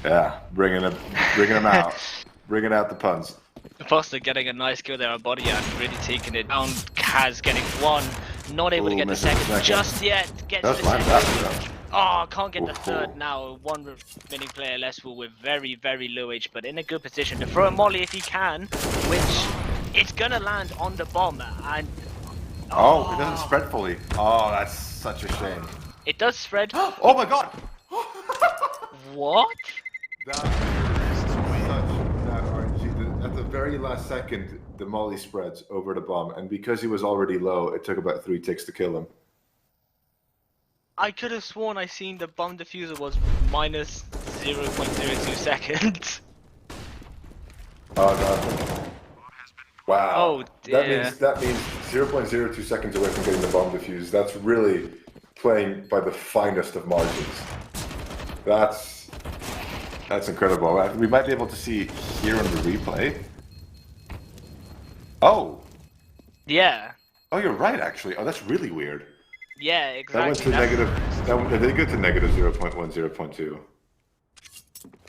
Yeah, bringing them out, bringing out the puns. Foster getting a nice kill there on Body and really taking it down. Kaz getting 1, not able to get the second just yet. Gets the second. Oh, can't get the third now. One remaining player, Leswell, with very, very low H, but in a good position to throw a molly if he can, which it's gonna land on the bomb. And oh, it doesn't spread fully. Oh, that's such a shame. It does spread. Oh my god! What? That is such that RNG. At the very last second, the molly spreads over the bomb, and because he was already low, it took about 3 ticks to kill him. I could have sworn I seen the bomb diffuser was minus 0.02 seconds. Oh god. Wow. Oh dear. That means 0.02 seconds away from getting the bomb defused. That's really playing by the finest of margins. That's incredible. We might be able to see here on the replay. Oh. Yeah. Oh, you're right. Actually. Oh, that's really weird. Yeah, exactly. That went to negative. They go to negative 0.1, 0.2.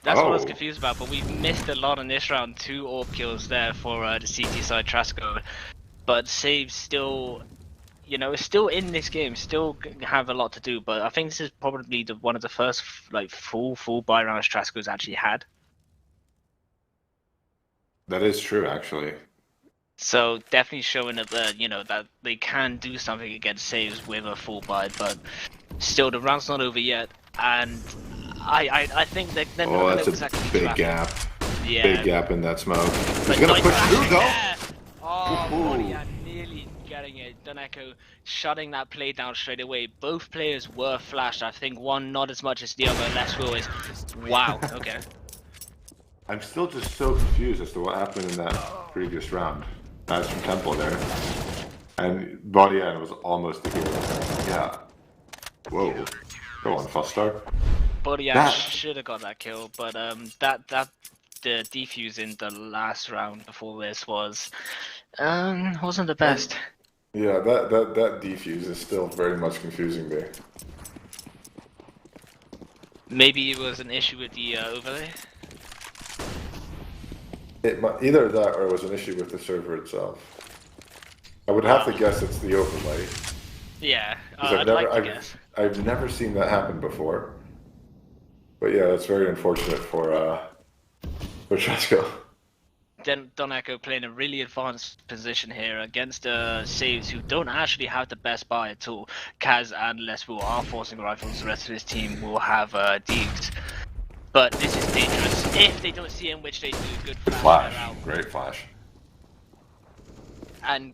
That's what I was confused about, but we've missed a lot on this round. 2 AWP kills there for the CT side Trasco, but saves still, you know, is still in this game, still have a lot to do. But I think this is probably one of the first like full buy rounds Trasco's actually had. That is true, actually. So definitely showing that you know that they can do something against saves with a full buy, but still the round's not over yet, and I think that they're not going to exactly big gap. Yeah. Big gap in that smoke. He's gonna push through though. Oh, Bodia nearly getting it. Doneko shutting that play down straight away. Both players were flashed. I think one not as much as the other. Leswell is. Wow. Okay. I'm still just so confused as to what happened in that previous round. That's from Temple there. And Bodia was almost the hero. Yeah. Whoa. Go on, Foster. Bodia should have got that kill, but the defuse in the last round before this wasn't the best. Yeah, that defuse is still very much confusing me. Maybe it was an issue with the overlay. Either that or it was an issue with the server itself. I would have to guess it's the overlay. Yeah, I'd like to guess. I've never seen that happen before. But yeah, it's very unfortunate for Trasco. Doneko playing a really advanced position here against saves who don't actually have the best buy at all. Kaz and Leswell are forcing rifles. The rest of his team will have Deeks. But this is dangerous if they don't see him, which they do. Good flash. Great flash. And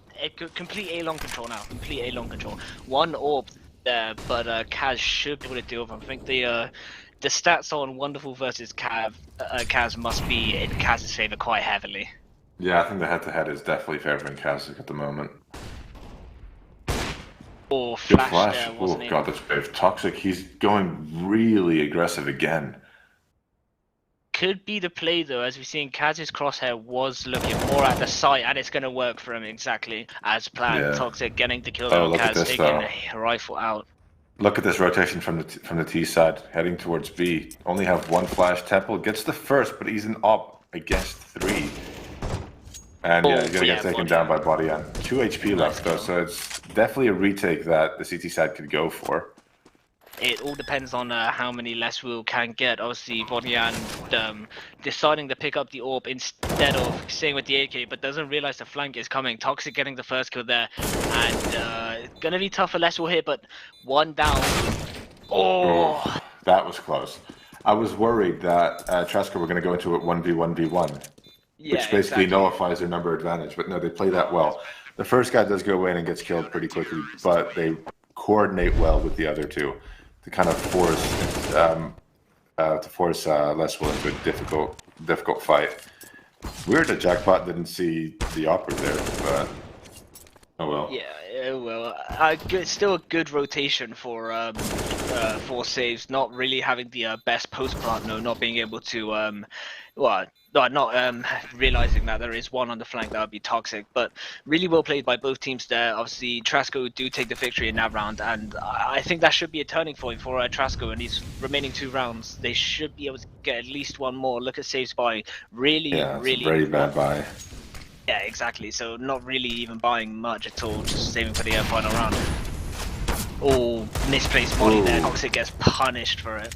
complete A-long control now. Complete A-long control. One AWP there, but Kaz should be able to deal with him. I think the stats on Wonderful versus Kaz must be in Kaz's favor quite heavily. Yeah, I think the head-to-head is definitely favoring Kaz at the moment. Or flash there, wasn't oh god, that's brave. Toxic, he's going really aggressive again. Could be the play though, as we see in Kaz's crosshair was looking more at the site, and it's going to work for him exactly as planned. Yeah. Toxic getting the kill on Kaz, taking a rifle out. Look at this rotation from the T side, heading towards B. Only have one flash. Temple gets the first, but he's an op against 3. And yeah, he's gonna get taken down by Bodia. 2 HP left though, so it's definitely a retake that the CT side could go for. It all depends on how many Leswell can get. Obviously, Bodia deciding to pick up the AWP instead of staying with the AK, but doesn't realize the flank is coming. Toxic getting the first kill there, and gonna be tough for Leswell here, but one down. Oh, that was close. I was worried that Trasco were gonna go into it 1v1v1, which basically nullifies their number advantage. But no, they play that well. The first guy does go in and gets killed pretty quickly, but they coordinate well with the other two to kind of force Leswell into a difficult fight. Weird that Jackpot didn't see the opera there, but oh well. Yeah, well, still a good rotation for saves. Not really having the best post plant, not being able to not realizing that there is one on the flank. That would be Toxic, but really well played by both teams there. Obviously, Trasco do take the victory in that round, and I think that should be a turning point for Trasco in these remaining 2 rounds. They should be able to get at least one more. Look at saves by really very bad buy. Yeah, exactly. So not really even buying much at all, just saving for the final round. Oh, misplaced volley there. Toxic gets punished for it.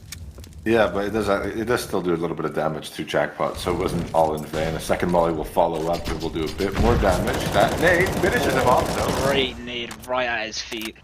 Yeah, but it does still do a little bit of damage to Jackpot, so it wasn't all in vain. A second molly will follow up and will do a bit more damage. That nade finishes him off, though. Great nade right at his feet.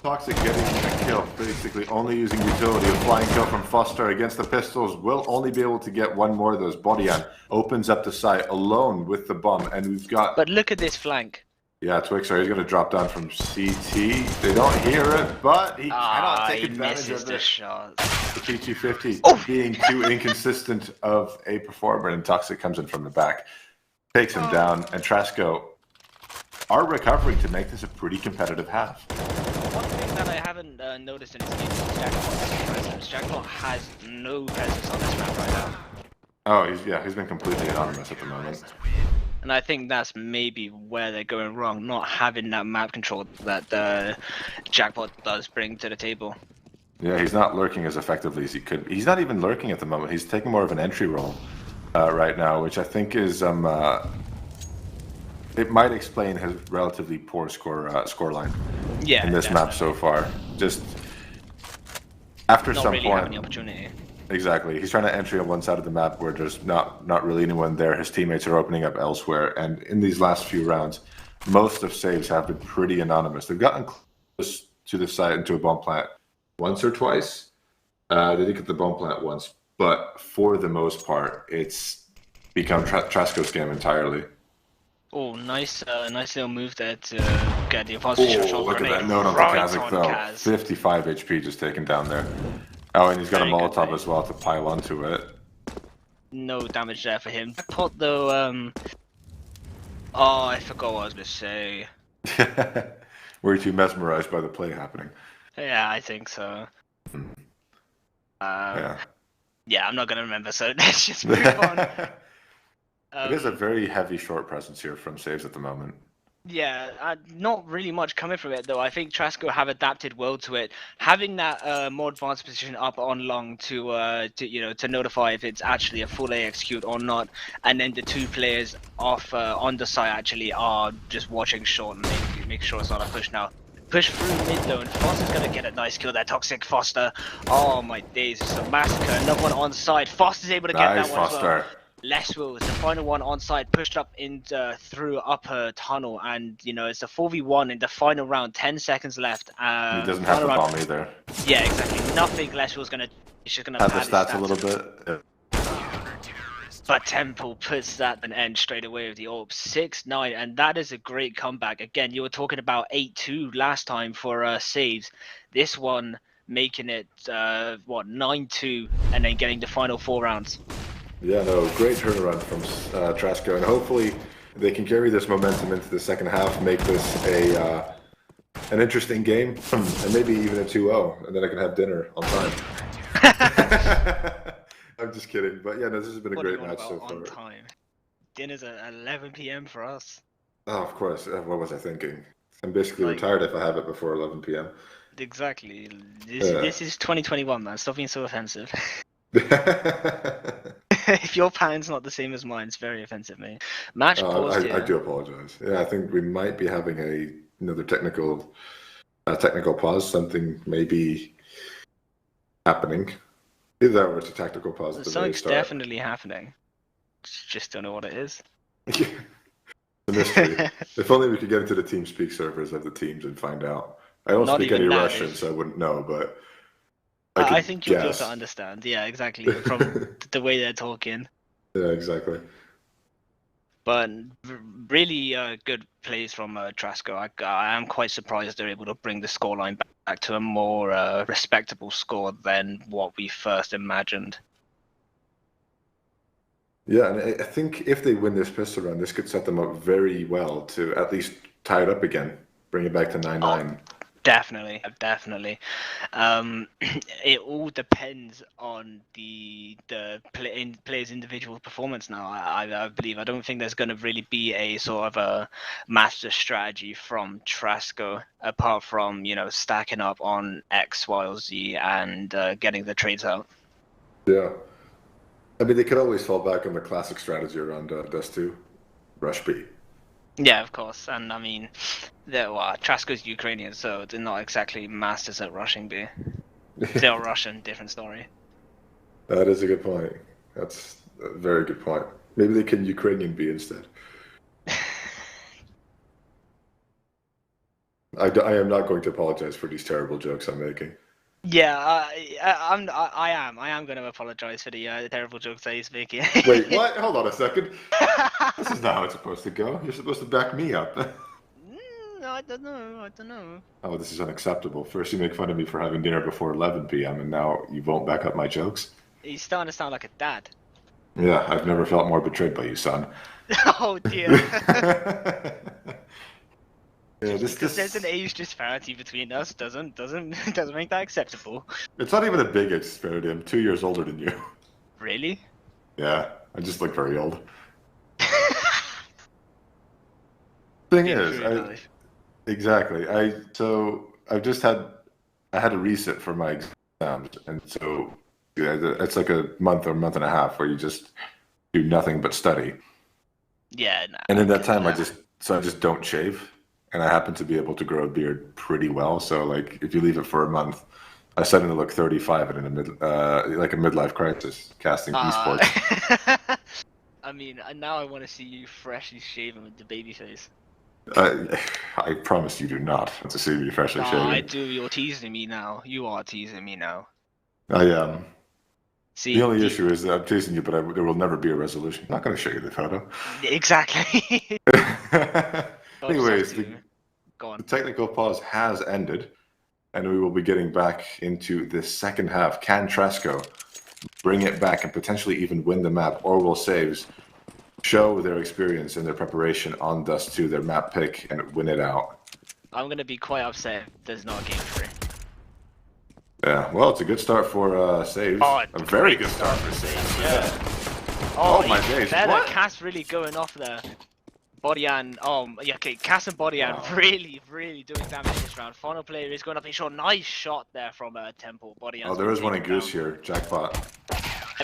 Toxic getting a kill, basically only using utility. A flying kill from Foster against the pistols will only be able to get one more of those. Bodyan opens up the site alone with the bomb, and we've got... But look at this flank. Yeah, Twixer, he's going to drop down from CT. They don't hear it, but he cannot take advantage of the shot. The PT50 being too inconsistent of a performer, and Toxic comes in from the back, takes him down, and Trasco are recovering to make this a pretty competitive half. One thing that I haven't noticed in his game is Jackpot's presence. Jackpot has no presence on this map right now. Oh, he's been completely anonymous at the moment. And I think that's maybe where they're going wrong, not having that map control that Jackpot does bring to the table. Yeah, he's not lurking as effectively as he could. He's not even lurking at the moment. He's taking more of an entry role right now, which I think is it might explain his relatively poor scoreline in this map so far. Just after not some really point, having the opportunity. Exactly. He's trying to entry on one side of the map where there's not really anyone there. His teammates are opening up elsewhere. And in these last few rounds, most of saves have been pretty anonymous. They've gotten close to the site and to a bomb plant once or twice. They did get the bomb plant once. But for the most part, it's become Trasco's game entirely. Oh, nice little move there to get the opposition shot. Look at that note on the Kazakh, though. Kaz. 55 HP just taken down there. Oh, and he's got a Molotov as well to pile onto it. No damage there for him. Jackpot, though, oh, I forgot what I was going to say. Were you too mesmerized by the play happening? Yeah, I think so. Yeah, I'm not going to remember, so let's just move on. It is a very heavy short presence here from saves at the moment. Yeah, not really much coming from it though. I think Trasco have adapted well to it. Having that more advanced position up on long to notify if it's actually a full A execute or not, and then the two players off on the side actually are just watching short and make sure it's not a push now. Push through mid though, and Foster's gonna get a nice kill there. Toxic Foster. Oh my days, it's a massacre. Another one on side. Foster's able to get that one as well. Less will. It's the final one on side, pushed up through upper tunnel, and it's a 4v1 in the final round. 10 seconds left. He doesn't have the bomb either. Yeah, exactly. Nothing Less will's gonna. He's just gonna have the stats a little bit. But Temple puts that an end straight away with the AWP 6-9, and that is a great comeback. Again, you were talking about 8-2 last time for saves. This one making it 9-2, and then getting the final 4 rounds. Yeah, no, great turnaround from Trasco, and hopefully they can carry this momentum into the second half, make this an interesting game, and maybe even a 2-0, and then I can have dinner on time. I'm just kidding, but yeah, no, this has been a great match so far. On time? Dinner's at 11 p.m. for us. Oh, of course. What was I thinking? I'm basically retired if I have it before 11 p.m. Exactly. This is 2021, man. Stop being so offensive. If your pattern's not the same as mine, it's very offensive, mate. Match paused here. I do apologize. Yeah, I think we might be having another technical pause. Something may be happening. Either that or it's a tactical pause. Something's definitely happening. Just don't know what it is. The mystery. If only we could get into the TeamSpeak servers of the teams and find out. I don't speak any Russian, so I wouldn't know, but I think you'll be able to understand. Yeah, exactly. From the way they're talking. Yeah, exactly. But really good plays from Trasco. I am quite surprised they're able to bring the scoreline back to a more respectable score than what we first imagined. Yeah, and I think if they win this pistol round, this could set them up very well to at least tie it up again, bring it back to 9-9. Definitely. It all depends on the player's individual performance now. I believe. I don't think there's going to really be a sort of a master strategy from Trasco apart from stacking up on X, Y, or Z and getting the trades out. Yeah, I mean they could always fall back on the classic strategy around Dust 2, Rush B. Yeah, of course. And I mean, Trasko's Ukrainian, so they're not exactly masters at rushing beer. If they are Russian, different story. That is a good point. That's a very good point. Maybe they can Ukrainian be instead. I am not going to apologize for these terrible jokes I'm making. Yeah, I am going to apologize for the terrible jokes I was making. Wait, what? Hold on a second. This is not how it's supposed to go. You're supposed to back me up. I don't know. I don't know. Oh, this is unacceptable. First you make fun of me for having dinner before 11 p.m. and now you won't back up my jokes? He's starting to sound like a dad. Yeah, I've never felt more betrayed by you, son. Oh dear. Yeah, Because there's an age disparity between us doesn't make that acceptable. It's not even a big disparity. I'm 2 years older than you. Really? Yeah, I just look very old. Thing is, exactly. I had a reset for my exams, and so yeah, it's like a month or month and a half where you just do nothing but study. Yeah. Nah, And in that time, I just don't shave, and I happen to be able to grow a beard pretty well. So like, if you leave it for a month, I suddenly look 35 and in like a midlife crisis, casting eSports. I mean, now I want to see you freshly shaven with the baby face. I promise you do not want to see me freshly shaven. I do. You're teasing me now. You are teasing me now. I am. See, the only issue is that I'm teasing you, but there will never be a resolution. I'm not going to show you the photo. Exactly. Anyways, Go on. the technical pause has ended, and we will be getting back into the second half. Can Trasco bring it back and potentially even win the map, or will Saves show their experience and their preparation on Dust 2, their map pick, and win it out? I'm going to be quite upset if there's not a game 3. Yeah, well, it's a good start for Saves. Oh, a very good start for Saves. Yeah. Oh my days, what? Cass really going off there. Bodyan, yeah, okay, Cass and Bodyan really doing damage this round. Final player is going up in short. Nice shot there from Temple. Bodyan. Oh, there is one in Goose here. Jackpot.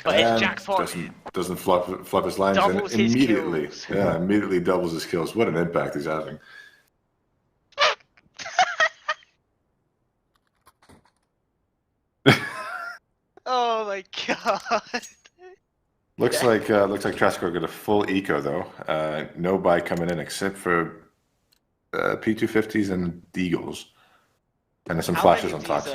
But and it's Jackpot. Doesn't fluff his lines and immediately. Yeah, immediately doubles his kills. What an impact he's having. Oh my god. Looks like Trasco got a full eco though. No buy coming in except for P250s and Deagles, and there's some flashes on Toxic.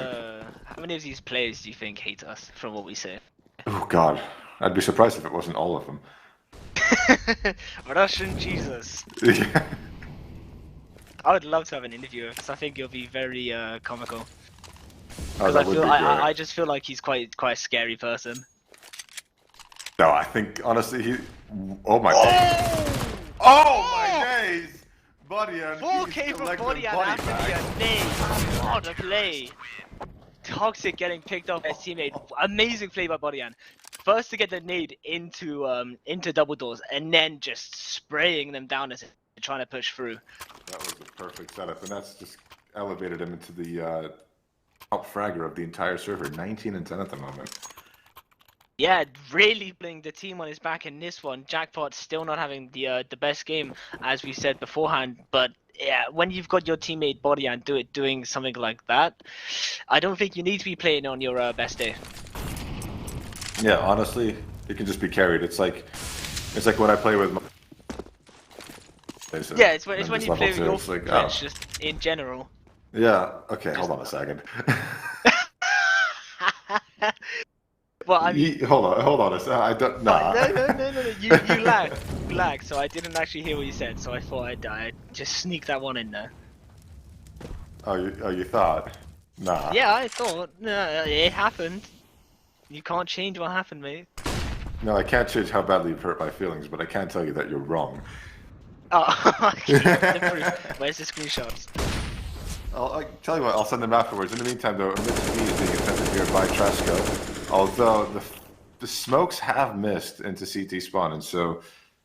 How many of these players do you think hate us from what we say? Oh God, I'd be surprised if it wasn't all of them. Russian Jesus. Yeah. I would love to have an interview because I think you'll be very comical. Oh, Because I just feel like he's quite a scary person. No, I think honestly he. Oh my. Oh my days, Bodyan. 4K from Bodyan after the nade. What a play! Toxic getting picked off by his teammate. Amazing play by Bodyan. First to get the nade into double doors, and then just spraying them down as trying to push through. That was the perfect setup, and that's just elevated him into the top fragger of the entire server. 19 and 10 at the moment. Yeah, really putting the team on his back in this one. Jackpot still not having the best game, as we said beforehand. But yeah, when you've got your teammate Bodyan doing something like that, I don't think you need to be playing on your best day. Yeah, honestly, it can just be carried. It's like when I play with. Yeah, it's when you play with your friends, like, just in general. Yeah. Okay. Hold on a second. Well, I mean, hold on a second. I don't. Nah. No. You lag. So I didn't actually hear what you said. So I thought I'd just sneak that one in there. Oh, you thought? Nah. Yeah, I thought. It happened. You can't change what happened, mate. No, I can't change how badly you've hurt my feelings, but I can tell you that you're wrong. Oh, where's the screenshots? I'll tell you what, I'll send them afterwards. In the meantime, though, Amidst Me is being attempted here by Trasco, although the smokes have missed into CT spawn, and so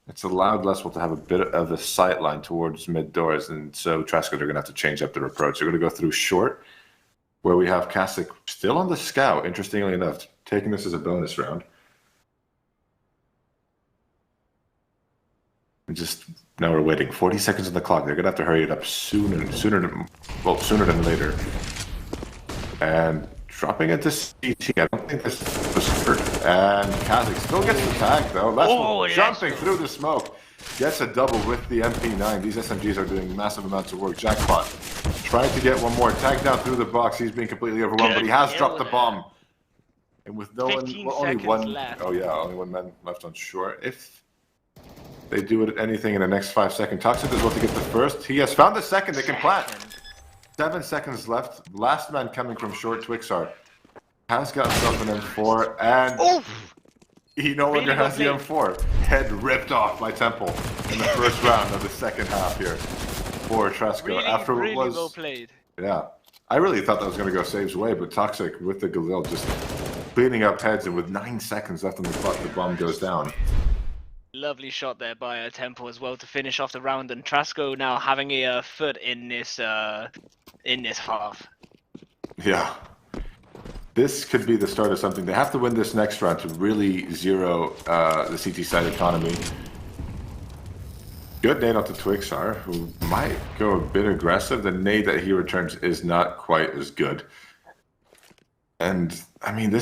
it's allowed Leswell to have a bit of a sight line towards mid doors, and so Trasco, they're going to have to change up their approach. They're going to go through short, where we have Kasich still on the scout, interestingly enough, taking this as a bonus round. And just now we're waiting 40 seconds on the clock. They're gonna have to hurry it up sooner than later. And dropping into CT. I don't think this was hurt. And Kazik still gets the tag though. Leswell jumping through the smoke. Gets a double with the MP9. These SMGs are doing massive amounts of work. Jackpot trying to get one more. Tag down through the box. He's being completely overwhelmed, but he has dropped the bomb. And with no one, well, only one. Left. Oh yeah, only one man left on shore. If they do anything in the next 5 seconds, Toxic is about to get the first. He has found the second. They can plant. 7 seconds left. Last man coming from short. Twixar has got himself an M4, and he no longer has the M4. Head ripped off by Temple in the first round of the second half here for Trasco. After it was, well played. Yeah, I really thought that was going to go Save's way, but Toxic with the Galil just cleaning up heads, and with 9 seconds left on the clock, the bomb goes down. Lovely shot there by Temple as well to finish off the round, and Trasco now having a foot in this half. Yeah. This could be the start of something. They have to win this next round to really zero the CT side economy. Good nade onto Twixar, who might go a bit aggressive. The nade that he returns is not quite as good. And, I mean,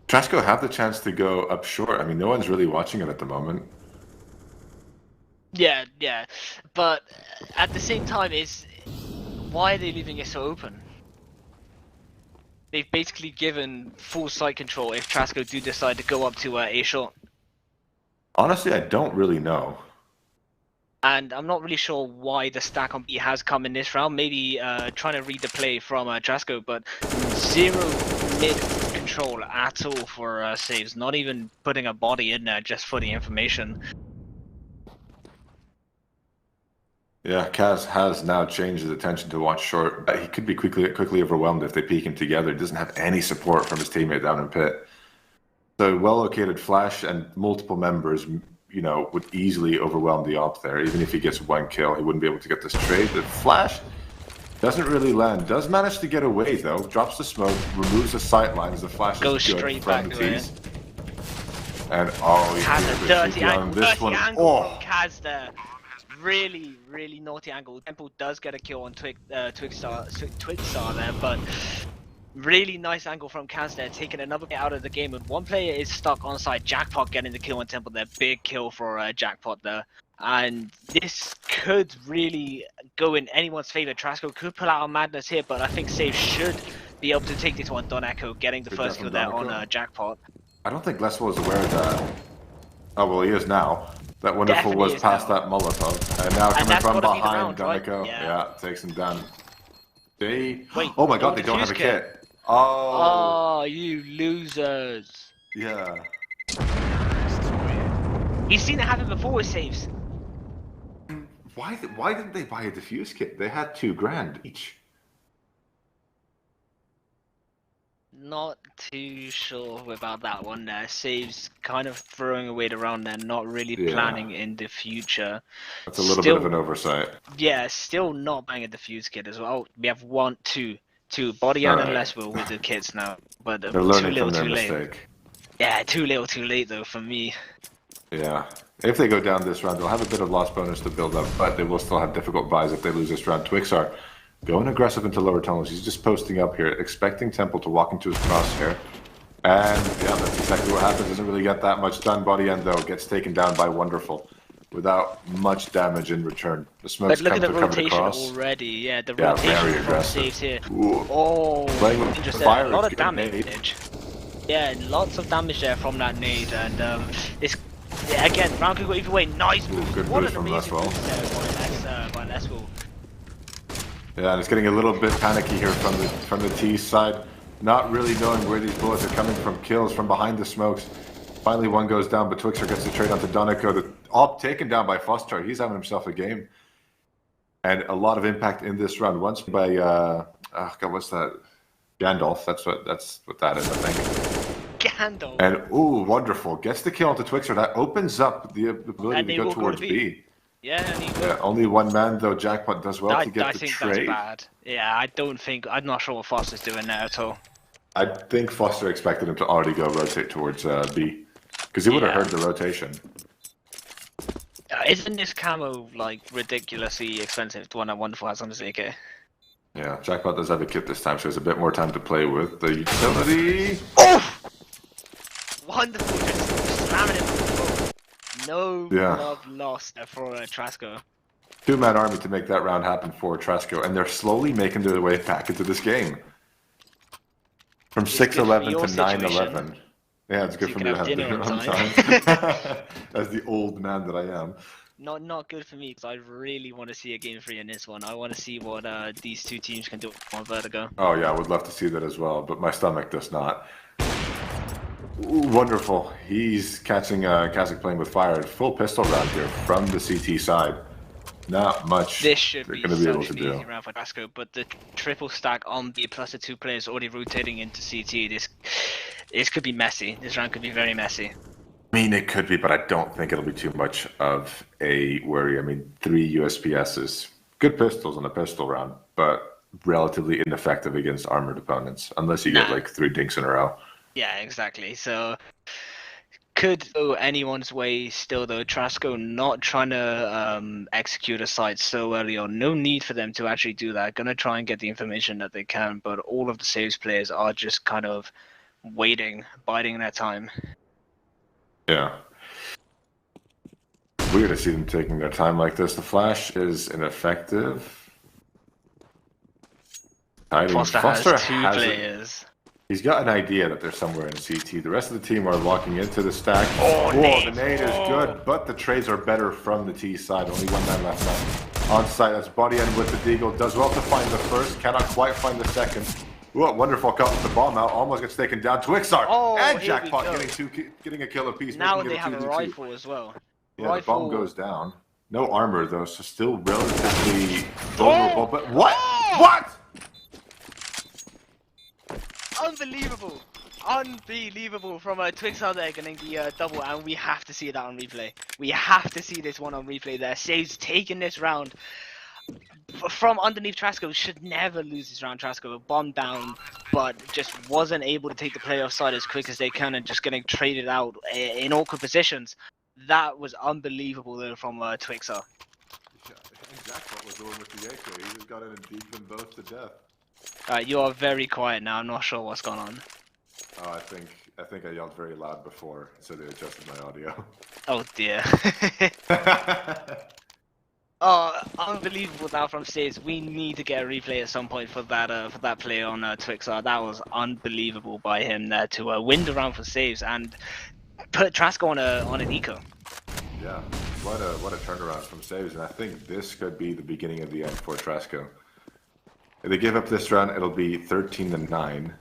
Trasco have the chance to go up short. I mean, no one's really watching it at the moment. Yeah. But at the same time, why are they leaving it so open? They've basically given full site control if Trasco do decide to go up to A short. Honestly, I don't really know. And I'm not really sure why the stack on B has come in this round. Maybe trying to read the play from Trasco, but zero mid control at all for saves. Not even putting a body in there just for the information. Yeah, Kaz has now changed his attention to watch short. He could be quickly overwhelmed if they peek him together. He doesn't have any support from his teammate down in pit. So well-located flash and multiple members, you know, would easily overwhelm the op there. Even if he gets 1 kill, he wouldn't be able to get this trade. The flash doesn't really land. Does manage to get away though. Drops the smoke, removes the sight lines. The flash goes is good straight from back the to tees. And oh, he has a dirty angle. This one. From Kaz there. Really naughty angle. Temple does get a kill on Twixar there, but really nice angle from Kaz there, taking another bit out of the game. And one player is stuck on side. Jackpot getting the kill on Temple there. Big kill for Jackpot there. And this could really go in anyone's favor. Trasco could pull out a madness here, but I think Save should be able to take this one. Don Echo getting the first kill there on Jackpot. I don't think Les was aware of that. Oh, well, he is now. That Wonderful Definitely was past that Molotov. And now coming from behind, Donico. Right? Yeah, takes him down. Wait, oh my god, they don't have a kit. Oh, you losers. Yeah. You've seen it happen before with saves. Why didn't they buy a defuse kit? They had $2,000 each. Not too sure about that one there. Saves kind of throwing away the round there, not really planning in the future. That's a little bit of an oversight. Yeah, still not buying a defuse kit as well. We have two Body and Leswell with the kits now, but they're too learning little, from their too late. mistake. Yeah, too little, too late though for me. Yeah. If they go down this round, they'll have a bit of loss bonus to build up, but they will still have difficult buys if they lose this round. Twixar going aggressive into lower tunnels. He's just posting up here, expecting Temple to walk into his crosshair. And yeah, that's exactly what happens. Doesn't really get that much done. Body end though gets taken down by Wonderful without much damage in return. The smoke's but look at the covered rotation across. already. Yeah, the rotation from saves here. Ooh. Oh, playing with interesting. fire, A lot of good damage. nade. Yeah, lots of damage there from that nade, and it's again round could go either way. Nice move. Good What move an from amazing Leswell. move there by Leswell. Yeah, and it's getting a little bit panicky here from the T side, not really knowing where these bullets are coming from. Kills from behind the smokes. Finally, one goes down, but Twixer gets the trade onto Donico. The op taken down by Foster. He's having himself a game, and a lot of impact in this round. Once by oh God, what's that? Gandalf. That's what that is, I think. Gandalf. And ooh, Wonderful gets the kill onto Twixer. That opens up the ability to go towards B. Yeah, only one man though. Jackpot does well to get the trade. That's bad. Yeah, I'm not sure what Foster's doing there at all. I think Foster expected him to already go rotate towards B, because he would have heard the rotation. Isn't this camo like ridiculously expensive? The one that Wonderful has on his AK. Yeah, Jackpot does have a kit this time, so he has a bit more time to play with the utility. Oh! Wonderful, just slamming it from the No love lost for Trasco. Two-man army to make that round happen for Trasco, and they're slowly making their way back into this game. From 6-11 to 9-11. Yeah, it's good for me to have dinner on time. As the old man that I am. Not good for me, because I really want to see a game 3 in this one. I want to see what these two teams can do on Vertigo. Oh yeah, I would love to see that as well, but my stomach does not. Ooh, wonderful. He's catching Kazakh playing with fire. Full pistol round here from the CT side. Not much this should they're be going to be able such to an do. easy round for Trasco, but the triple stack on B plus the 2 players already rotating into CT, this could be messy. This round could be very messy. I mean, it could be, but I don't think it'll be too much of a worry. I mean, 3 USPSs, good pistols in a pistol round, but relatively ineffective against armored opponents, unless you get like 3 dinks in a row. Yeah, exactly. So could go anyone's way still though. Trasco not trying to execute a site so early on. No need for them to actually do that. Gonna try and get the information that they can, but all of the saves players are just kind of waiting, biding their time. Yeah. Weird to see them taking their time like this. The flash is ineffective. Foster has 2 players. He's got an idea that they're somewhere in CT. The rest of the team are walking into the stack. Oh, the nade is good, but the trades are better from the T side. Only 1 man left now. On site, that's Body End with the Deagle. Does well to find the first, cannot quite find the second. Ooh, wonderful cut with the bomb out. Almost gets taken down. Twixar and Jackpot getting a kill apiece. Now they have a rifle as well. Yeah, the bomb goes down. No armor though, so still relatively vulnerable. But what? What? Unbelievable! Unbelievable from Twixar there getting the double, and we have to see that on replay. We have to see this one on replay there. Saves taking this round from underneath Trasco. Should never lose this round. Trasco bombed down, but just wasn't able to take the play offside as quick as they can, and just getting traded out in awkward positions. That was unbelievable though from Twixar. Yeah, exactly what was doing with the AK. He just got in and beat them both to death. You are very quiet now. I'm not sure what's going on. Oh, I think I yelled very loud before, so they adjusted my audio. Oh dear. Oh, unbelievable now from Saves. We need to get a replay at some point for that play on Twixar. That was unbelievable by him there to win the round for Saves and put Trasco on an eco. Yeah, what a turnaround from Saves, and I think this could be the beginning of the end for Trasco. If they give up this round, it'll be 13-9.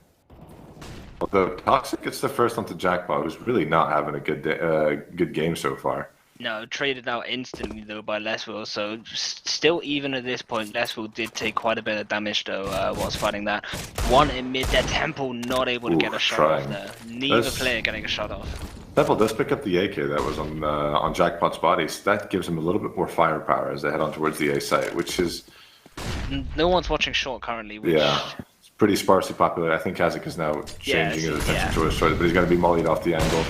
Although Toxic gets the first onto Jackpot, who's really not having a good game so far. No, traded out instantly though by Leswell, so still even at this point, Leswell did take quite a bit of damage though whilst fighting that. One in mid there, Temple not able to get a shot off there. Neither player getting a shot off. Temple does pick up the AK that was on Jackpot's body, so that gives him a little bit more firepower as they head on towards the A site, which is... No one's watching short currently, which... Yeah, it's pretty sparsely popular. I think Kazakh is now changing his attention to his short, but he's going to be mollied off the angle.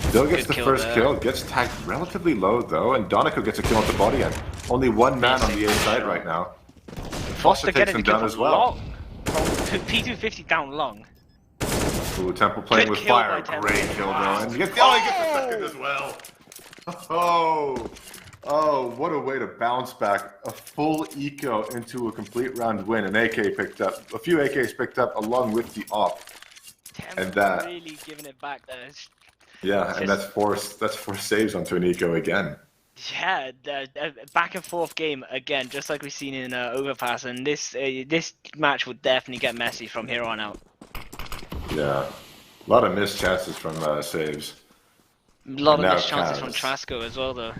Still gets the first kill, gets tagged relatively low though, and Donico gets a kill at the body end. Only 1 man on the A side right now. Foster takes him down as well. P250 down long. Ooh, Temple playing with fire. Great kill though. And he gets the second as well. Oh, what a way to bounce back. A full eco into a complete round win. An AK picked up. A few AKs picked up along with the op. And that really giving it back there. Yeah, and that's four saves onto an eco again. Yeah, back and forth game again, just like we've seen in Overpass, and this match would definitely get messy from here on out. Yeah, a lot of missed chances from saves. A lot of missed chances from Trasco as well, though.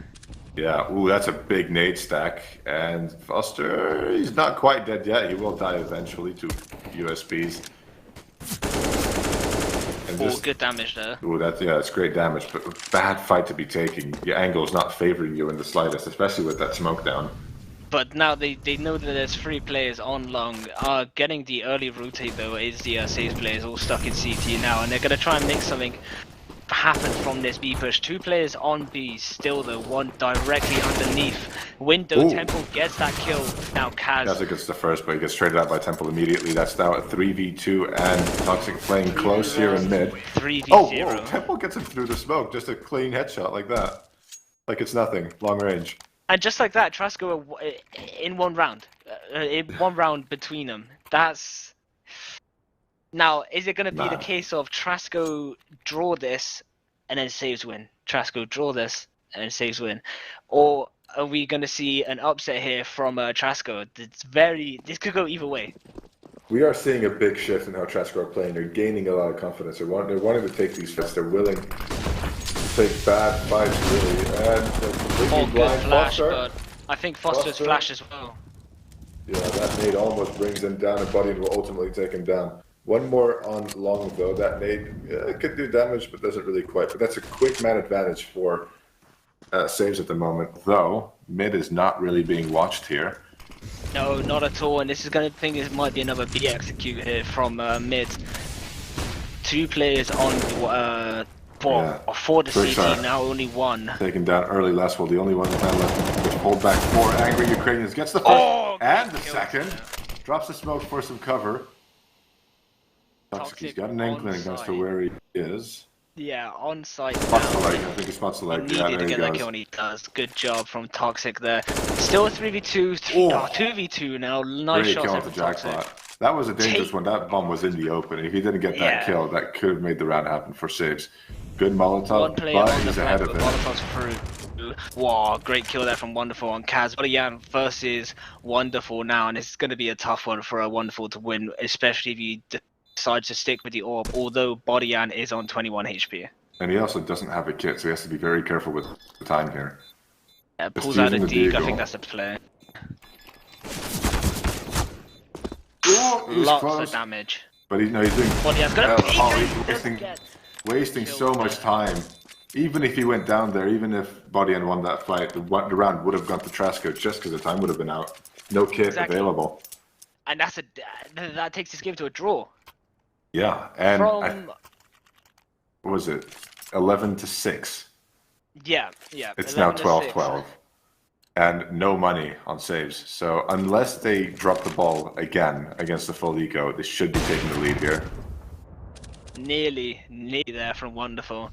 Yeah, ooh, that's a big nade stack, and Foster, he's not quite dead yet. He will die eventually to USBs. Oh, good damage there. Ooh, that's great damage, but bad fight to be taking. Your angle is not favoring you in the slightest, especially with that smoke down. But now they know that there's 3 players on long. Getting the early rotate though is the saves players all stuck in CT now, and they're gonna try and make something happen from this B push. 2 players on B, still though, one directly underneath. Window, Ooh. Temple gets that kill. Now Kaz gets the first, but he gets traded out by Temple immediately. That's now a 3v2, and Toxic playing close here in mid. 3v0. Oh, whoa, Temple gets him through the smoke, just a clean headshot like that. Like it's nothing, long range. And just like that, Trasco in 1 round. In 1 round between them. That's... Now, is it going to be the case of Trasco draw this and then saves win? Trasco draw this and then saves win? Or are we going to see an upset here from Trasco? This could go either way. We are seeing a big shift in how Trasco are playing. They're gaining a lot of confidence. They're wanting to take these fights. They're willing to take bad fights, really. And completely blind flash, Foster. but I think Foster's flash as well. Yeah, that nade almost brings him down, and Buddy will ultimately take him down. One more on long, though. That nade could do damage, but doesn't really quite. But that's a quick man advantage for saves at the moment. Though, mid is not really being watched here. No, not at all. And this is going to think this might be another B execute here from mid. 2 players on for the CT, now only 1. Taken down early last one. The only one that left was pulled back 4 angry Ukrainians. Gets the first and the second. Drops the smoke for some cover. He's got an inkling as to where he is. Yeah, on site. Spots the leg. I think he spots the leg. Yeah, there he goes. Kill and he does. Good job from Toxic there. Still a 3v2, 2v2 now. Nice shots kill with the jackpot. That was a dangerous one. That bomb was in the open. If he didn't get that kill, that could have made the round happen for saves. Good Molotov, but he's ahead of it. Molotov's through. Wow, great kill there from Wonderful on Kaz. But yeah, versus Wonderful now, and it's going to be a tough one for a Wonderful to win, especially if you decides to stick with the orb, although Bodyan is on 21 HP. And he also doesn't have a kit, so he has to be very careful with the time here. Yeah, pulls out a Deke, I think that's the play. Lots of damage. But he's doing... Bodyan's gonna wasting so much time. Even if he went down there, even if Bodyan won that fight, the round would have gone to Trasco just because the time would have been out. No kit available. And that takes this game to a draw. Yeah, and what was it? 11-6. Yeah. It's now 12-12, and no money on saves. So unless they drop the ball again against the full eco, they should be taking the lead here. Nearly there from Wonderful.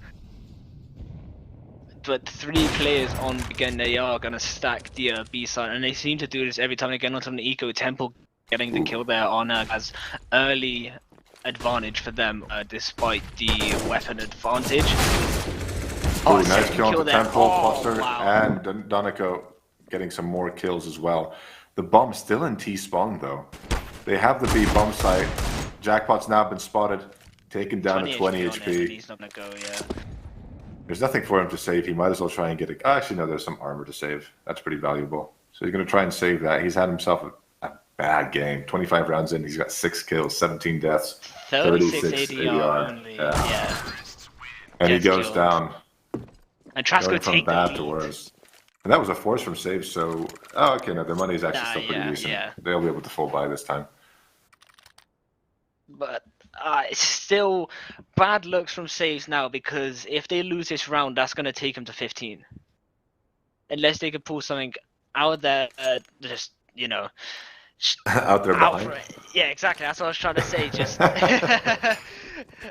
But 3 players on again. They are gonna stack the B side, and they seem to do this every time they get onto an eco. Temple getting the kill there on as early advantage for them, despite the weapon advantage. Nice kill on the Temple, Foster, and Donico getting some more kills as well. The bomb's still in T-spawn though. They have the B bomb site. Jackpot's now been spotted, taken down to 20 HP. He's not gonna go, There's nothing for him to save. He might as well try and get it. Actually, no, there's some armor to save. That's pretty valuable. So he's going to try and save that. He's had himself a bad game. 25 rounds in, he's got 6 kills, 17 deaths, 36 ADR. Only. And he goes down. And Trasco from bad to worse. And that was a force from save, so... Oh, okay, no, their money is actually still pretty decent. They'll be able to full buy this time. But it's still bad looks from saves now, because if they lose this round, that's going to take them to 15. Unless they can pull something out there, just, out there behind. Yeah, exactly. That's what I was trying to say. Just, I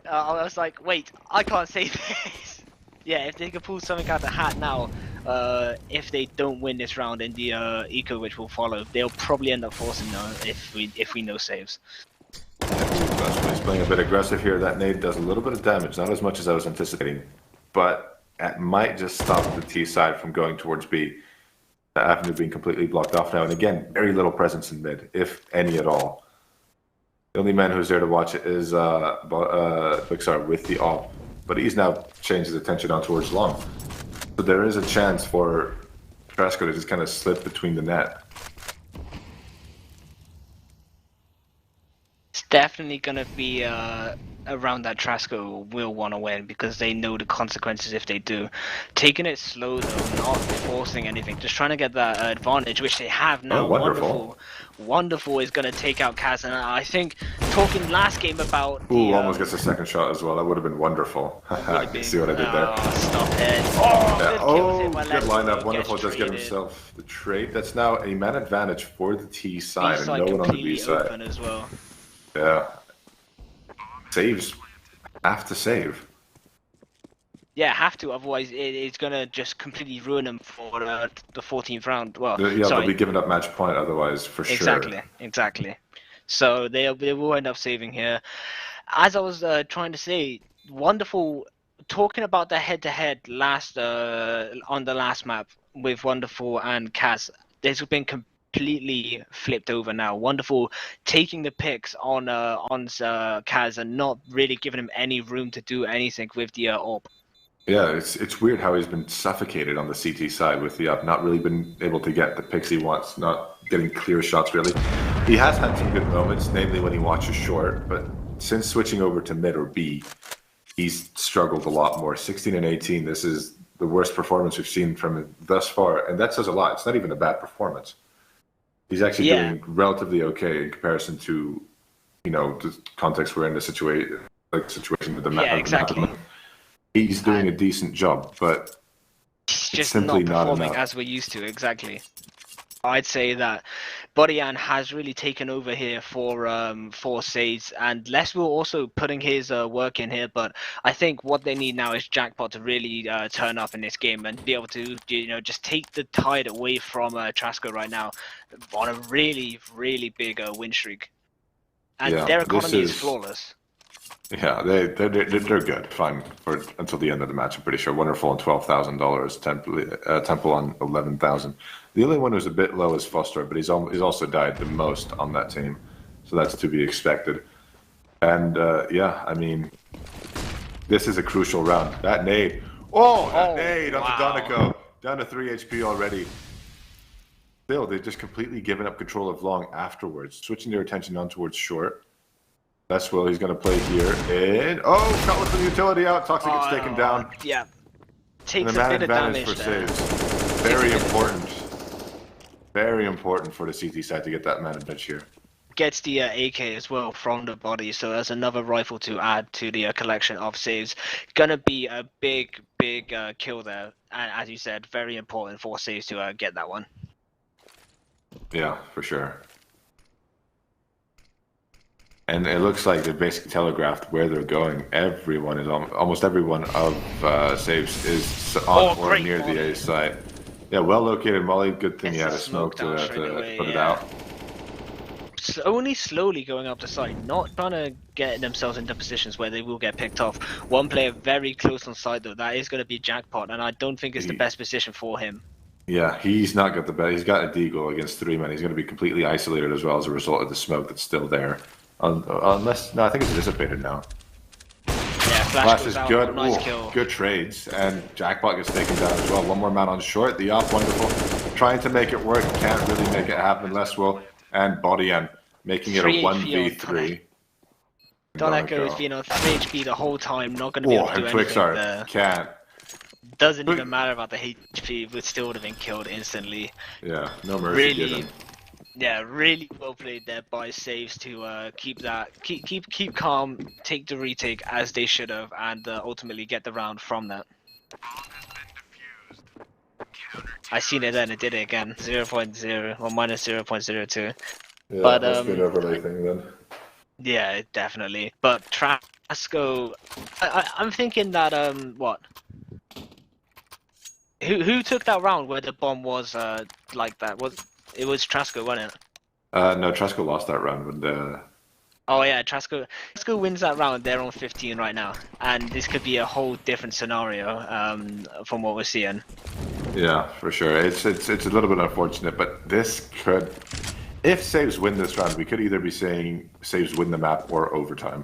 was like, wait, I can't say this. Yeah, if they can pull something out of the hat now, if they don't win this round in the eco, which will follow, they'll probably end up forcing no if we know saves. He's playing a bit aggressive here. That nade does a little bit of damage, not as much as I was anticipating, but it might just stop the T side from going towards B. The avenue being completely blocked off now, and again, very little presence in mid, if any at all. The only man who's there to watch it is Bixar with the AWP, but he's now changed his attention on towards long. So there is a chance for Trasco to just kind of slip between the net. It's definitely gonna be around that Trasco will want to win because they know the consequences if they do. Taking it slow though, not forcing anything, just trying to get that advantage, which they have now. Oh, wonderful. Wonderful is going to take out Kaz, and I think talking last game about the... Ooh, almost gets a second shot as well. That would have been wonderful. See what I did there? Stop it. Good lineup. Wonderful does get himself the trade. That's now a man advantage for the T side, and no one on the B side. Open as well. Yeah. Saves. Have to save. Yeah, have to, otherwise it's gonna just completely ruin them for the 14th round. Well, yeah, they'll be giving up match point otherwise, for sure. Exactly. So they will end up saving here. As I was trying to say, wonderful. Talking about the head-to-head last on the last map with Wonderful and Kaz, there's been completely flipped over now. Wonderful taking the picks on Kaz and not really giving him any room to do anything with the AWP. Yeah, it's weird how he's been suffocated on the CT side with the up, not really been able to get the picks he wants, not getting clear shots really. He has had some good moments, namely when he watches short, but since switching over to mid or B, he's struggled a lot more. 16 and 18, this is the worst performance we've seen from him thus far, and that says a lot. It's not even a bad performance. He's actually doing relatively okay in comparison to, the context we're in, the situation with the map. Yeah, exactly. He's doing a decent job, but it's just simply not performing as we're used to. Exactly. I'd say that Bodyan has really taken over here for Sage, and Les will also putting his work in here. But I think what they need now is Jackpot to really turn up in this game and be able to, just take the tide away from Trasco right now on a really, really big win streak. And their economy is flawless. Yeah, they're good. Fine for until the end of the match. I'm pretty sure. Wonderful on $12,000. Temple on 11,000. The only one who's a bit low is Foster, but he's also died the most on that team, so that's to be expected. And I mean, this is a crucial round. That nade, nade onto Donico, down to 3 HP already. Still, they've just completely given up control of long afterwards, switching their attention on towards short. That's Will. He's going to play here. And caught with the utility out. Toxic gets taken down. Yeah. Takes a bit of damage for saves. Very important. Very important for the CT side to get that man advantage here. Gets the AK as well from the body, so that's another rifle to add to the collection of saves. Gonna be a big kill there. And as you said, very important for saves to get that one. Yeah, for sure. And it looks like they basically telegraphed where they're going. Everyone is almost everyone of saves is on or near the A site. Yeah, well located Molly. Good thing he had a smoke to put it out. Only slowly going up the site, not trying to get themselves into positions where they will get picked off. One player very close on side though. That is going to be Jackpot, and I don't think it's the best position for him. Yeah, he's not got the best. He's got a deagle against 3 men. He's going to be completely isolated as well as a result of the smoke that's still there. Unless I think it's dissipated now. Yeah, Flash is good. Nice kill. Good trades, and Jackpot gets taken down as well. One more man on short. The off, wonderful. Trying to make it work, can't really make it happen. Les will and Bodyan making it a 1v3. Doneco has been on 3 HP the whole time. Not going to be able to do anything there. Can't. Doesn't even matter about the HP. Would still have been killed instantly. Yeah, no mercy given. Yeah, really well played there by saves to keep calm, take the retake as they should have, and ultimately get the round from that. I seen it then, it did it again. 0.0 or minus 0.02. Yeah, but that's good overlay thing then. Yeah, definitely. But Trasco, I'm thinking that what? Who took that round where the bomb was like that? It was Trasco, wasn't it? No, Trasco lost that round when the... Oh yeah, Trasco wins that round. They're on 15 right now, and this could be a whole different scenario from what we're seeing. Yeah, for sure. It's a little bit unfortunate, but this could... If saves win this round, we could either be saying saves win the map or overtime.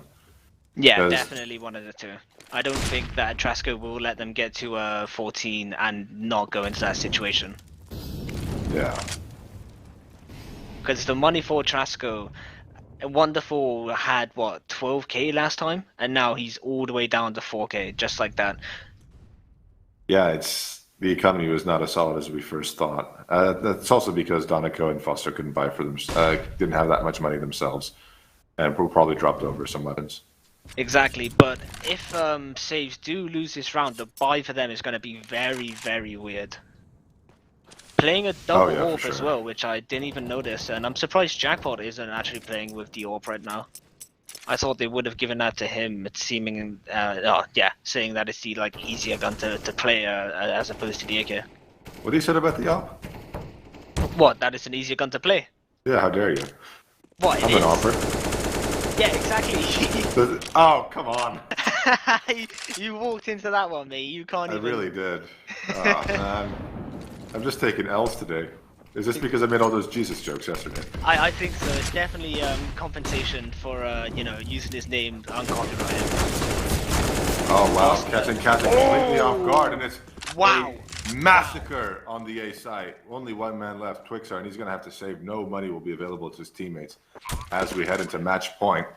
Yeah, definitely one of the two. I don't think that Trasco will let them get to 14 and not go into that situation. Yeah. Because the money for Trasco, Wonderful had what 12k last time, and now he's all the way down to 4k, just like that. Yeah, the economy was not as solid as we first thought. That's also because Doneco and Foster couldn't buy for them, didn't have that much money themselves, and probably dropped over some weapons. Exactly, but if Saves do lose this round, the buy for them is going to be very, very weird. Playing a double AWP as well, which I didn't even notice, and I'm surprised Jackpot isn't actually playing with the AWP right now. I thought they would have given that to him, saying that it's the like easier gun to play as opposed to the AK. What he said about the AWP? What? That it's an easier gun to play? Yeah, how dare you? What? I'm an AWPer. Yeah, exactly. Oh, come on. You walked into that one, mate. You can't even. I really did. Oh, man. I'm just taking L's today. Is this because I made all those Jesus jokes yesterday? I think so. It's definitely compensation for using his name uncopyrighted. Oh wow, catching completely off guard, and it's wow. A massacre on the A site. Only one man left, Twixar, and he's gonna have to save. No money will be available to his teammates as we head into match point.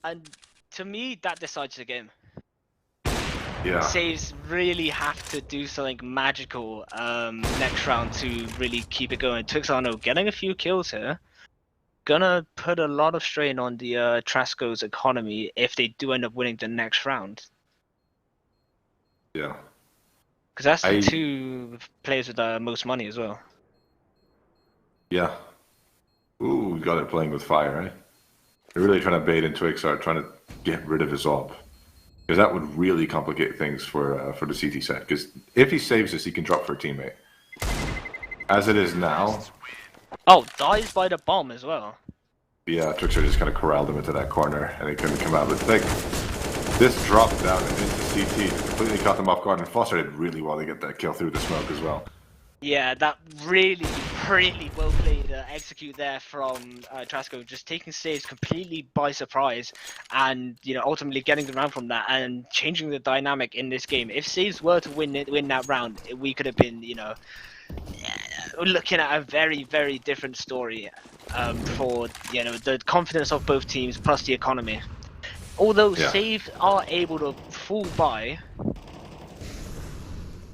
And to me, that decides the game. Yeah. Saves really have to do something magical next round to really keep it going. Twixano getting a few kills here. Gonna put a lot of strain on the Trasco's economy if they do end up winning the next round. Yeah. Because that's the two players with the most money as well. Yeah. Ooh, we got it playing with fire, right? They're really trying to bait in Twixar, trying to get rid of his AWP. Because that would really complicate things for the CT set. Because if he saves this, he can drop for a teammate. As it is now... Oh, dies by the bomb as well. Yeah, Twixar just kind of corralled him into that corner, and he couldn't come out. But like, this drop down and into CT completely caught them off guard, and Foster did really well to get that kill through the smoke as well. Yeah, that really well played execute there from Trasco, just taking Saves completely by surprise, and ultimately getting the round from that and changing the dynamic in this game. If Saves were to win that round, we could have been looking at a very different story for the confidence of both teams plus the economy. Although Saves are able to full buy.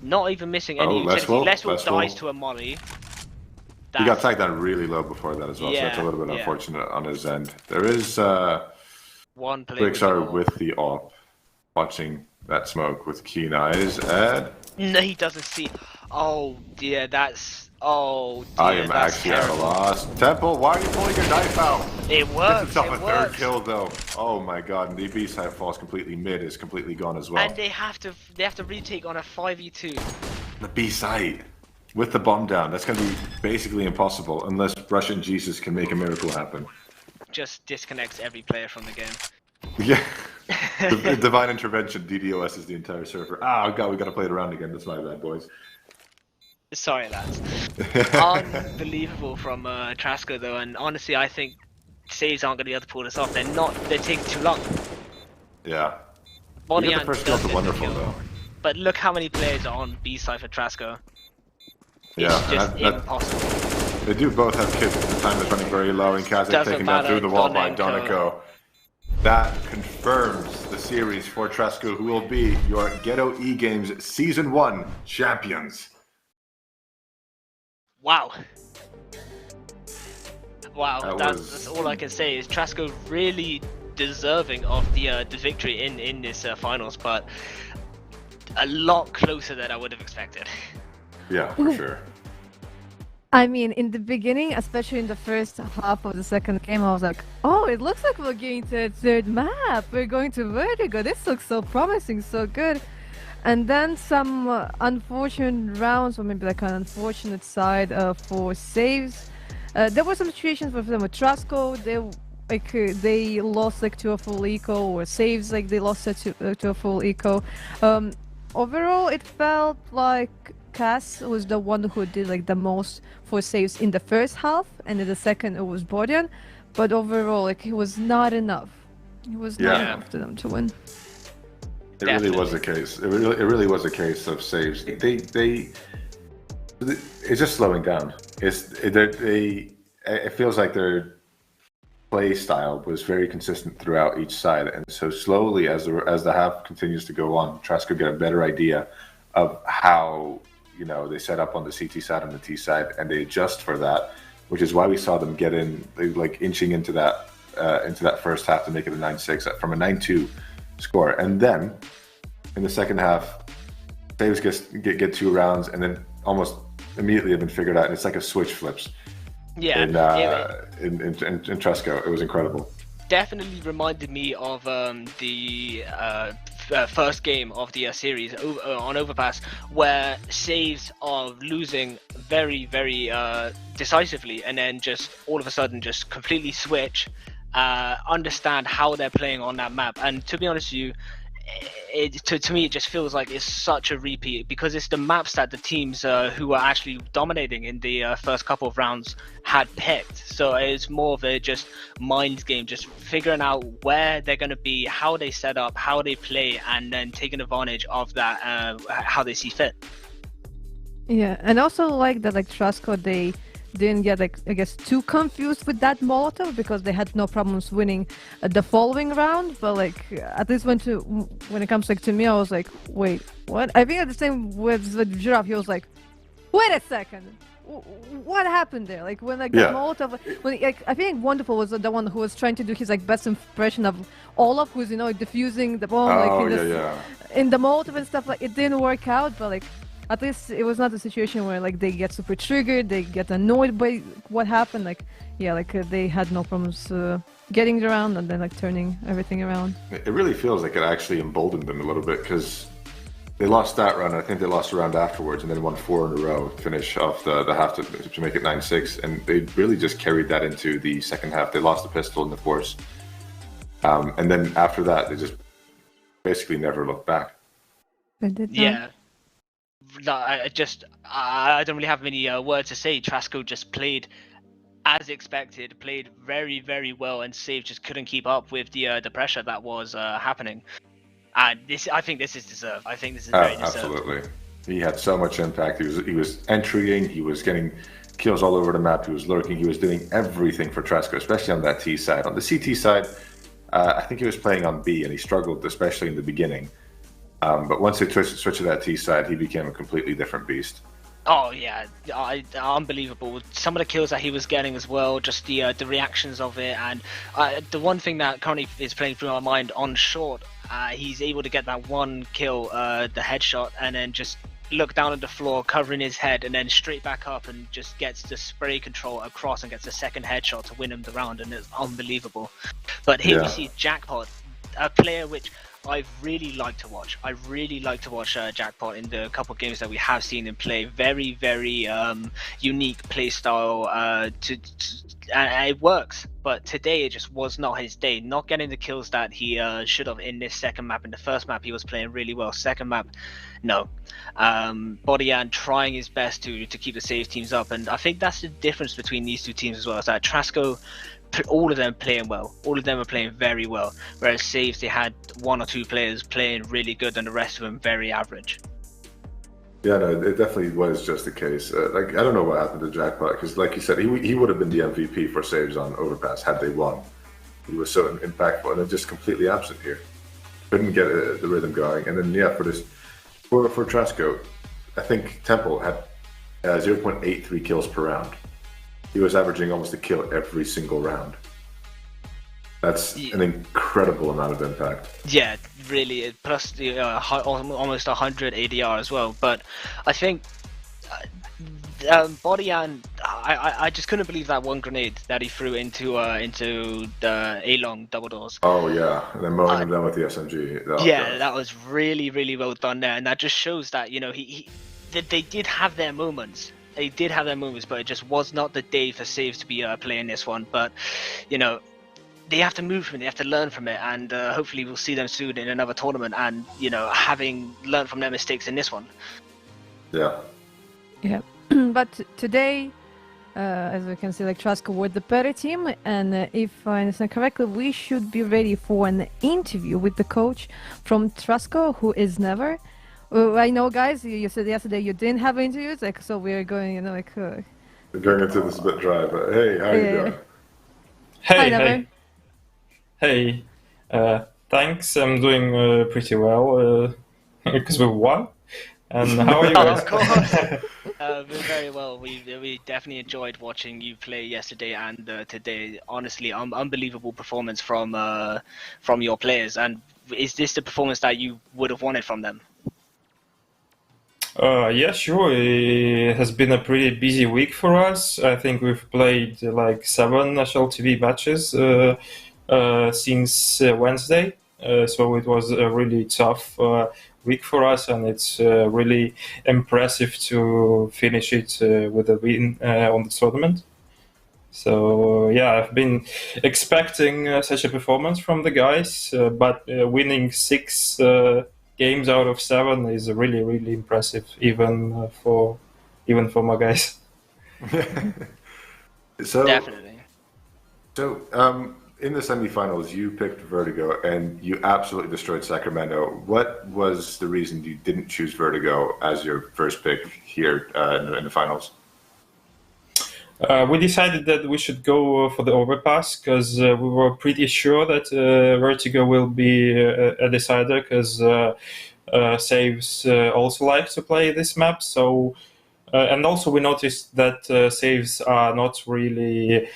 Not even missing any utility. Lesswell dies to a molly. He got tagged down really low before that as well, so that's a little bit unfortunate on his end. There is one player with the AWP watching that smoke with keen eyes, and... No, he doesn't see... Oh dear, that's... Oh dear, I am actually at a loss. Temple, why are you pulling your knife out? It works, a third kill though. Oh my god, and the B side falls completely mid, is completely gone as well. And they have to retake on a 5v2. The B side with the bomb down, that's going to be basically impossible unless Russian Jesus can make a miracle happen. Just disconnects every player from the game. Yeah. Divine intervention, DDoS is the entire server. Oh god, we got to play it around again. That's my bad, boys. Sorry, lads. Unbelievable from Trasco though, and honestly, I think Saves aren't going to be able to pull this off. They're taking too long. Yeah. The first kill is wonderful though. But look how many players are on B side for Trasco. Yeah, it's just impossible. They do both have kits. The time is running very low, and Kazakh taken down through the wall by Doneco. That confirms the series for Trasco, who will be your Ghetto eGames Season 1 champions. Wow. Wow, that's all I can say is Trasco really deserving of the victory in this finals, but a lot closer than I would have expected. Yeah, for sure. I mean, in the beginning, especially in the first half of the second game, I was like, oh, it looks like we're getting to a third map. We're going to Vertigo. This looks so promising, so good. And then some unfortunate rounds, or maybe like an unfortunate side for saves. There were some situations with them with Trasco. They lost like to a full eco, or saves like they lost it to a full eco. Overall, it felt like Cass was the one who did like the most for saves in the first half, and in the second it was Bordian. But overall, like it was not enough. It was not enough for them to win. It really was the case. It really was a case of saves. It's just slowing down. It feels like they're play style was very consistent throughout each side, and so slowly, as the half continues to go on, Trasco get a better idea of how they set up on the CT side and the T side, and they adjust for that, which is why we saw them get in, like inching into that first half to make it a 9-6 from a 9-2 score, and then in the second half, saves get 2 rounds, and then almost immediately have been figured out, and it's like a switch flips. Yeah, in Trasco, it was incredible. Definitely reminded me of the first game of the series on Overpass, where saves are losing very, very decisively, and then just all of a sudden just completely switch, understand how they're playing on that map. And to be honest with you, to me it just feels like it's such a repeat, because it's the maps that the teams who were actually dominating in the first couple of rounds had picked. So it's more of a just mind game, just figuring out where they're going to be, how they set up, how they play, and then taking advantage of that, how they see fit. Yeah, and also like that, like Trasco, they didn't get, like, I guess, too confused with that Molotov, because they had no problems winning the following round. But like, at least when it comes like to me, I was like, wait, what? I think at the same with Giraffe, he was like, wait a second, what happened there? Like when like the Molotov, when like I think Wonderful was the one who was trying to do his like best impression of Olaf, who's like diffusing the bomb, in the Molotov and stuff. Like it didn't work out, but like, at least it was not a situation where like they get super triggered, they get annoyed by what happened. Like, yeah, like they had no problems getting around and then like turning everything around. It really feels like it actually emboldened them a little bit, because they lost that round. I think they lost a round afterwards, and then won 4 in a row, finish off the half to make it 9-6, and they really just carried that into the second half. They lost the pistol and the force, and then after that, they just basically never looked back. They did not. Yeah. I don't really have many words to say. Trasco just played as expected, played very, very well, and Save just couldn't keep up with the pressure that was happening. And I think this is deserved. I think this is very deserved. Absolutely. He had so much impact. He was entering, he was getting kills all over the map, he was lurking, he was doing everything for Trasco, especially on that T side. On the CT side, I think he was playing on B, and he struggled, especially in the beginning. But once they switched to that T side, he became a completely different beast. Oh yeah, unbelievable. Some of the kills that he was getting as well, just the reactions of it, and the one thing that currently is playing through my mind on short, he's able to get that one kill, the headshot, and then just look down at the floor, covering his head, and then straight back up and just gets the spray control across and gets a second headshot to win him the round, and it's unbelievable. But here we see Jackpot, a player which I really like to watch. I really like to watch Jackpot in the couple of games that we have seen him play. Very, very unique play style, and it works. But today it just was not his day. Not getting the kills that he should have in this second map. In the first map he was playing really well. Second map, no. Bodyan trying his best to keep the save teams up, and I think that's the difference between these two teams as well. Is that Trasco, all of them playing well. All of them are playing very well. Whereas Saves, they had 1 or 2 players playing really good, and the rest of them very average. Yeah, no, it definitely was just the case. Like, I don't know what happened to Jackpot, because like you said, he would have been the MVP for Saves on Overpass had they won. He was so impactful, and they're just completely absent here. Couldn't get the rhythm going. And then, yeah, for Trasco, I think Temple had 0.83 kills per round. He was averaging almost a kill every single round. That's an incredible amount of impact. Yeah, really. Plus the almost 100 ADR as well. But I think Bodyan, I just couldn't believe that one grenade that he threw into the A-long double doors. Oh yeah, and then mowing him down with the SMG. That was really, really well done there, and that just shows that they did have their moments. They did have their moments, but it just was not the day for Saves to be playing this one. But, they have to move from it, they have to learn from it, and hopefully we'll see them soon in another tournament, and, having learned from their mistakes in this one. Yeah. Yeah. But today, as we can see, like Trasco were the better team, and if I understand correctly, we should be ready for an interview with the coach from Trasco, who is Never. I know, guys, you said yesterday you didn't have interviews, so we're going, We're going into this a bit dry, but hey, how are you doing? Hi, Hey, Never. hey, hey. Thanks. I'm doing pretty well because we won. And how are you Oh, guys? of course. We're very well. We definitely enjoyed watching you play yesterday and today. Honestly, unbelievable performance from your players. And is this the performance that you would have wanted from them? Yeah, sure. It has been a pretty busy week for us. I think we've played like 7 national TV matches since Wednesday. So it was a really tough week for us, and it's really impressive to finish it with a win on the tournament. So yeah, I've been expecting such a performance from the guys, but winning 6 games out of 7 is really really impressive, even for my guys. So, Definitely. in the semifinals, you picked Vertigo and you absolutely destroyed Sacramento. What was the reason you didn't choose Vertigo as your first pick here in the finals? We decided that we should go for the overpass because we were pretty sure that Vertigo will be a decider because Saves also like to play this map. So and also we noticed that Saves are not really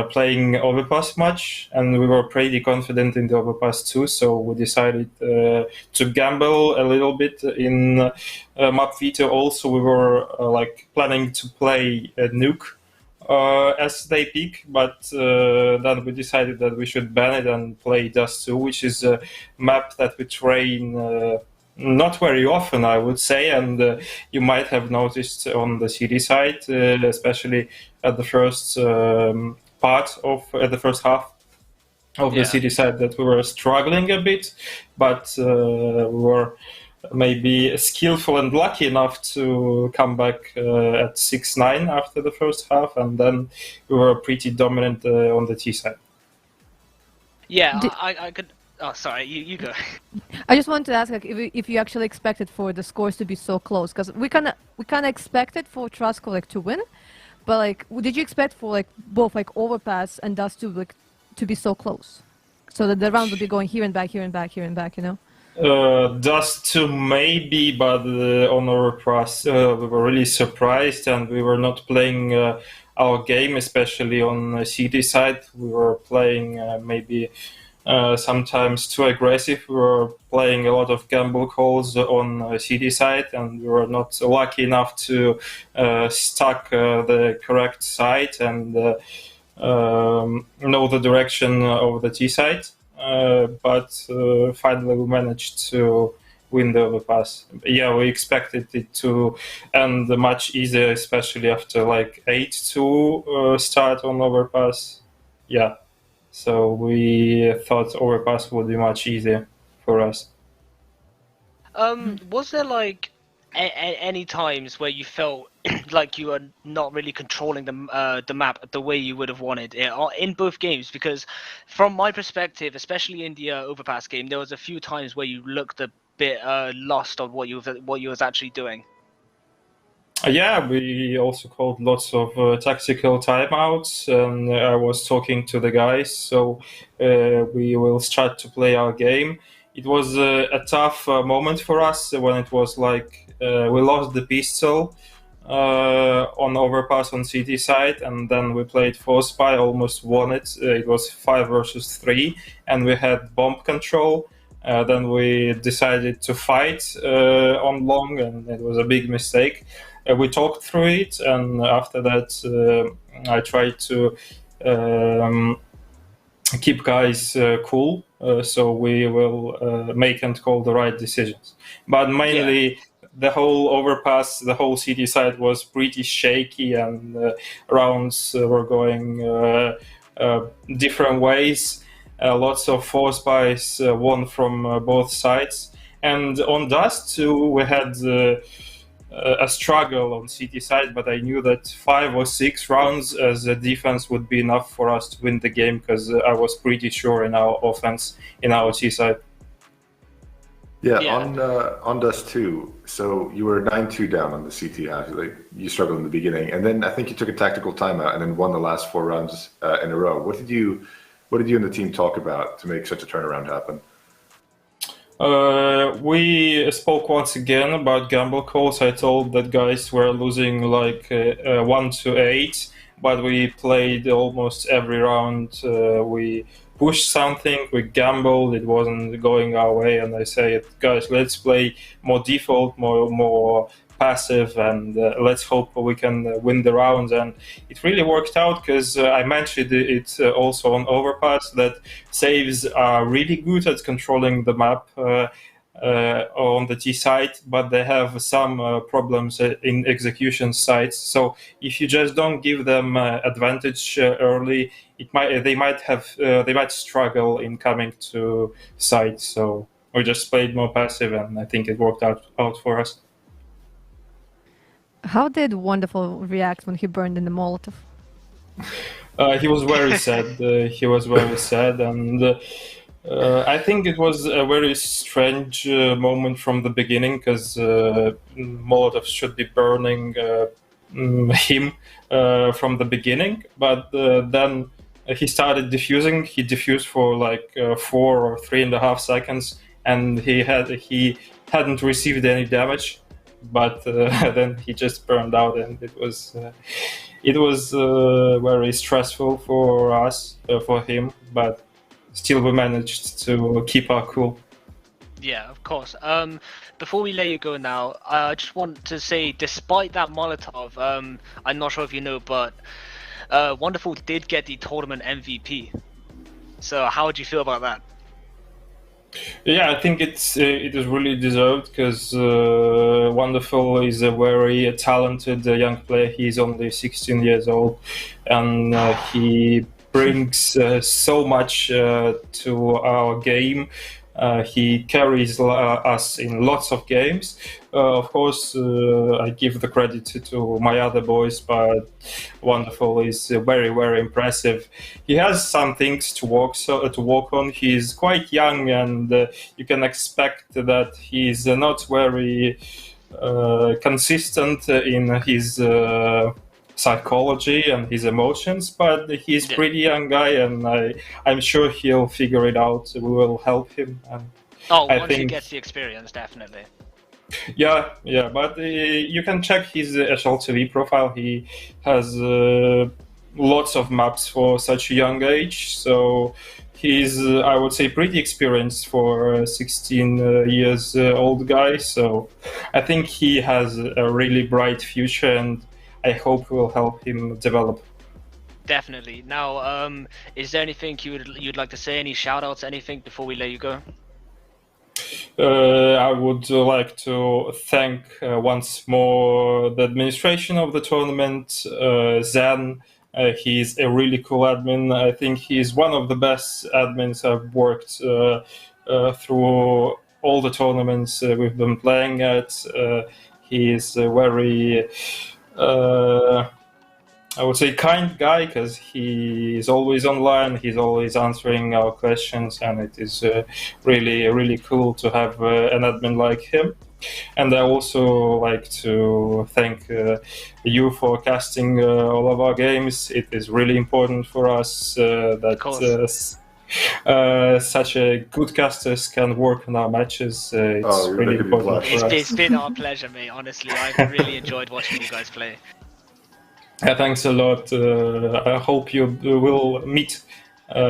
playing overpass much, and we were pretty confident in the overpass too. So we decided to gamble a little bit in map veto. Also, we were like planning to play a nuke as they pick, but then we decided that we should ban it and play Dust 2, which is a map that we train not very often, I would say, and you might have noticed on the CD side, especially at the first part of the first half of the Yeah. CD side, that we were struggling a bit, but we were maybe skillful and lucky enough to come back at 6-9 after the first half, and then we were pretty dominant on the T side. Yeah, Did- I could. Oh, sorry. You go. I just wanted to ask, like, if you actually expected for the scores to be so close, because we kind of expected for Trasco like to win, but like, did you expect for like both like Overpass and Dust to like to be so close, so that the round would be going here and back, here and back, here and back, you know? Dust 2 maybe, but on our press, we were really surprised, and we were not playing our game, especially on the CD side. We were playing maybe sometimes too aggressive. We were playing a lot of gamble calls on CD side, and we were not lucky enough to stack the correct side and know the direction of the T side. But finally we managed to win the overpass. Yeah, we expected it to end much easier, especially after like 8-2 start on overpass. Yeah, so we thought overpass would be much easier for us. Was there like any times where you felt like you were not really controlling the map the way you would have wanted it in both games? Because from my perspective, especially in the overpass game, there was a few times where you looked a bit lost on what you was actually doing. Yeah, we also called lots of tactical timeouts, and I was talking to the guys, so we will start to play our game. It was a tough moment for us when it was like we lost the pistol on overpass on CT side, and then we played Force Spy, almost won it. It was 5 versus 3, and we had bomb control. Then we decided to fight on long, and it was a big mistake. We talked through it, and after that, I tried to keep guys cool, so we will make and call the right decisions. But mainly, the whole overpass, the whole city side was pretty shaky, and rounds were going different ways. Lots of force buys won from both sides. And on Dust 2, we had a struggle on City side, but I knew that 5 or 6 rounds as a defense would be enough for us to win the game, because I was pretty sure in our offense, in our T side. Yeah, Yeah. on Dust 2, so you were 9-2 down on the CT half. Like, you struggled in the beginning, and then I think you took a tactical timeout and then won the last 4 rounds in a row. What did you and the team talk about to make such a turnaround happen? We spoke once again about gamble calls. I told that guys were losing like 1-8, but we played almost every round. We pushed something, we gambled, it wasn't going our way, and I said, guys, let's play more default, more passive, and let's hope we can win the rounds. And it really worked out because I mentioned it also on Overpass that saves are really good at controlling the map on the T side, but they have some problems in execution sides. So if you just don't give them advantage early, they might struggle in coming to side. So we just played more passive, and I think it worked out for us. How did Wonderful react when he burned in the Molotov? He was very sad. He was very sad, and I think it was a very strange moment from the beginning because Molotov should be burning him from the beginning, but then he started diffusing. He diffused for like 4 or 3.5 seconds, and he hadn't received any damage. But then he just burned out, and it was very stressful for us, for him. But still, we managed to keep our cool. Yeah, of course. Before we let you go now, I just want to say, despite that Molotov, I'm not sure if you know, but Wonderful did get the tournament MVP. So how would you feel about that? Yeah, I think it is really deserved because Wonderful is a very talented young player. He's only 16 years old, and he brings so much to our game. He carries us in lots of games. Of course, I give the credit to my other boys, but Wonderful is very, very impressive. He has some things to work on. He's quite young, and you can expect that he's not very consistent in his psychology and his emotions, but he's pretty young guy, and I'm sure he'll figure it out. We will help him. And once he gets the experience, definitely. Yeah, but you can check his HLTV profile. He has lots of maps for such a young age, so he's, I would say, pretty experienced for a 16 years old guy. So I think he has a really bright future, and I hope will help him develop. Definitely. Now, is there anything you'd like to say? Any shout-outs, anything before we let you go? I would like to thank once more the administration of the tournament, Zen. He's a really cool admin. I think he's one of the best admins I've worked through all the tournaments we've been playing at. He is a very I would say kind guy because he is always online. He's always answering our questions, and it is really, really cool to have an admin like him. And I also like to thank you for casting all of our games. It is really important for us that such a good casters can work on our matches. It's really important for us. It's been our pleasure, mate. Honestly, I've really enjoyed watching you guys play. Thanks a lot. I hope you will meet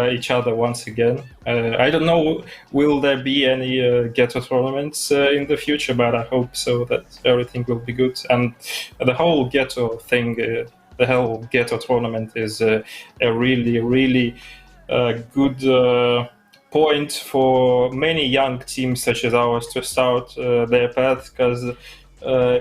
each other once again. I don't know, will there be any Ghetto tournaments in the future, but I hope so, that everything will be good. And the whole Ghetto thing, the whole Ghetto tournament is a really, really good point for many young teams such as ours to start their path, because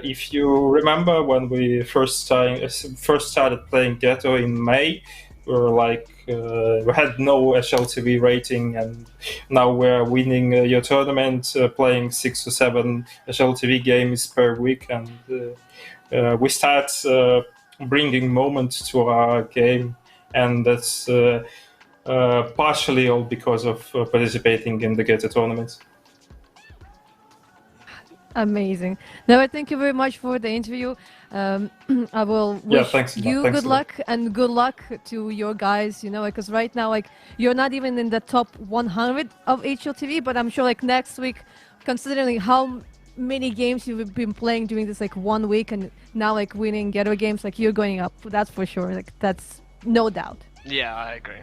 if you remember when we first started playing Ghetto in May, we were like we had no HLTV rating, and now we're winning your tournament, playing 6 or 7 HLTV games per week, and we start bringing moments to our game, and that's partially all because of participating in the Ghetto tournaments. Amazing. No, thank you very much for the interview. I will Yeah, wish thanks a lot, you thanks good a lot. luck and good luck to your guys, you know, because right now, like, you're not even in the top 100 of HLTV, but I'm sure, like, next week, considering how many games you've been playing during this, like, 1 week and now, like, winning Ghetto Games, like, you're going up. That's for sure. Like, that's no doubt. Yeah, I agree.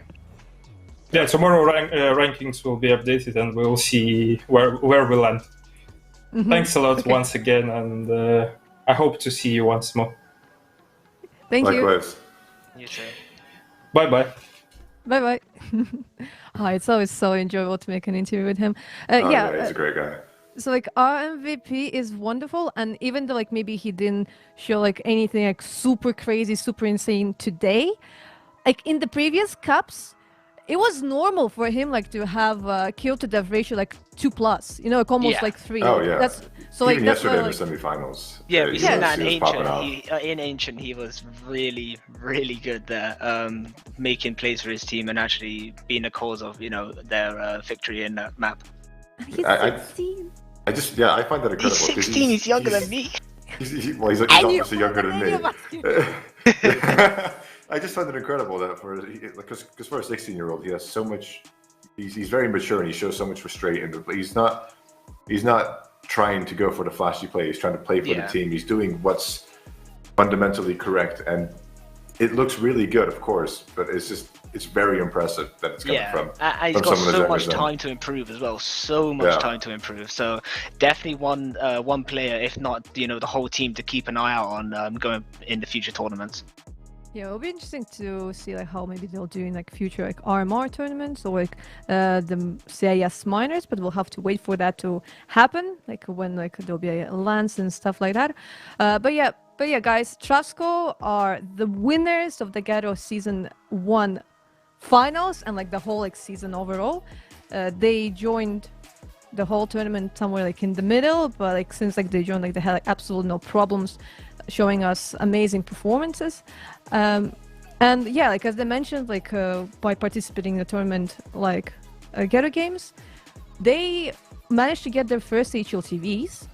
Yeah, tomorrow rankings will be updated, and we'll see where we land. Thanks a lot Okay. once again, and I hope to see you once more. Thank you. Likewise. You too. Bye bye. Bye bye. Hi, it's always so enjoyable to make an interview with him. Oh, Yeah, he's a great guy. so like our MVP is wonderful, and even though like maybe he didn't show like anything like super crazy, super insane today, like in the previous cups, it was normal for him like to have kill to death ratio like 2+, you know, like almost Yeah. like 3. Oh yeah. That's so like Even that's yesterday why, in the like, semifinals. Yeah, we he seen was- that in he was popping Ancient. out. In Ancient, he was really, really good there, making plays for his team and actually being the cause of, you know, their victory in that map. he's I- 16. I find that incredible. He's 'cause 16. He's younger than me. He's And obviously you- younger than any me. of us. I just find it incredible that because for a 16-year-old, he has so much. He's very mature and he shows so much restraint. And he's not trying to go for the flashy play. He's trying to play for Yeah. the team. He's doing what's fundamentally correct, and it looks really good, of course. But it's very impressive that it's coming Yeah, from. and he's from got someone as so young much as him. time to improve as well. So much Yeah. time to improve. So definitely one player, if not, you know, the whole team to keep an eye out on going in the future tournaments. Yeah, it'll be interesting to see like how maybe they'll do in like future like RMR tournaments or like the CIS minors, but we'll have to wait for that to happen, like when like there'll be a LANs and stuff like that. But yeah, guys, Trasco are the winners of the Ghetto Season 1 finals and like the whole like season overall. They joined the whole tournament somewhere like in the middle, but like since like they joined, like they had like absolutely no problems showing us amazing performances. And yeah, like as they mentioned, like by participating in the tournament like Ghetto Games, they managed to get their first HLTVs,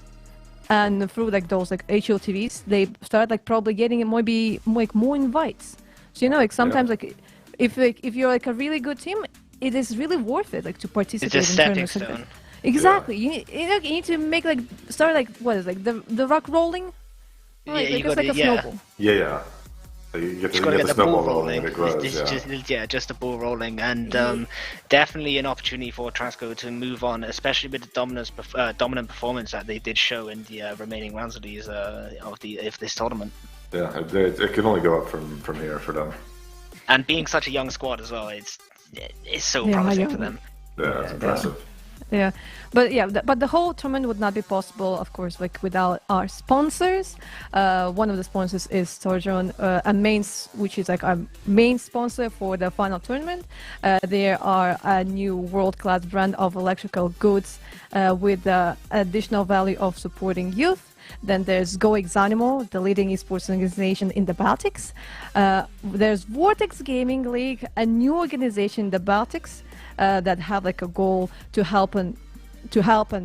and through like those like HLTVs they started like probably getting maybe like more invites. So you know, like sometimes like if you're like a really good team, it is really worth it like to participate It's a in stepping tournaments like that. stone. Exactly. You need to make like start like what is like the rock rolling. Right, Yeah, like you it's like a gotta- yeah. snowball. Yeah. So you get Just the gotta get the snowball ball rolling rolling. and it grows. Just the ball rolling, and definitely an opportunity for Trasco to move on, especially with the dominant performance that they did show in the remaining rounds of these of this tournament. Yeah, it can only go up from here for them. And being such a young squad as well, it's so Yeah, promising young. for them. Yeah, it's impressive. Yeah, but the whole tournament would not be possible, of course, like without our sponsors. One of the sponsors is Torjon, which is like our main sponsor for the final tournament. They are a new world-class brand of electrical goods with the additional value of supporting youth. Then there's Go Exanimo, the leading esports organization in the Baltics. There's Vortex Gaming League, a new organization in the Baltics that have like a goal to help and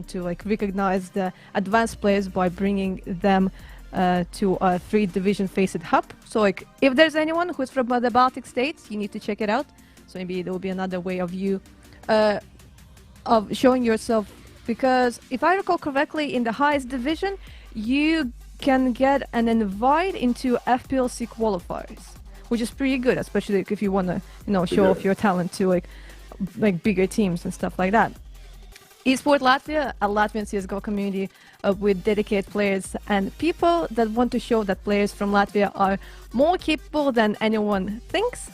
to like recognize the advanced players by bringing them to a 3-division faced hub. So like if there's anyone who's from the Baltic states, you need to check it out. So maybe there will be another way of you of showing yourself, because if I recall correctly, in the highest division you can get an invite into FPLC qualifiers, which is pretty good, especially if you want to, you know, show off your talent to like bigger teams and stuff like that. eSport Latvia, a Latvian CSGO community with dedicated players and people that want to show that players from Latvia are more capable than anyone thinks.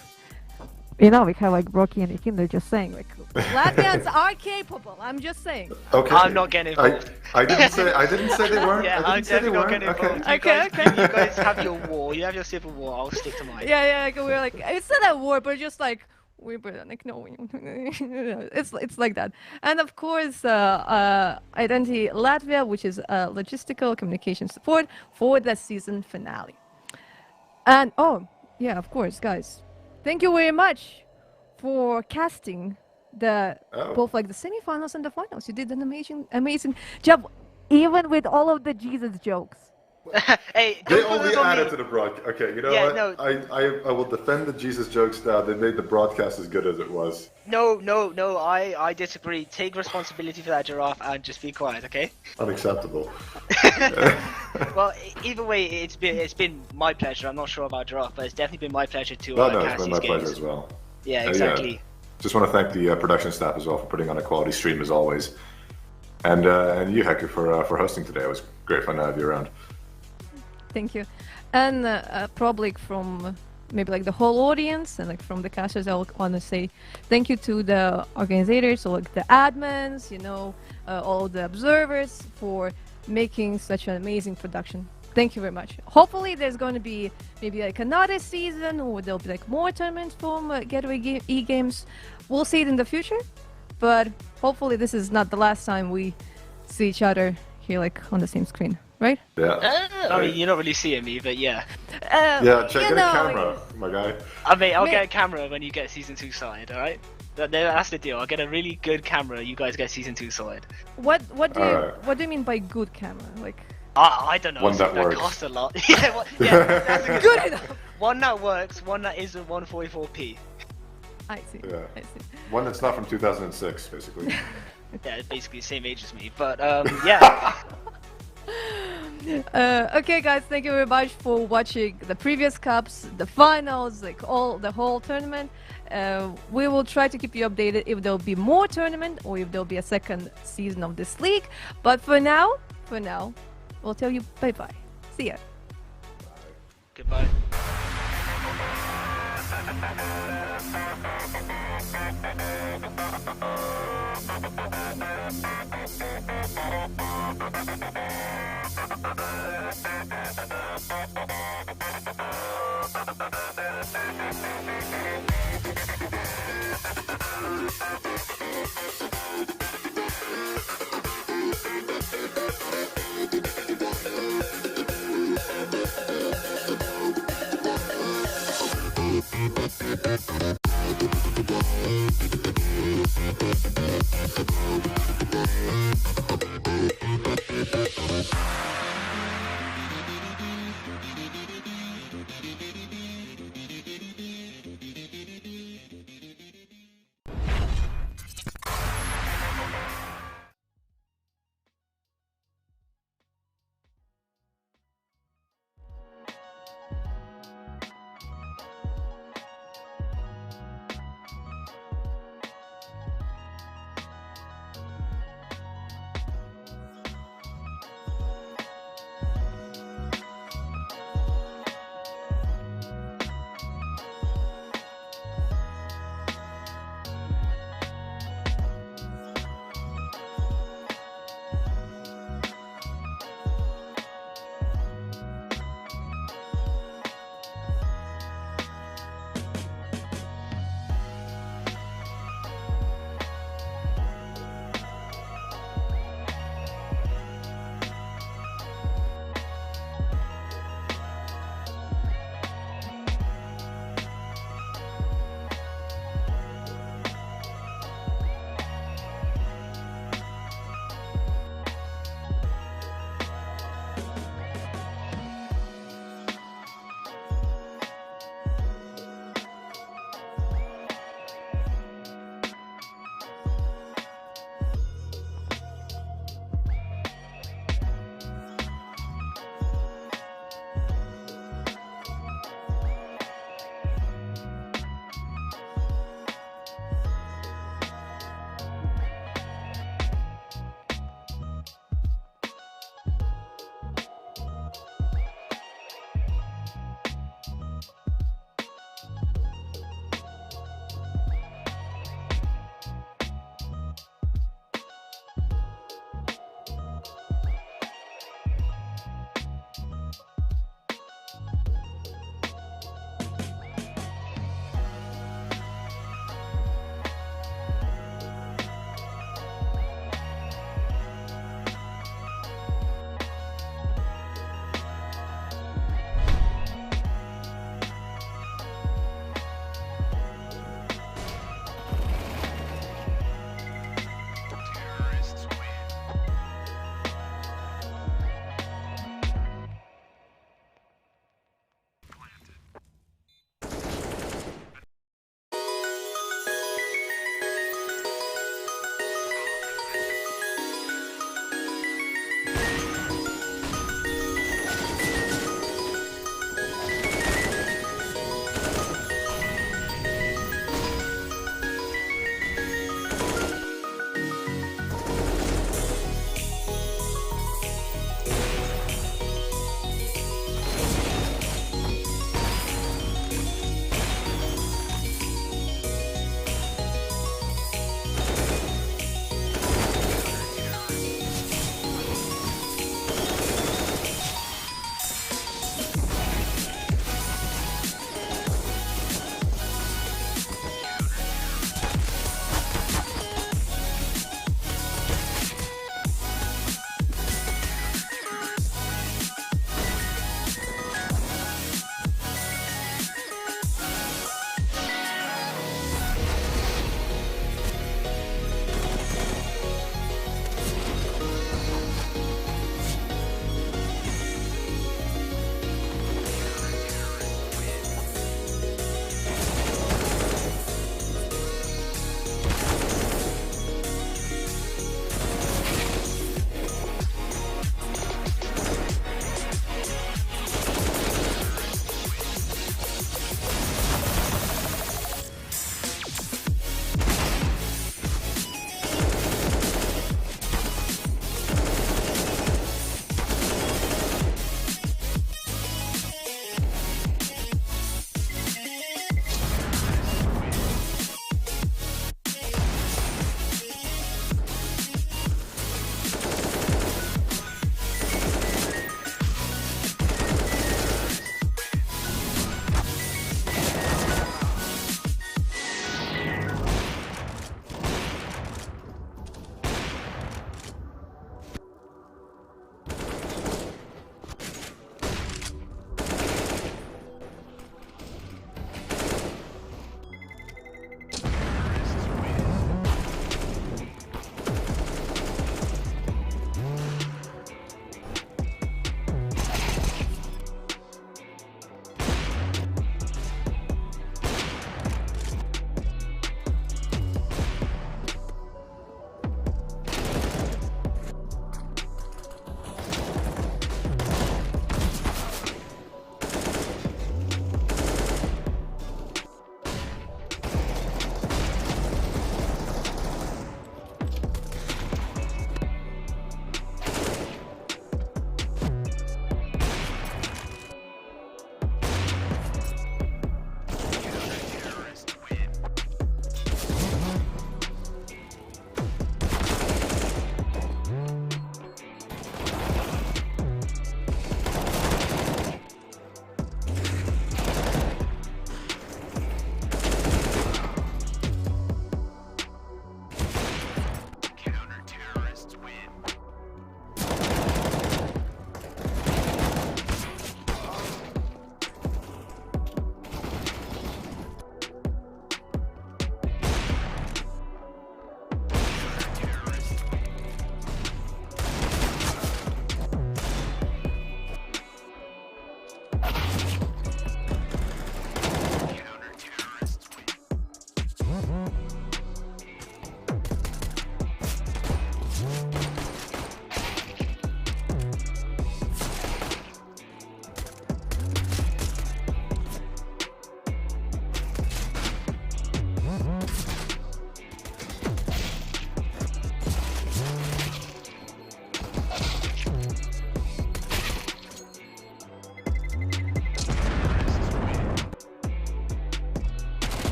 You know, we have like Rocky and Ikin, they're just saying like Latvians are capable. I'm just saying. Okay. I'm not getting involved. I didn't say they weren't. Yeah, I I'm didn't say they definitely not weren't. getting involved. Okay. You guys have your war. You have your civil war. I'll stick to mine. Yeah, like we're like it's not a war, but just like we're like no, it's like that. And of course, Identity Latvia, which is logistical communication support for the season finale. And oh yeah, of course, guys, thank you very much for casting the both like the semifinals and the finals. You did an amazing job. even with all of the Jesus jokes. Hey, They don't put only those on added me. to the broadcast. Okay, you know Yeah, what? no. I will defend the Jesus jokes now. They made the broadcast as good as it was. No, I disagree. Take responsibility for that, Giraffe, and just be quiet, okay? Unacceptable. Well, either way, it's been my pleasure. I'm not sure about Giraffe, but it's definitely been my pleasure to No, it's cast been these my games. pleasure as well. Yeah, Yeah. exactly. Just want to thank the production staff as well for putting on a quality stream as always, and you, Heku, for hosting today. It was great fun to have you around. Thank you. And probably from maybe like the whole audience and like from the casters, I want to say thank you to the organizers, so like the admins, all the observers for making such an amazing production. Thank you very much. Hopefully there's going to be maybe like another season, or there'll be like more tournaments from Ghetto eGames. We'll see it in the future, but hopefully this is not the last time we see each other here like on the same screen, right? Yeah. I mean, you're not really seeing me, but yeah. Yeah, check in a camera, my guy. I'll get a camera when you get season 2 started, alright? That's the deal. I'll get a really good camera. You guys get season 2 started. What do you mean by good camera? Like I don't know. One that something works. costs a lot. Yeah, that's a good enough. One that works. One that isn't 144p. I see. Yeah. I see. One that's not from 2006, basically. Yeah, it's basically the same age as me. But yeah. Okay, guys, thank you very much for watching the previous cups, the finals, like the whole tournament. We will try to keep you updated if there'll be more tournament or if there'll be a second season of this league. But for now, we'll tell you bye-bye. See ya. Goodbye. We'll be right back.